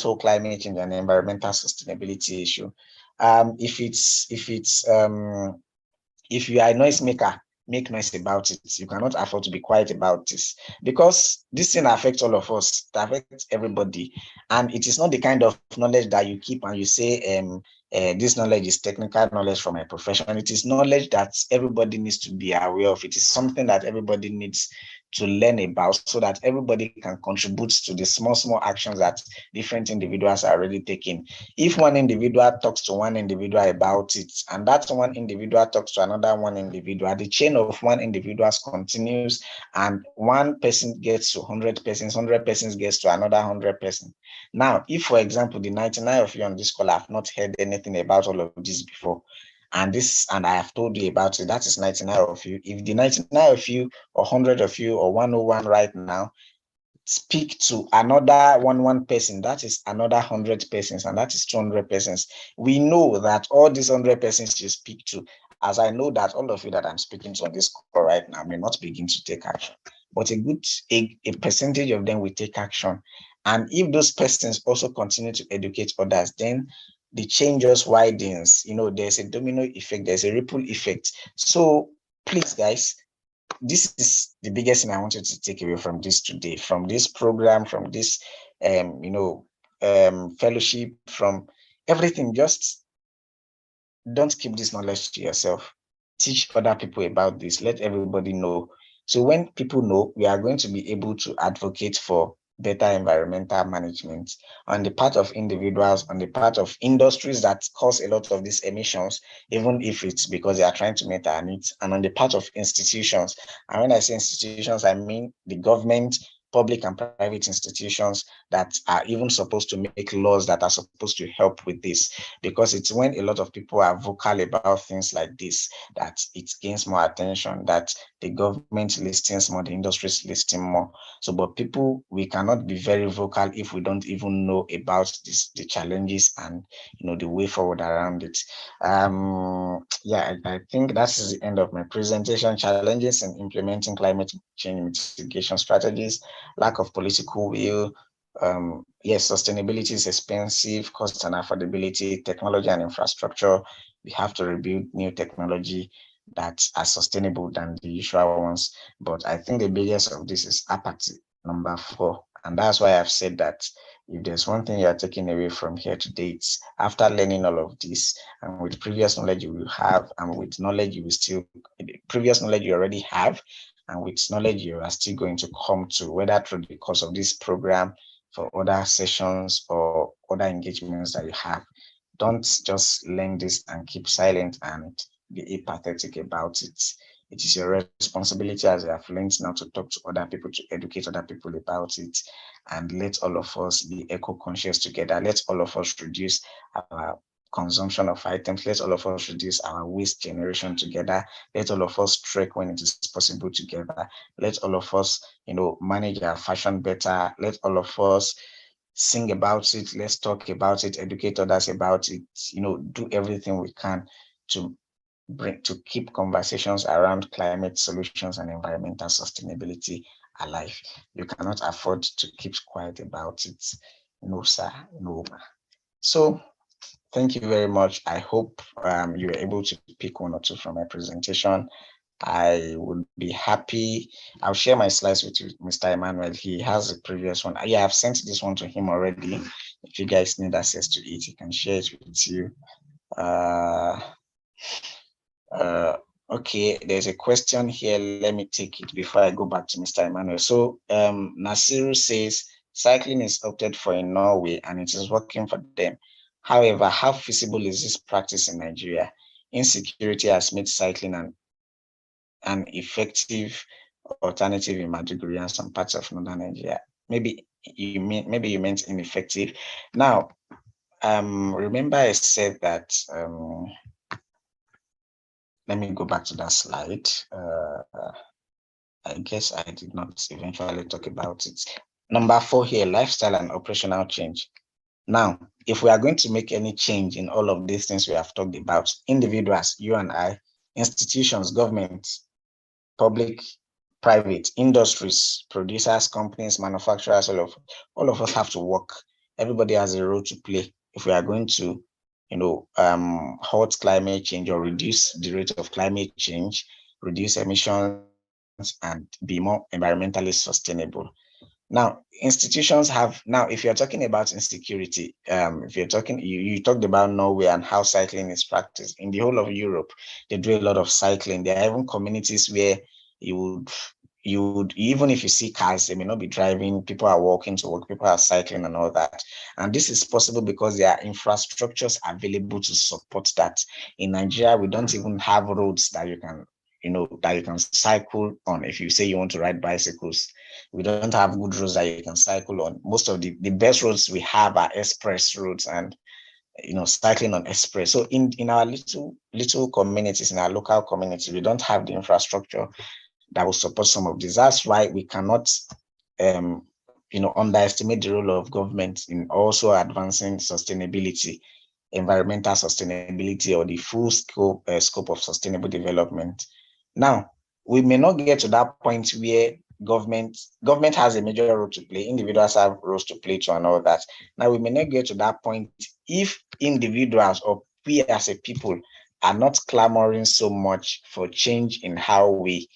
whole climate change and environmental sustainability issue. If you are a noisemaker, make noise about it. You cannot afford to be quiet about this, because this thing affects all of us. It affects everybody, and it is not the kind of knowledge that you keep and you say, this knowledge is technical knowledge from my profession. It is knowledge that everybody needs to be aware of. It is something that everybody needs to learn about, so that everybody can contribute to the small actions that different individuals are already taking. If one individual talks to one individual about it, and that one individual talks to another one individual, the chain of one individual continues, and one person gets to 100 persons, 100 persons gets to another 100 persons. Now, if, for example, the 99 of you on this call have not heard anything about all of this before, and I have told you about it, that is 99 of you. If the 99 of you, or 100 of you, or 101 right now, speak to another one person, that is another 100 persons, and that is 200 persons. We know that all these 100 persons you speak to, as I know that all of you that I'm speaking to on this call right now may not begin to take action, but a percentage of them will take action. And if those persons also continue to educate others, then the change just widens. There's a domino effect, there's a ripple effect. So please, guys, this is the biggest thing I wanted to take away from this today, from this program, from this, fellowship, from everything. Just don't keep this knowledge to yourself. Teach other people about this. Let everybody know. So when people know, we are going to be able to advocate for better environmental management on the part of individuals, on the part of industries that cause a lot of these emissions, even if it's because they are trying to meet our needs, and on the part of institutions. And when I say institutions, I mean the government, public and private institutions that are even supposed to make laws that are supposed to help with this, because it's when a lot of people are vocal about things like this that it gains more attention, that the government listens more, the industries listen more. So, but people, we cannot be very vocal if we don't even know about the challenges and the way forward around it. I think that is the end of my presentation. Challenges in implementing climate change mitigation strategies: lack of political will. Yes, sustainability is expensive, cost and affordability, technology and infrastructure. We have to rebuild new technology that are sustainable than the usual ones. But I think the biggest of this is apathy, number 4. And that's why I've said that if there's one thing you are taking away from here today, it's after learning all of this, and with previous knowledge you will have, and with knowledge you will still, previous knowledge you already have, and with knowledge you are still going to come to, whether through the course of this program, for other sessions or other engagements that you have. Don't just learn this and keep silent and be apathetic about it. It is your responsibility, as you have learned now, to talk to other people, to educate other people about it, and let all of us be eco-conscious together. Let all of us reduce our consumption of items. Let all of us reduce our waste generation together. Let all of us trek when it is possible together. Let all of us, manage our fashion better. Let all of us sing about it. Let's talk about it, educate others about it, do everything we can to keep conversations around climate solutions and environmental sustainability alive. You cannot afford to keep quiet about it. No, sir, no. So thank you very much. I hope you were able to pick one or two from my presentation. I would be happy. I'll share my slides with you, Mr. Emmanuel. He has a previous one. Yeah, I've sent this one to him already. If you guys need access to it, he can share it with you. Okay, there's a question here. Let me take it before I go back to Mr. Emmanuel. So Nasiru says, cycling is opted for in Norway and it is working for them. However, how feasible is this practice in Nigeria? Insecurity has made cycling an effective alternative in Maiduguri and some parts of northern Nigeria. Maybe you meant ineffective. Now, remember I said that let me go back to that slide. I guess I did not eventually talk about it. Number 4 here, lifestyle and operational change. Now, if we are going to make any change in all of these things we have talked about, individuals, you and I, institutions, governments, public, private, industries, producers, companies, manufacturers, all of us have to work. Everybody has a role to play if we are going to halt climate change or reduce the rate of climate change, reduce emissions, and be more environmentally sustainable. Now, institutions have, if you're talking about insecurity, if you're talking, you talked about Norway and how cycling is practiced. In the whole of Europe, they do a lot of cycling. There are even communities where you would, even if you see cars, they may not be driving, people are walking to work, people are cycling and all that. And this is possible because there are infrastructures available to support that. In Nigeria, we don't even have roads that you can cycle on. If you say you want to ride bicycles, we don't have good roads that you can cycle on. Most of the best roads we have are express roads and cycling on express. So in our little communities, in our local communities, we don't have the infrastructure that will support some of this. That's why we cannot underestimate the role of government in also advancing sustainability, environmental sustainability, or the full scope of sustainable development. Now, we may not get to that point where government has a major role to play, individuals have roles to play too and all that. Now, we may not get to that point if individuals or we as a people are not clamoring so much for change in how we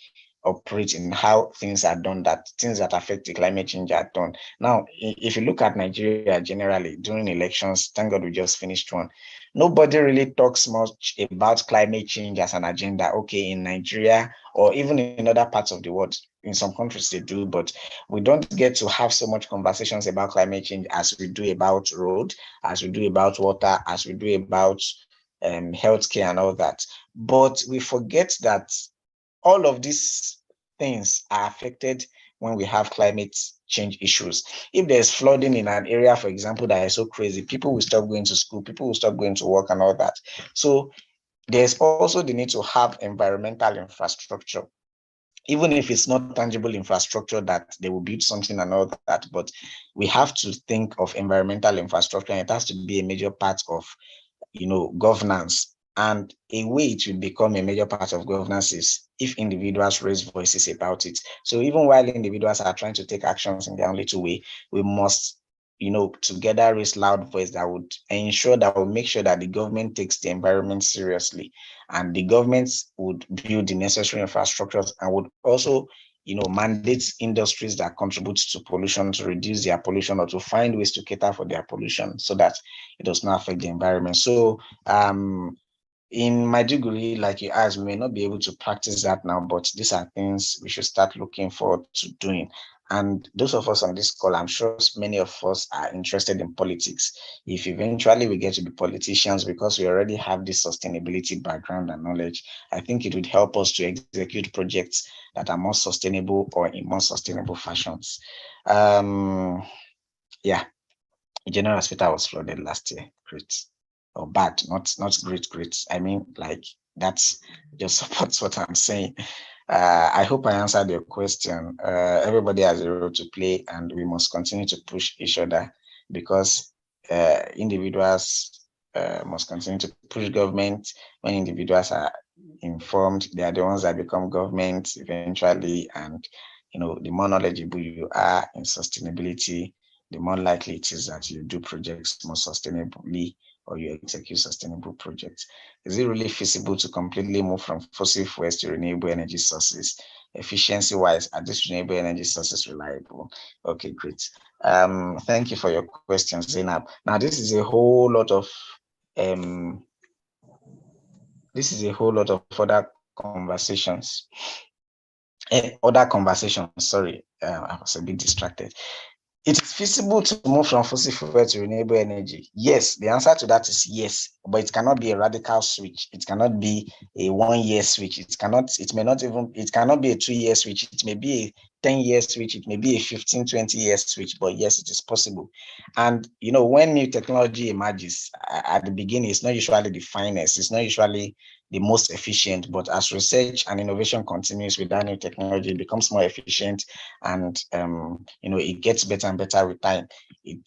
operate, in how things are done, that things that affect the climate change are done. Now, if you look at Nigeria generally, during elections, thank God we just finished one, nobody really talks much about climate change as an agenda. Okay, in Nigeria or even in other parts of the world, in some countries they do, but we don't get to have so much conversations about climate change as we do about road, as we do about water, as we do about healthcare and all that. But we forget that all of these things are affected when we have climate change issues. If there's flooding in an area, for example, that is so crazy, people will stop going to school, people will stop going to work and all that. So there's also the need to have environmental infrastructure, even if it's not tangible infrastructure that they will build something and all that, but we have to think of environmental infrastructure, and it has to be a major part of governance. And a way it will become a major part of governance is if individuals raise voices about it. So even while individuals are trying to take actions in their own little way, we must, together raise loud voice that would ensure, that will make sure that the government takes the environment seriously, and the governments would build the necessary infrastructures and would also mandate industries that contribute to pollution to reduce their pollution or to find ways to cater for their pollution so that it does not affect the environment. So in Maiduguri, like you asked, we may not be able to practice that now, but these are things we should start looking forward to doing. And those of us on this call, I'm sure many of us are interested in politics. If eventually we get to be politicians, because we already have this sustainability background and knowledge, I think it would help us to execute projects that are more sustainable or in more sustainable fashions. Yeah, General Hospital was flooded last year. Great. or bad, not great. I mean, like, that's just supports what I'm saying. I hope I answered your question. Everybody has a role to play, and we must continue to push each other, because individuals must continue to push government. When individuals are informed, they are the ones that become government eventually. And the more knowledgeable you are in sustainability, the more likely it is that you do projects more sustainably, or you execute sustainable projects. Is it really feasible to completely move from fossil fuels to renewable energy sources? Efficiency-wise, are these renewable energy sources reliable? Okay, great. Thank you for your question, Zainab. Now, this is a whole lot of other conversations. Sorry, I was a bit distracted. It is feasible to move from fossil fuel to renewable energy. Yes, the answer to that is yes, but it cannot be a radical switch. It cannot be a 1 year switch. It cannot be a 2 year switch. It may be a 10-year switch. It may be a 15, 20-year switch, but yes, it is possible. And, when new technology emerges, at the beginning, it's not usually the finest. It's not usually the most efficient, but as research and innovation continues with that new technology, it becomes more efficient, and it gets better and better with time.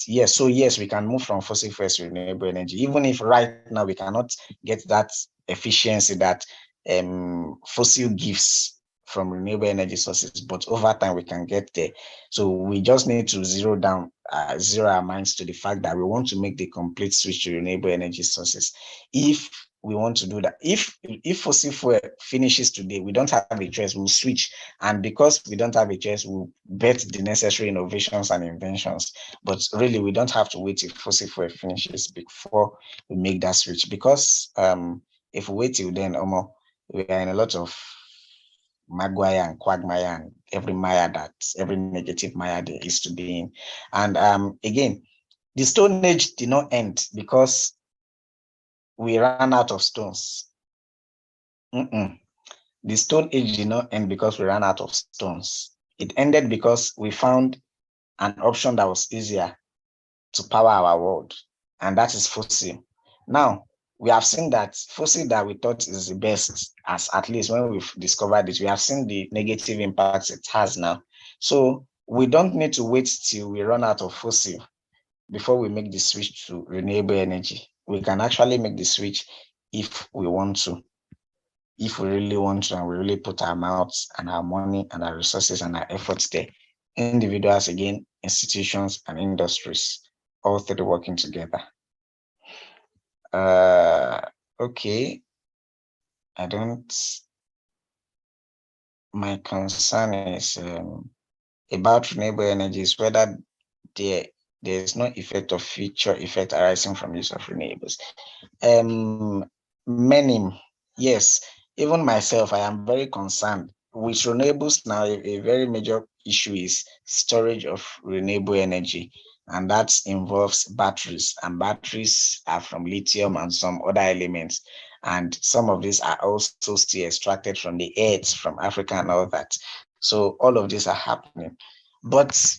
Yes, we can move from fossil fuels to renewable energy, even if right now we cannot get that efficiency that fossil gives from renewable energy sources, but over time we can get there. So we just need to zero our minds to the fact that we want to make the complete switch to renewable energy sources. If we want to do that, if fossil fuel finishes today, we don't have a choice, we'll switch. And because we don't have a choice, we'll bet the necessary innovations and inventions. But really, we don't have to wait till fossil fuel finishes before we make that switch. Because if we wait till then, we are in a lot of maguire and quagmire and every negative mire there is to be in. And again, the Stone Age did not end because we ran out of stones. The Stone Age did not end because we ran out of stones. It ended because we found an option that was easier to power our world, and that is fossil. Now, we have seen that fossil that we thought is the best, as at least when we've discovered it, we have seen the negative impacts it has now. So we don't need to wait till we run out of fossil before we make the switch to renewable energy. We can actually make the switch if we want to, if we really want to, and we really put our mouths and our money and our resources and our efforts there. Individuals, again, institutions and industries, all three working together. Okay. My concern is about renewable energies, whether there is no effect of future effect arising from use of renewables. Many, yes, even myself, I am very concerned with renewables now. A very major issue is storage of renewable energy, and that involves batteries, and batteries are from lithium and some other elements, and some of these are also still extracted from the earth, from Africa and all that. So all of these are happening, but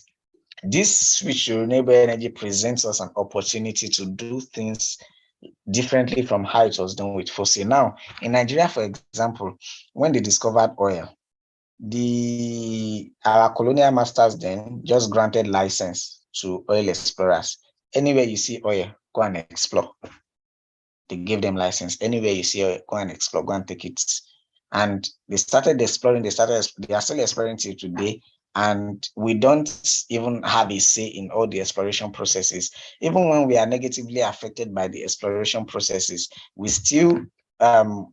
this switch to renewable energy presents us an opportunity to do things differently from how it was done with fossil. Now, in Nigeria, for example, when they discovered oil, our colonial masters then just granted license to oil explorers. Anywhere you see oil, go and explore. They gave them license. Anywhere you see oil, go and explore, go and take it. And they started exploring, they are still exploring till today. And we don't even have a say in all the exploration processes. Even when we are negatively affected by the exploration processes, we still, the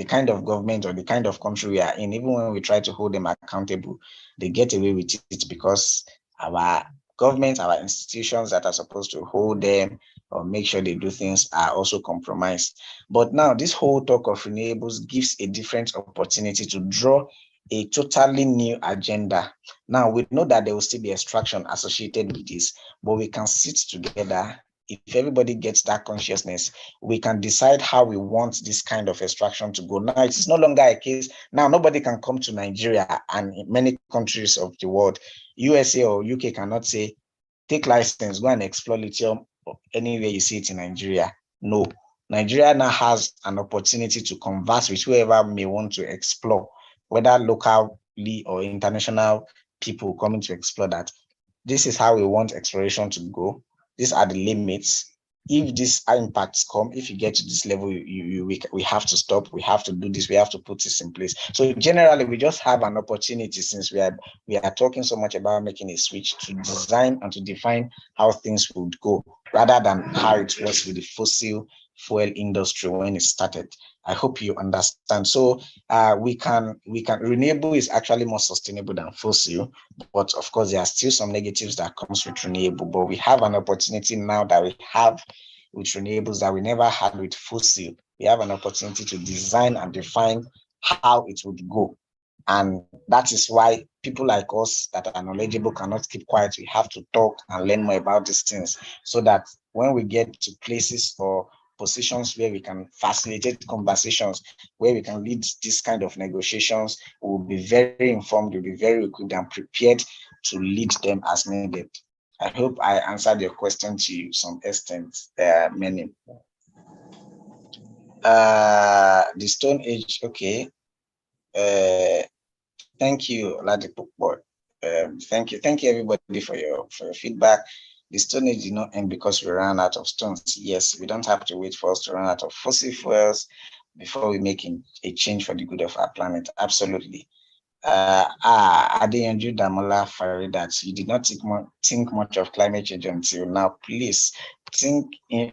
kind of government or the kind of country we are in, even when we try to hold them accountable, they get away with it because our government, our institutions that are supposed to hold them or make sure they do things are also compromised. But now this whole talk of renewables gives a different opportunity to draw a totally new agenda. Now we know that there will still be extraction associated with this, but we can sit together. If everybody gets that consciousness, we can decide how we want this kind of extraction to go. Now, it's no longer a case. Now, nobody can come to Nigeria and in many countries of the world, USA or UK cannot say, take license, go and explore lithium or anywhere you see it in Nigeria. No, Nigeria now has an opportunity to converse with whoever may want to explore, whether locally or international people coming to explore that. This is how we want exploration to go. These are the limits. If these impacts come, if you get to this level, we have to stop. We have to do this. We have to put this in place. So generally, we just have an opportunity, since we are talking so much about making a switch, to design and to define how things would go, rather than how it was with the fossil fuel industry when it started. I hope you understand. So renewable is actually more sustainable than fossil, but of course there are still some negatives that comes with renewable. But we have an opportunity now that we have with renewables that we never had with fossil. We have an opportunity to design and define how it would go. And that is why people like us that are knowledgeable cannot keep quiet. We have to talk and learn more about these things, so that when we get to places or positions where we can facilitate conversations, where we can lead this kind of negotiations, we will be very informed, we'll be very equipped and prepared to lead them as needed. I hope I answered your question to some extent, many. The Stone Age, okay. Thank you, Ladipo. Thank you everybody for your feedback. The Stone Age did not end because we ran out of stones. Yes, we don't have to wait for us to run out of fossil fuels before we make a change for the good of our planet. Absolutely. Adeyanju Damola Faridat, you did not think much of climate change until now. Please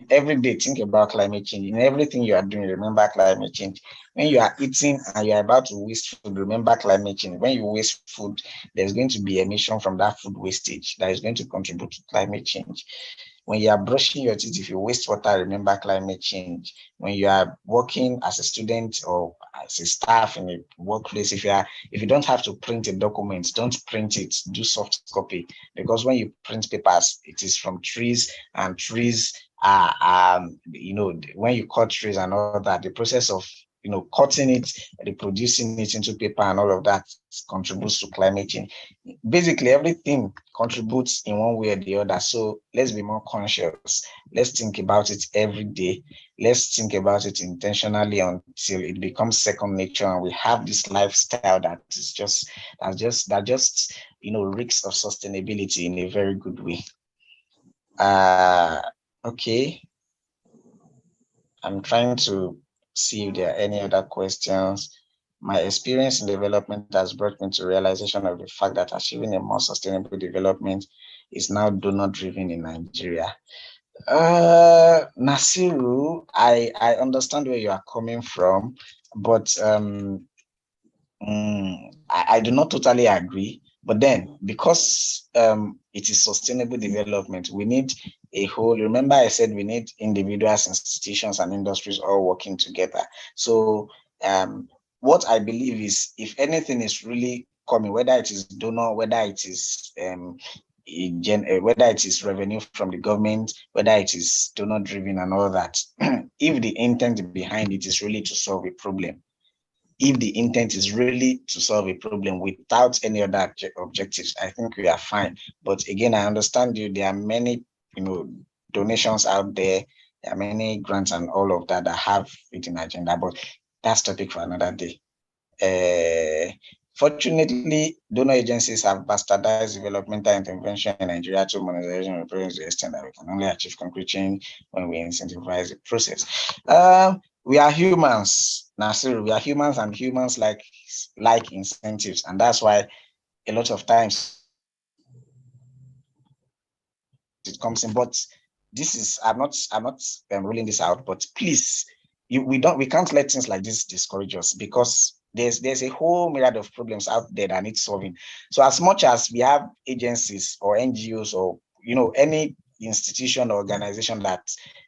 every day, think about climate change. In everything you are doing, remember climate change. When you are eating and you are about to waste food, remember climate change. When you waste food, there's going to be emission from that food wastage that is going to contribute to climate change. When you are brushing your teeth, if you waste water, remember climate change. When you are working as a student or as a staff in a workplace, if you don't have to print a document, don't print it, do soft copy. Because when you print papers, it is from trees, and trees are, when you cut trees and all that, the process of cutting it, reproducing it into paper and all of that contributes to climate change. Basically, everything contributes in one way or the other. So let's be more conscious. Let's think about it every day. Let's think about it intentionally until it becomes second nature, and we have this lifestyle that just reeks of sustainability in a very good way. Okay. I'm trying to see if there are any other questions. My experience in development has brought me to realization of the fact that achieving a more sustainable development is now donor-driven in Nigeria. Nasiru, I understand where you are coming from, but I do not totally agree. But then, because it is sustainable development, we need a whole, remember I said we need individuals, institutions, and industries all working together. So what I believe is, if anything is really coming, whether it is donor, whether it is revenue from the government, whether it is donor driven and all that, if the intent behind it is really to solve a problem, if the intent is really to solve a problem without any other objectives, I think we are fine. But again, I understand you. There are many, donations out there. There are many grants and all of that have it in agenda. But that's topic for another day. Fortunately, donor agencies have bastardized developmental intervention in Nigeria to monetization of programs to the extent that we can only achieve concrete change when we incentivize the process. We are humans, Nasiru. We are humans, and humans like incentives, and that's why a lot of times it comes in. But this is, I'm not ruling this out. But please, we can't let things like this discourage us, because there's a whole myriad of problems out there that need solving. So as much as we have agencies or NGOs or any institution or organization that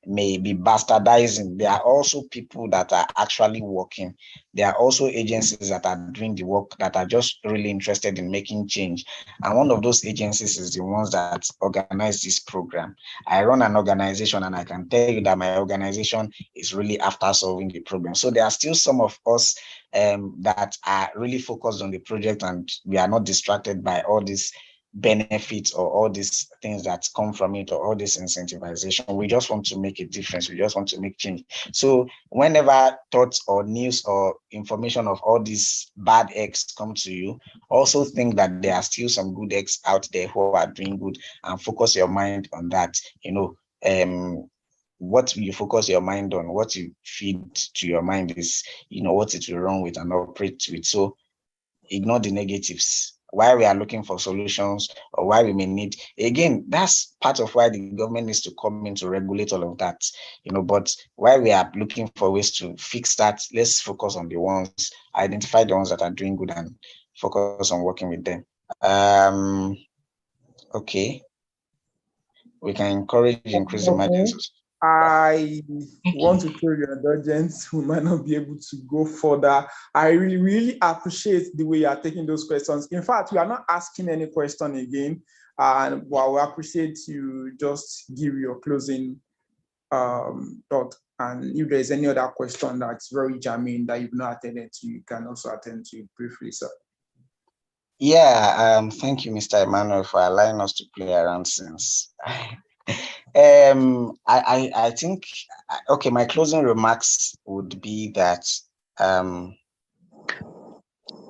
may be bastardizing, there are also people that are actually working. There are also agencies that are doing the work, that are just really interested in making change. And one of those agencies is the ones that organize this program. I run an organization, and I can tell you that my organization is really after solving the problem. So there are still some of us that are really focused on the project, and we are not distracted by all these benefits or all these things that come from it or all this incentivization. We just want to make a difference. We just want to make change. So whenever thoughts or news or information of all these bad eggs come to you, also think that there are still some good eggs out there who are doing good, and focus your mind on that. What you focus your mind on, what you feed to your mind is, what it will run with and operate with. So ignore the negatives. Why we are looking for solutions, or why we may need, again, that's part of why the government needs to come in to regulate all of that, but while we are looking for ways to fix that, let's focus on the ones, identify the ones that are doing good and focus on working with them. Okay. We can encourage increased emergencies. I want to throw your indulgence. We might not be able to go further. I really, really appreciate the way you are taking those questions. In fact, we are not asking any question again. And while we appreciate you, just give your closing thought. And if there's any other question that's very germane that you've not attended to, you can also attend to it briefly, sir. Yeah, thank you, Mr. Emmanuel, for allowing us to play around since. I think, okay, my closing remarks would be that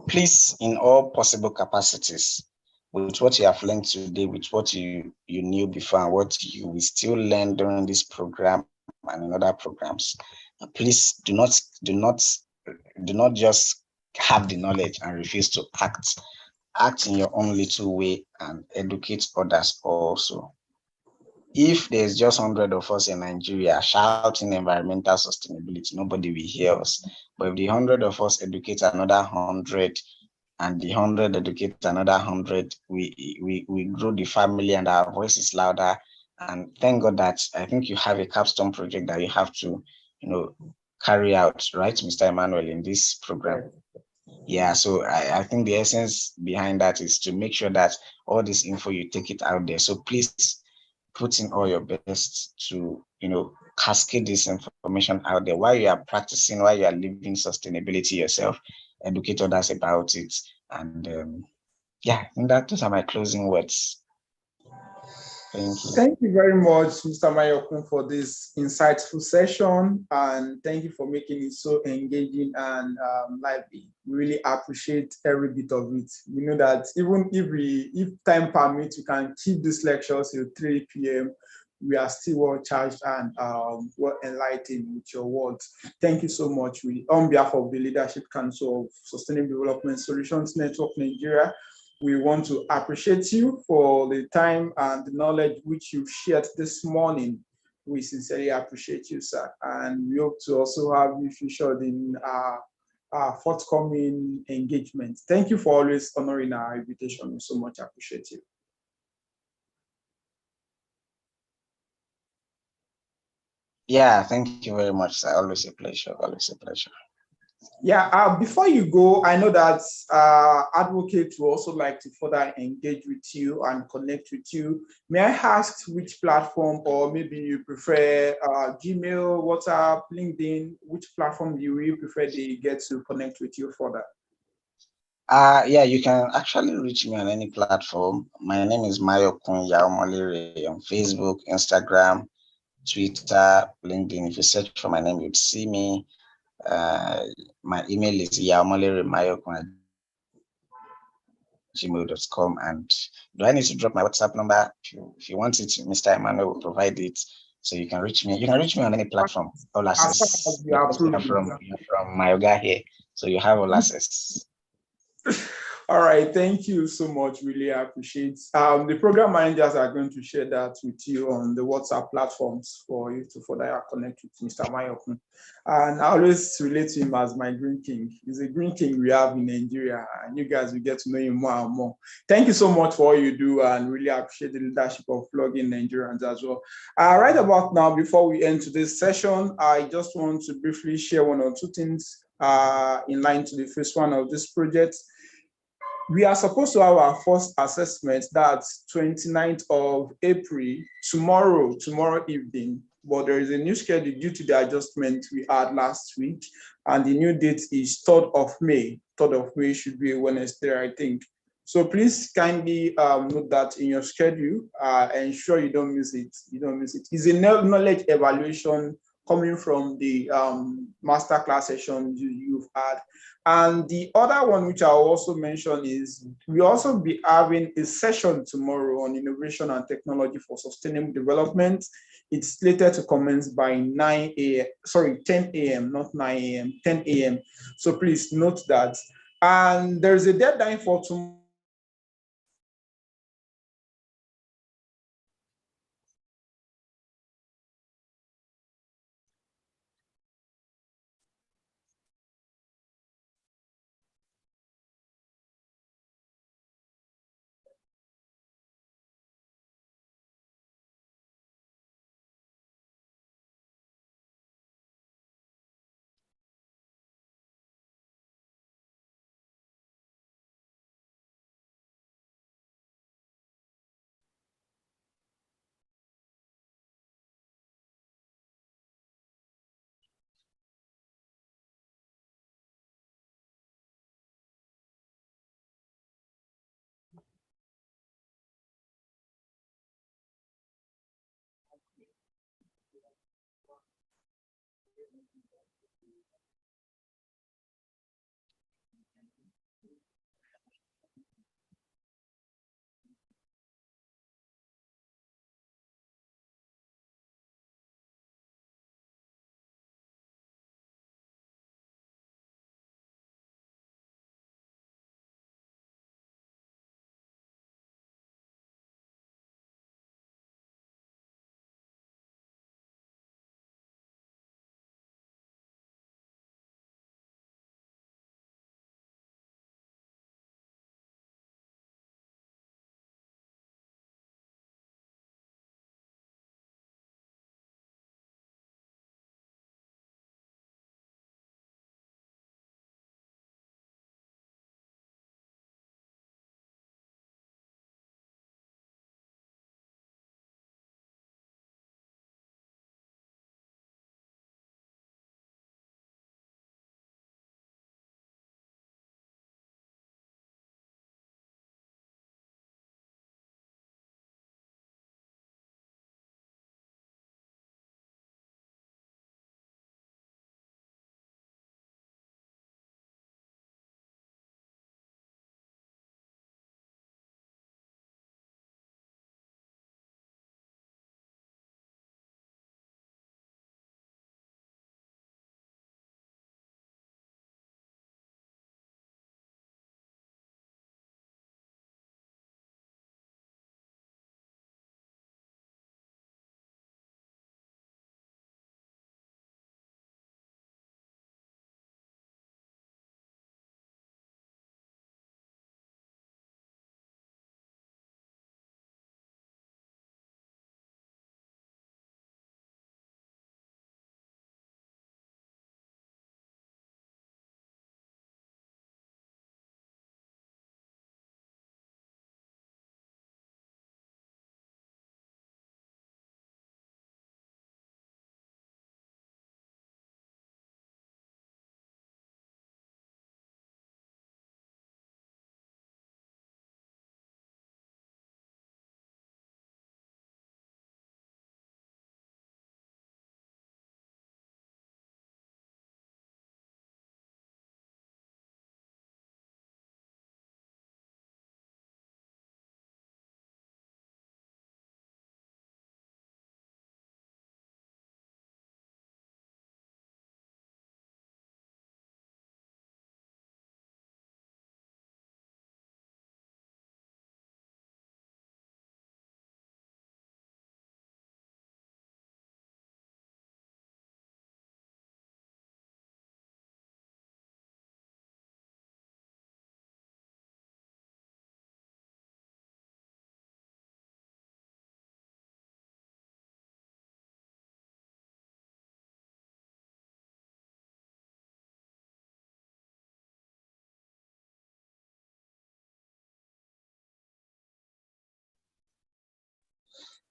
please, in all possible capacities, with what you have learned today, with what you knew before and what you will still learn during this program and in other programs, please do not just have the knowledge and refuse to act. Act in your own little way and educate others also. If there's just 100 of us in Nigeria shouting environmental sustainability, nobody will hear us. But if the 100 of us educate another 100, and the 100 educate another 100, we grow the family and our voice is louder. And thank God that I think you have a capstone project that you have to, carry out, right, Mr. Emmanuel, in this program. Yeah, so I think the essence behind that is to make sure that all this info, you take it out there. So please put in all your best to, cascade this information out there while you are practicing, while you are living sustainability yourself, educate others about it. And yeah, I think that those are my closing words. Thank you. Thank you very much, Mr. Mayokun, for this insightful session, and thank you for making it so engaging and lively. We really appreciate every bit of it. We know that even if time permits, we can keep this lecture till 3 p.m. We are still well charged and well enlightened with your words. Thank you so much. On behalf of the Leadership Council of Sustainable Development Solutions Network Nigeria, we want to appreciate you for the time and the knowledge which you've shared this morning. We sincerely appreciate you, sir. And we hope to also have you featured in our forthcoming engagements. Thank you for always honoring our invitation. We so much appreciate you. Yeah, thank you very much, sir. Always a pleasure. Always a pleasure. Yeah, before you go, I know that advocates will also like to further engage with you and connect with you. May I ask which platform, or maybe you prefer Gmail, WhatsApp, LinkedIn, which platform do you prefer they get to connect with you further? Yeah, you can actually reach me on any platform. My name is Mayokun Yaomolere on Facebook, Instagram, Twitter, LinkedIn. If you search for my name, you'd see me. My email is yaomolere@gmail.com. And do I need to drop my WhatsApp number? If you want it, Mr. Emmanuel will provide it, so you can reach me. You can reach me on any platform. All access. You're from Mayoga here, so you have all access. All right, thank you so much. Really appreciate. The program managers are going to share that with you on the WhatsApp platforms for you to further connect with Mr. Mayokun. And I always relate to him as my green king. He's a green king we have in Nigeria, and you guys will get to know him more and more. Thank you so much for all you do, and really appreciate the leadership of Plugging Nigerians as well. Right about now, before we end today's session, I just want to briefly share one or two things in line to the first one of this project. We are supposed to have our first assessment, that's 29th of April, tomorrow evening, but there is a new schedule due to the adjustment we had last week, and the new date is 3rd of May. 3rd of May should be a Wednesday, I think. So please kindly note that in your schedule, ensure you don't miss it. You don't miss it. It's a knowledge evaluation coming from the masterclass session you've had. And the other one, which I'll also mention, is we also be having a session tomorrow on innovation and technology for sustainable development. It's slated to commence by 10 a.m., not 9 a.m., 10 a.m. So please note that. And there's a deadline for tomorrow.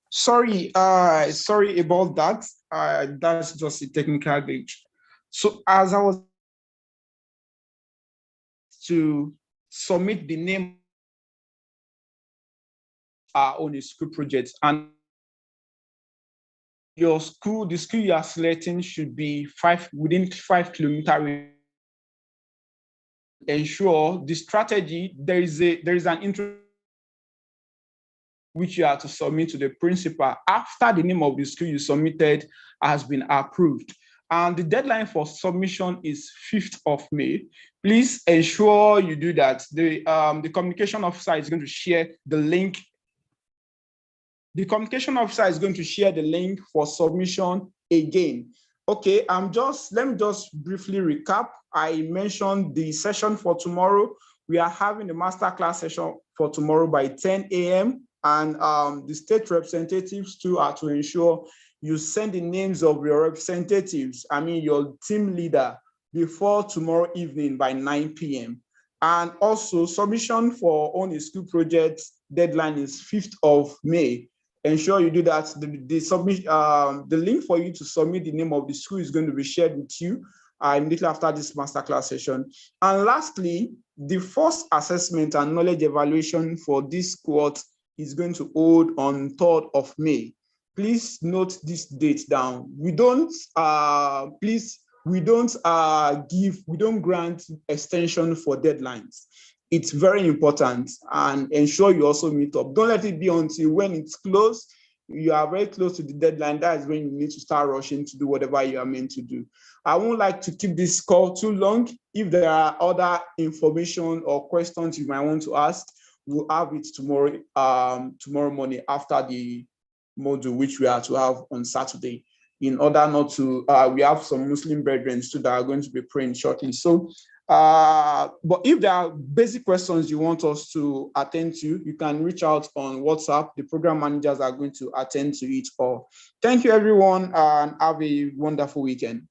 Sorry about that. That's just a technical glitch. So as I was to submit the name our own school projects. And your school, the school you are selecting should be within 5 kilometers. Ensure the strategy, there is an intro which you are to submit to the principal after the name of the school you submitted has been approved. And the deadline for submission is 5th of May. Please ensure you do that. The communication officer is going to share the link. The communication officer is going to share the link for submission again. Okay, let me just briefly recap. I mentioned the session for tomorrow. We are having a masterclass session for tomorrow by 10 a.m. And the state representatives too are to ensure you send the names of your representatives, your team leader, before tomorrow evening by 9 p.m. And also submission for own a school project deadline is 5th of May. Ensure you do that. The link for you to submit the name of the school is going to be shared with you immediately after this masterclass session. And lastly, the first assessment and knowledge evaluation for this cohort is going to hold on 3rd of May. Please note this date down. We don't grant extension for deadlines. It's very important, and ensure you also meet up. Don't let it be until when it's close, you are very close to the deadline. That is when you need to start rushing to do whatever you are meant to do. I won't like to keep this call too long. If there are other information or questions you might want to ask, we'll have it tomorrow morning after the module, which we are to have on Saturday. In order not to, we have some Muslim brethren too that are going to be praying shortly. So, but if there are basic questions you want us to attend to, you can reach out on WhatsApp. The program managers are going to attend to it all. Thank you, everyone, and have a wonderful weekend.